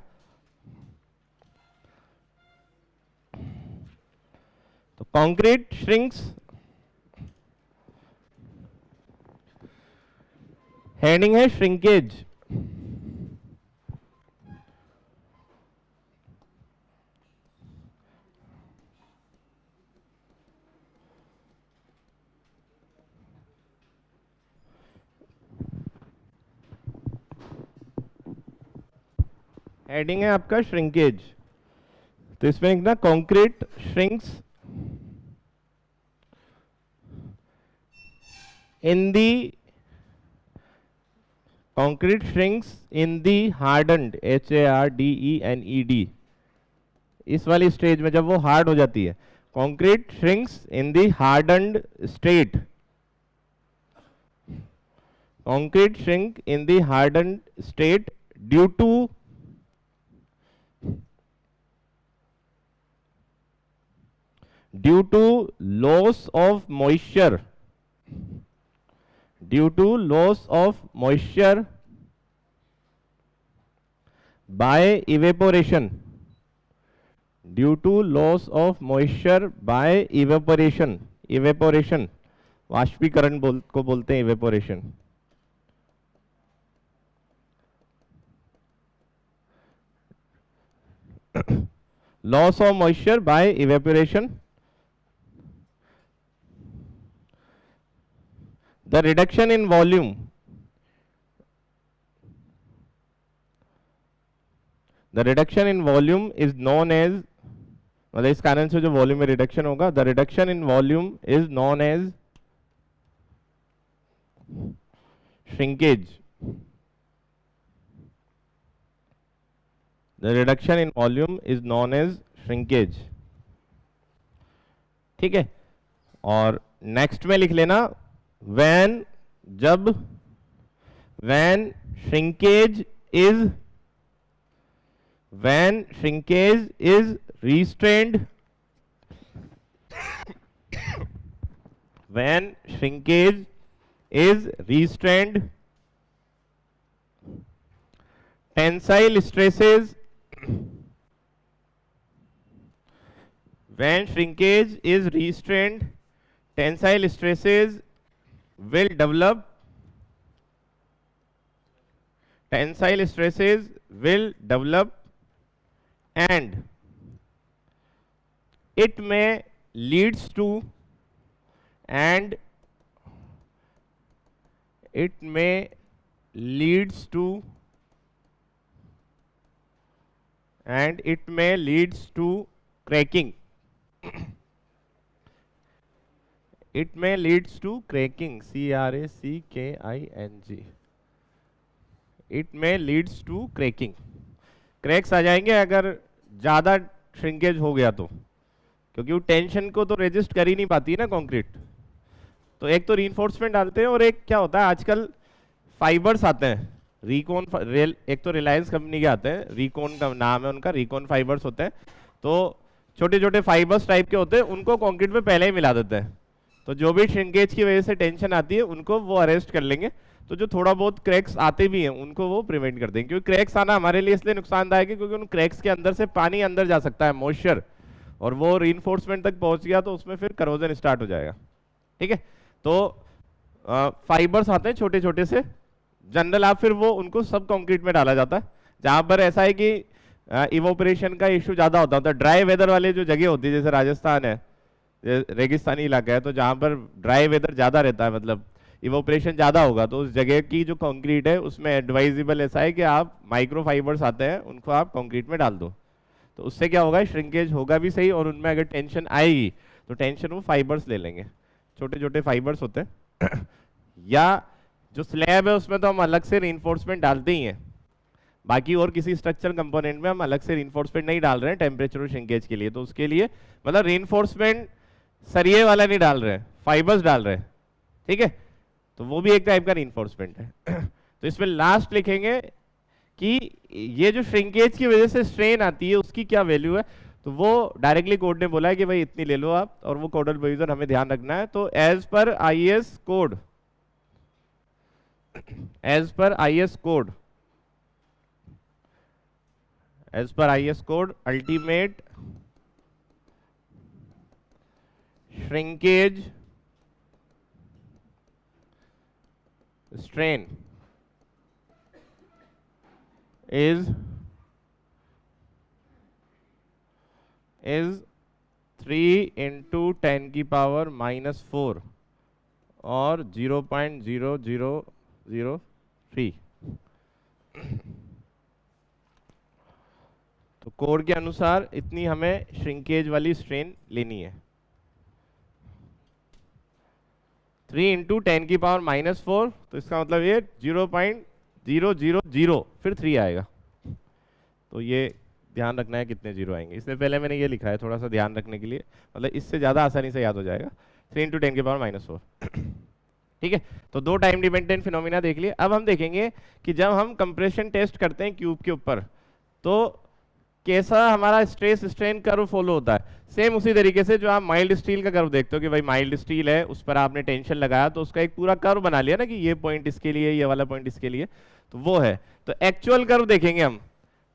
तो कंक्रीट श्रिंक्स, हेडिंग है श्रिंकेज। हेडिंग है आपका श्रिंकेज, तो इसमें लिखना concrete shrinks in the concrete shrinks in the hardened HARDENED, इस वाली स्टेज में जब वो हार्ड हो जाती है, concrete shrinks in the hardened state, concrete shrink in the hardened state due to loss of moisture, due to loss of moisture by evaporation, due to loss of moisture by evaporation, evaporation वाष्पीकरण को बोलते हैं evaporation। loss of moisture by evaporation, the reduction in volume, the reduction in volume is known as, मतलब इस कारण से जो volume में रिडक्शन होगा, the reduction in volume is known as shrinkage, the reduction in volume is known as shrinkage, ठीक है। और नेक्स्ट में लिख लेना when, जब when shrinkage is restrained, when shrinkage is restrained, tensile stresses, when shrinkage is restrained, tensile stresses will develop, tensile stresses will develop and it may leads to, and it may leads to, and it may leads to cracking, it may leads to cracking, CRACKING, it may leads to cracking। Cracks आ जाएंगे अगर ज़्यादा shrinkage हो गया तो, क्योंकि वो tension को तो रेजिस्ट कर ही नहीं पाती ना कंक्रीट। तो एक तो रीइंफोर्समेंट डालते हैं और एक क्या होता है आजकल फाइबर्स आते हैं, रिकॉन एक तो रिलायंस कंपनी के आते हैं, रिकॉन का नाम है उनका, रिकॉन फाइबर्स होते हैं। तो छोटे छोटे फाइबर्स टाइप के होते हैं, उनको कंक्रीट में पहले ही मिला देते हैं। तो जो भी श्रिंकेज की वजह से टेंशन आती है उनको वो अरेस्ट कर लेंगे। तो जो थोड़ा बहुत क्रैक्स आते भी हैं उनको वो प्रिवेंट कर देंगे, क्योंकि क्रैक्स आना हमारे लिए इसलिए नुकसानदायक है क्योंकि उन क्रैक्स के अंदर से पानी अंदर जा सकता है, मॉइस्चर, और वो रीइंफोर्समेंट तक पहुंच गया तो उसमें फिर करोजन स्टार्ट हो जाएगा। ठीक है, तो फाइबर्स आते हैं छोटे छोटे से, जनरल आप फिर वो उनको सब कंक्रीट में डाला जाता है। जहां पर ऐसा है कि इवोपरेशन का इशू ज्यादा होता है, ड्राई वेदर वाले जो जगह होती है जैसे राजस्थान है, रेगिस्तानी इलाका है, तो जहां पर ड्राई वेदर ज्यादा रहता है, मतलब इवोपरेशन ज्यादा होगा, तो उस जगह की जो कंक्रीट है उसमें एडवाइजेबल ऐसा है कि आप माइक्रो फाइबर्स आते हैं उनको आप कंक्रीट में डाल दो। तो उससे क्या होगा, श्रिंकेज होगा भी सही, और उनमें अगर टेंशन आएगी तो टेंशन वो फाइबर्स ले लेंगे, छोटे छोटे फाइबर्स होते हैं या जो स्लैब है उसमें तो हम अलग से रीइंफोर्समेंट डालते ही हैं, बाकी और किसी स्ट्रक्चरल कंपोनेंट में हम अलग से रीइंफोर्समेंट नहीं डाल रहे हैं टेम्परेचर और श्रिंकेज के लिए। तो उसके लिए मतलब रीइंफोर्समेंट सरिये वाला नहीं डाल रहे हैं, फाइबर्स डाल रहे हैं। ठीक है, तो वो भी एक टाइप का रीइंफोर्समेंट है तो इसमें लास्ट लिखेंगे कि ये जो श्रिंकेज की वजह से स्ट्रेन आती है उसकी क्या वैल्यू है, तो वो डायरेक्टली कोड ने बोला है कि भाई इतनी ले लो आप, और वो कोडल प्रोविजन हमें ध्यान रखना है। तो as per IS code, as per IS code, as per IS code ultimate shrinkage strain is 3 into 10 की पावर -4 और 0.0003। तो कोड के अनुसार इतनी हमें श्रिंकेज वाली स्ट्रेन लेनी है। 3 इंटू 10 की पावर -4, तो इसका मतलब ये 0.000 फिर 3 आएगा। तो ये ध्यान रखना है कितने जीरो आएंगे, इससे पहले मैंने ये लिखा है थोड़ा सा ध्यान रखने के लिए, मतलब इससे ज़्यादा आसानी से याद हो जाएगा। 3 इंटू 10 की पावर -4 ठीक है, तो दो टाइम डिपेंडेंट फिनोमिना देख लिए। अब हम देखेंगे कि जब हम कंप्रेशन टेस्ट करते हैं क्यूब के ऊपर तो कैसा हमारा स्ट्रेस स्ट्रेन कर्व फॉलो होता है। सेम उसी तरीके से जो आप माइल्ड स्टील का कर्व देखते हो कि भाई माइल्ड स्टील है, उस पर आपने टेंशन लगाया तो उसका एक पूरा कर्व बना लिया ना कि ये पॉइंट इसके लिए, ये वाला पॉइंट इसके लिए, तो वो है। तो एक्चुअल कर्व देखेंगे हम,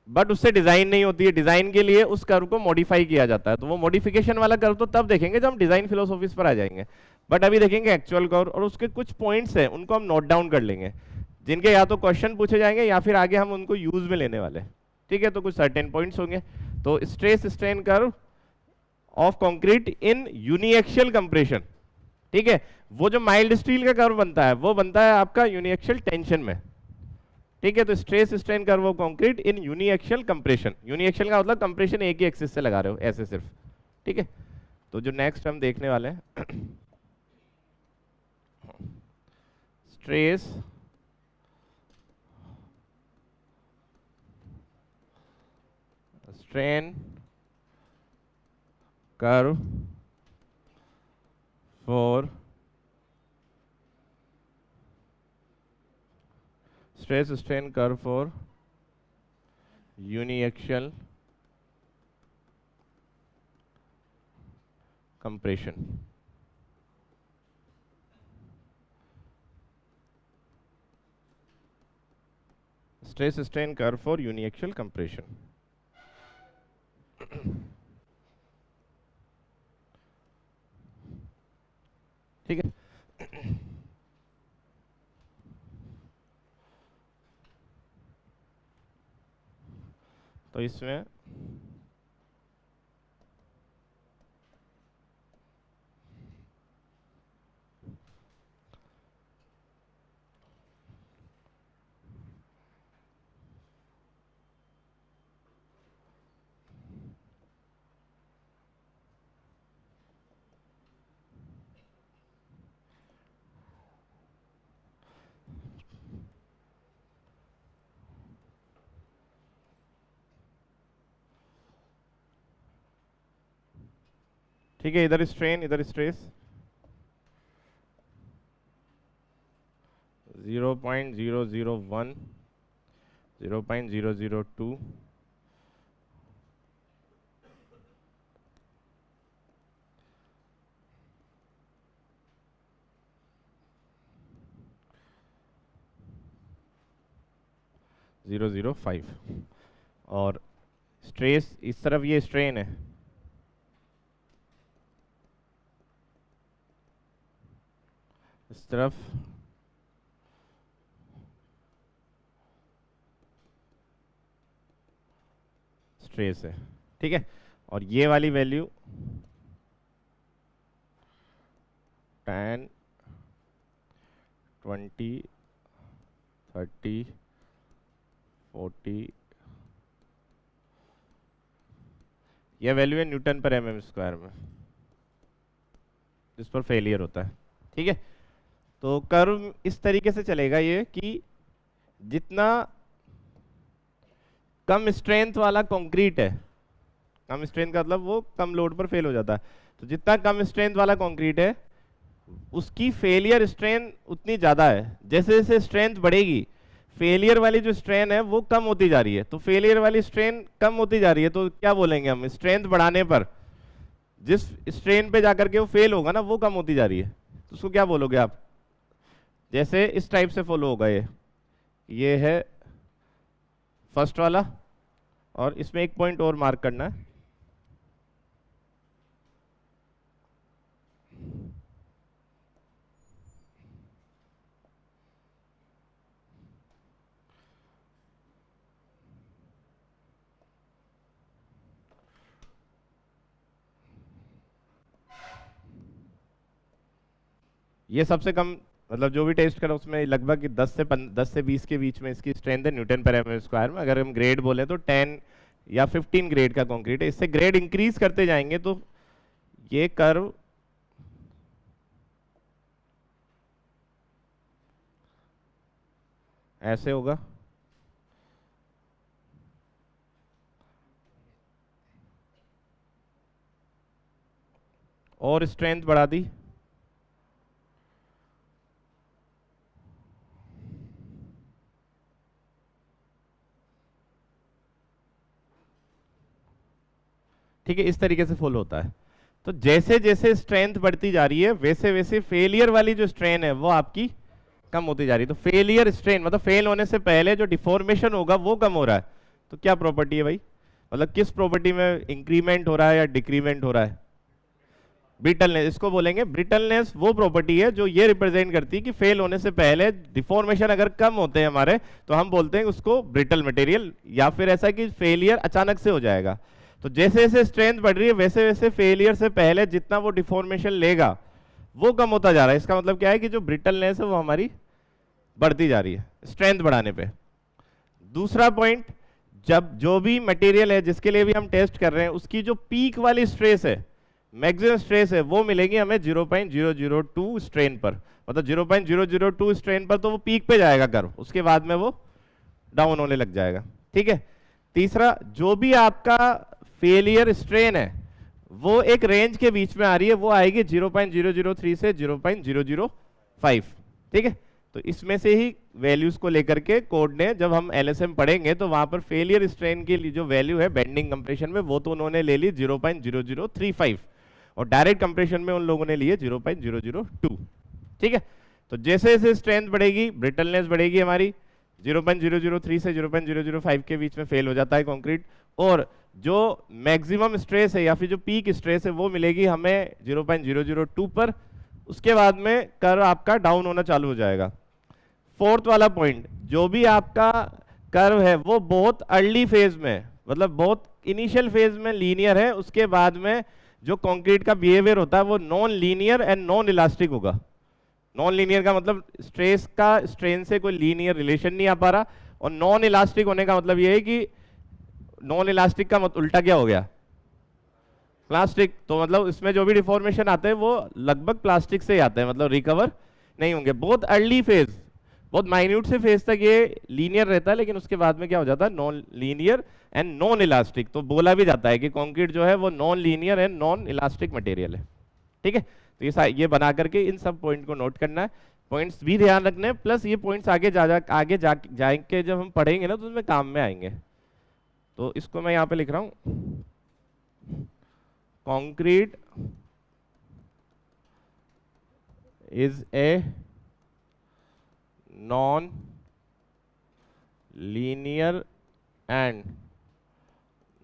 बट उससे डिजाइन नहीं होती है, डिजाइन के लिए उस कर्व को मॉडिफाई किया जाता है। तो वो मॉडिफिकेशन वाला कर्व तो तब देखेंगे जब हम डिजाइन फिलोसॉफीज पर आ जाएंगे, बट अभी देखेंगे एक्चुअल कर्व, और उसके कुछ पॉइंट्स हैं उनको हम नोट डाउन कर लेंगे, जिनके या तो क्वेश्चन पूछे जाएंगे या फिर आगे हम उनको यूज में लेने वाले। ठीक है, तो कुछ सर्टेन पॉइंट्स होंगे। तो stress strain curve of concrete in uniaxial compression, ठीक है, वो जो माइल्ड स्टील का कर्व बनता है वो बनता है आपका यूनिएक्सियल टेंशन में। ठीक है, तो stress strain curve of concrete in uniaxial compression, uniaxial का मतलब कंप्रेशन एक ही एक्सिस से लगा रहे हो ऐसे सिर्फ। ठीक है, तो जो नेक्स्ट हम देखने वाले हैं stress strain curve for stress strain curve for uniaxial compression। stress strain curve for uniaxial compression। ठीक है, तो इसमें ठीक है, इधर स्ट्रेन इधर स्ट्रेस 0.001 0.002 0.002 005 और स्ट्रेस इस तरफ ये स्ट्रेन है, इस तरफ स्ट्रेस है, ठीक है। और ये वाली वैल्यू 10, 20, 30, 40, यह वैल्यू है न्यूटन पर mm स्क्वायर में, जिस पर फेलियर होता है, ठीक है। तो कर्व इस तरीके से चलेगा ये कि जितना कम स्ट्रेंथ वाला कंक्रीट है, कम स्ट्रेंथ का मतलब वो कम लोड पर फेल हो जाता है, तो जितना कम स्ट्रेंथ वाला कंक्रीट है उसकी फेलियर स्ट्रेन उतनी ज़्यादा है। जैसे जैसे स्ट्रेंथ बढ़ेगी फेलियर वाली जो स्ट्रेन है वो कम होती जा रही है, तो फेलियर वाली स्ट्रेन कम होती जा रही है, तो क्या बोलेंगे हम, स्ट्रेंथ बढ़ाने पर जिस स्ट्रेन पे जाकर के वो फेल होगा ना वो कम होती जा रही है, तो उसको क्या बोलोगे आप। जैसे इस टाइप से फॉलो होगा ये है फर्स्ट वाला, और इसमें एक पॉइंट और मार्क करना है, ये सबसे कम, मतलब जो भी टेस्ट करो उसमें लगभग 10 से 20 के बीच में इसकी स्ट्रेंथ है न्यूटन पर एम स्क्वायर में। अगर हम ग्रेड बोले तो 10 या 15 ग्रेड का कंक्रीट है, इससे ग्रेड इंक्रीज करते जाएंगे तो ये कर्व ऐसे होगा, और स्ट्रेंथ बढ़ा दी, ठीक है, इस तरीके से फॉलो होता है। तो जैसे जैसे स्ट्रेंथ बढ़ती जा रही है वैसे वैसे फेलियर वाली जो स्ट्रेन है वो आपकी कम होती जा रही है। तो फेलियर स्ट्रेन मतलब फेल होने से पहले जो डिफॉर्मेशन होगा वो कम हो रहा है। तो क्या प्रॉपर्टी है भाई, मतलब किस प्रॉपर्टी में इंक्रीमेंट हो रहा है या डिक्रीमेंट हो रहा है, ब्रिटलनेस। इसको बोलेंगे ब्रिटलनेस, वो प्रॉपर्टी है जो ये रिप्रेजेंट करती है कि फेल होने से पहले डिफॉर्मेशन अगर कम होते हैं हमारे तो हम बोलते हैं उसको ब्रिटल मटेरियल, या फिर ऐसा कि फेलियर अचानक से हो जाएगा। तो जैसे जैसे स्ट्रेंथ बढ़ रही है वैसे वैसे फेलियर से पहले जितना वो डिफॉर्मेशन लेगा वो कम होता जा रहा है। इसका मतलब क्या है कि जो ब्रिटलनेस है वो हमारी बढ़ती जा रही है स्ट्रेंथ बढ़ाने पे। दूसरा पॉइंट, जब जो भी मटेरियल है जिसके लिए भी हम टेस्ट कर रहे हैं उसकी जो पीक वाली स्ट्रेस है, मैक्सिमम स्ट्रेस है, वो मिलेगी हमें 0.002 स्ट्रेन पर, मतलब 0.002 स्ट्रेन पर तो वो पीक पे जाएगा कर्व, उसके बाद में वो डाउन होने लग जाएगा, ठीक है। तीसरा, जो भी आपका फेलियर स्ट्रेन है वो एक रेंज के बीच में आ रही है, वो आएगी 0.003 से 0.005, ठीक है। तो इसमें से ही वैल्यूज को लेकर के कोड ने, जब हम एलएसएम पढ़ेंगे तो वहां पर फेलियर स्ट्रेन की जो वैल्यू है बेंडिंग कंप्रेशन में वो तो उन्होंने ले ली 0.0035, और डायरेक्ट कंप्रेशन में उन लोगों ने लिए 0.002, ठीक है। तो जैसे जैसे स्ट्रेंथ बढ़ेगी ब्रिटलनेस बढ़ेगी हमारी, 0.003 से 0.005 के बीच में फेल हो जाता है कंक्रीट, और जो मैक्सिमम स्ट्रेस है या फिर जो पीक स्ट्रेस है वो मिलेगी हमें 0.002 पर, उसके बाद में कर्व आपका डाउन होना चालू हो जाएगा। फोर्थ वाला पॉइंट, जो भी आपका कर्व है वो बहुत अर्ली फेज में, मतलब बहुत इनिशियल फेज में लीनियर है, उसके बाद में जो कंक्रीट का बिहेवियर होता है वो non linear and non elastic होगा। नॉन लीनियर का मतलब स्ट्रेस का स्ट्रेन से कोई लीनियर रिलेशन नहीं आ पा रहा, और नॉन इलास्टिक होने का मतलब ये है कि नॉन इलास्टिक का उल्टा क्या हो गया, प्लास्टिक। तो मतलब इसमें जो भी डिफॉर्मेशन आते हैं वो लगभग प्लास्टिक से ही आते हैं, मतलब रिकवर नहीं होंगे। बहुत अर्ली फेज, बहुत माइन्यूट से फेज तक ये लीनियर रहता है, लेकिन उसके बाद में क्या हो जाता है, non linear and non elastic. तो बोला भी जाता है कि कंक्रीट जो है वो non linear and non elastic material है, ठीक है। तो ये बना करके इन सब पॉइंट को नोट करना है, पॉइंट्स भी ध्यान रखने हैं, प्लस ये पॉइंट्स आगे जाएंगे जब हम पढ़ेंगे ना तो उसमें काम में आएंगे। तो इसको मैं यहाँ पे लिख रहा हूँ, concrete is a non linear and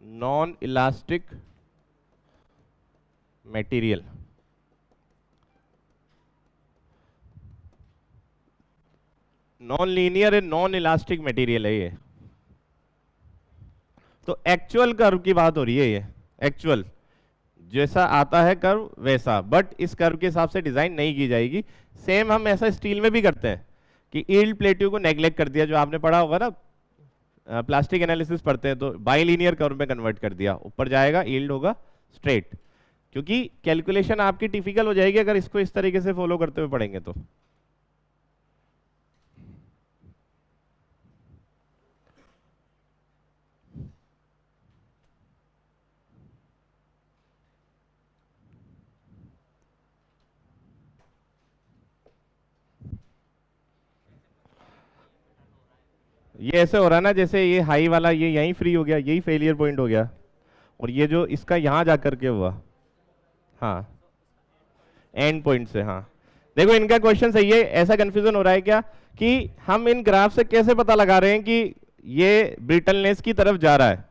non elastic material. Non linear and non elastic material है ये। तो एक्चुअल कर्व की बात हो रही है, ये एक्चुअल जैसा आता है कर्व वैसा, बट इस कर्व के हिसाब से डिजाइन नहीं की जाएगी। सेम हम ऐसा स्टील में भी करते हैं कि यील्ड प्लेट्यू को नेग्लेक्ट कर दिया, जो आपने पढ़ा होगा ना, प्लास्टिक एनालिसिस पढ़ते हैं तो बाइलिनियर कर्व में कन्वर्ट कर दिया, ऊपर जाएगा यील्ड होगा स्ट्रेट, क्योंकि कैलकुलेशन आपकी टिपिकल हो जाएगी अगर इसको इस तरीके से फॉलो करते हुए पढ़ेंगे तो। ये ऐसे हो रहा है ना, जैसे ये हाई वाला ये यहीं फ्री हो गया, यही फेलियर पॉइंट हो गया, और ये जो इसका यहां जाकर के हुआ, हाँ एंड पॉइंट से। हाँ देखो इनका क्वेश्चन सही है, ऐसा कंफ्यूजन हो रहा है क्या कि हम इन ग्राफ से कैसे पता लगा रहे हैं कि ये ब्रिटलनेस की तरफ जा रहा है।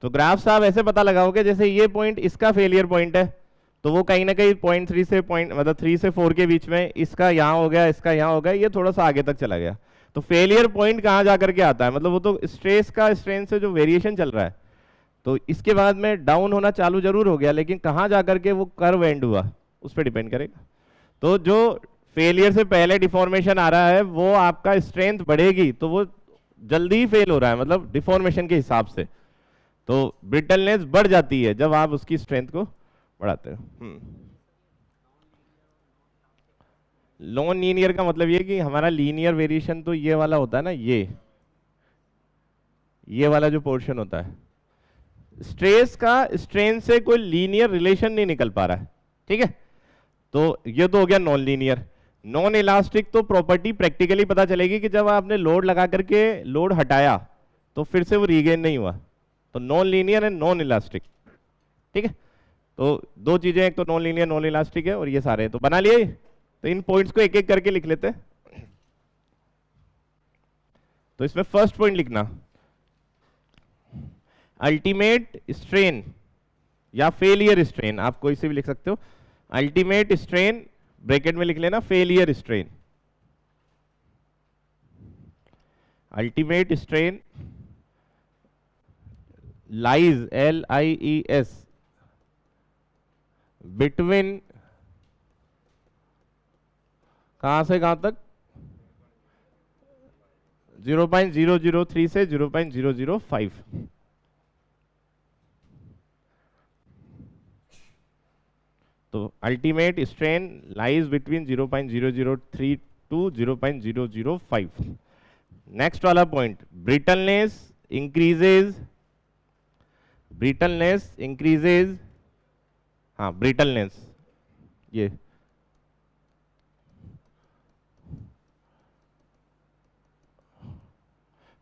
तो ग्राफ से आप ऐसे पता लगाओगे जैसे ये पॉइंट इसका फेलियर पॉइंट है, तो वो कहीं ना कहीं पॉइंट 3 से पॉइंट मतलब 3 से 4 के बीच में, इसका यहाँ हो गया, इसका यहाँ हो गया, ये थोड़ा सा आगे तक चला गया। तो फेलियर पॉइंट कहाँ जाकर के आता है, मतलब वो तो स्ट्रेस का स्ट्रेन से जो वेरिएशन चल रहा है, तो इसके बाद में डाउन होना चालू जरूर हो गया, लेकिन कहाँ जाकर के वो कर्व एंड हुआ उस पर डिपेंड करेगा। तो जो फेलियर से पहले डिफॉर्मेशन आ रहा है वो आपका स्ट्रेंथ बढ़ेगी, तो वो जल्दी ही फेल हो रहा है, मतलब डिफॉर्मेशन के हिसाब से। तो ब्रिटलनेस बढ़ जाती है जब आप उसकी स्ट्रेंथ को बढ़ाते हो। नॉन लीनियर का मतलब ये कि हमारा लीनियर वेरिएशन तो ये वाला होता है ना, ये वाला जो पोर्शन होता है, स्ट्रेस का स्ट्रेन से कोई लीनियर रिलेशन नहीं निकल पा रहा है, ठीक है। तो ये तो हो गया नॉन लीनियर। नॉन इलास्टिक तो प्रॉपर्टी प्रैक्टिकली पता चलेगी कि जब आपने लोड लगा करके लोड हटाया तो फिर से वो रीगेन नहीं हुआ, तो non linear and non elastic, ठीक है। तो दो चीजें, एक तो नॉन लीनियर नॉन इलास्टिक है, और ये सारे तो बना लिए। तो इन पॉइंट्स को एक एक करके लिख लेते हैं। तो इसमें फर्स्ट पॉइंट लिखना अल्टीमेट स्ट्रेन या फेलियर स्ट्रेन, आप कोई से भी लिख सकते हो। अल्टीमेट स्ट्रेन ब्रैकेट में लिख लेना failure strain. Ultimate strain lies LIES between कहां से कहां तक, 0.003 से 0.005। तो ultimate strain lies between 0.003 to 0.005। Next वाला पॉइंट, ब्रिटलनेस इंक्रीजेज, हाँ ब्रिटलनेस, ये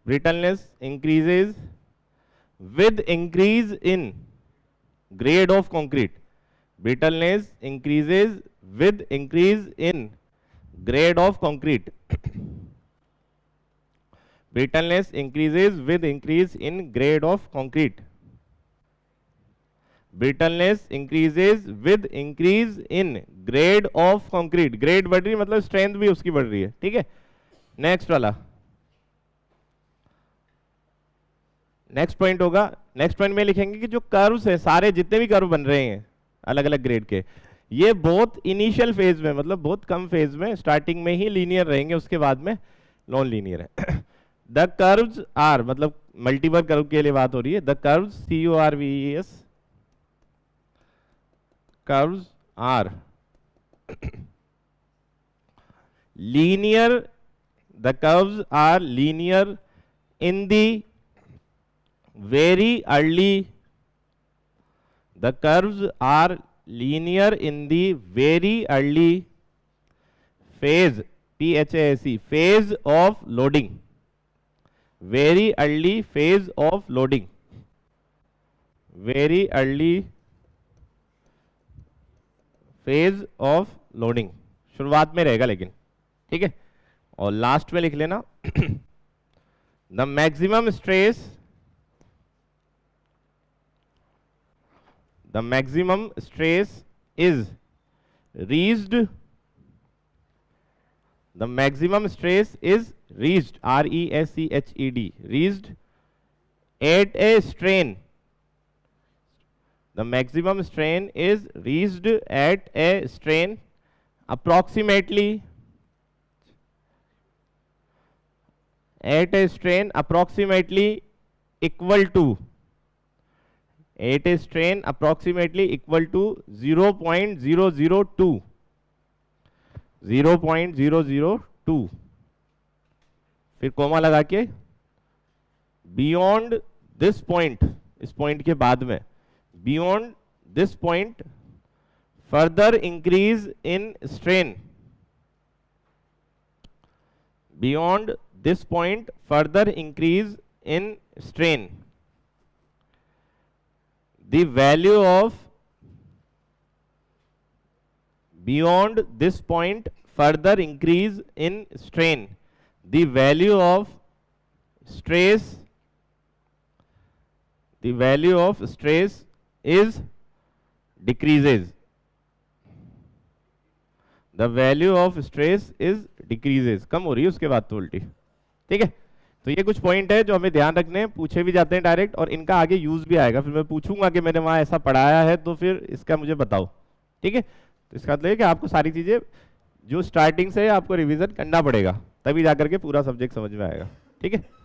brittleness increases with increase in grade of concrete. Brittleness increases with increase in grade of concrete. Brittleness increases with increase in grade of concrete. Brittleness increases with increase in grade of concrete. Grade बढ़ रही है मतलब strength भी उसकी बढ़ रही है, ठीक है। नेक्स्ट वाला, नेक्स्ट पॉइंट होगा, नेक्स्ट पॉइंट में लिखेंगे कि जो कर्व्स है, सारे जितने भी कर्व बन रहे हैं अलग अलग ग्रेड के, ये बहुत इनिशियल फेज में, मतलब बहुत कम फेज में, स्टार्टिंग में ही लीनियर रहेंगे, उसके बाद में नॉन लीनियर है। द कर्व्स आर, मतलब मल्टीपल कर्व के लिए बात हो रही है। The curves CURVES curves are linear, the curves are linear in the very early, the curves are linear in the very early phase, PHASE, phase of loading, very early phase of loading, very early phase of loading, शुरुआत में रहेगा लेकिन, ठीक है। और last में लिख लेना the maximum stress is reached, the maximum stress is reached, R-E-S-C-H-E-D, reached at a strain, the maximum strain is reached at a strain approximately equal to 0.002 फिर कोमा लगा के बियॉन्ड दिस पॉइंट, इस point के बाद में beyond this point further increase in strain, beyond this point further increase in strain, the value of beyond this point further increase in strain, the value of stress is decreases, the value of stress is decreases, कम हो रही है उसके बाद तो उल्टी। ठीक है, तो ये कुछ पॉइंट है जो हमें ध्यान रखने हैं, पूछे भी जाते हैं डायरेक्ट, और इनका आगे यूज भी आएगा, फिर मैं पूछूंगा कि मैंने वहां ऐसा पढ़ाया है तो फिर इसका मुझे बताओ। ठीक है, तो इसका मतलब है कि आपको सारी चीजें जो स्टार्टिंग से आपको रिवीजन करना पड़ेगा, तभी जाकर के पूरा सब्जेक्ट समझ में आएगा। ठीक है।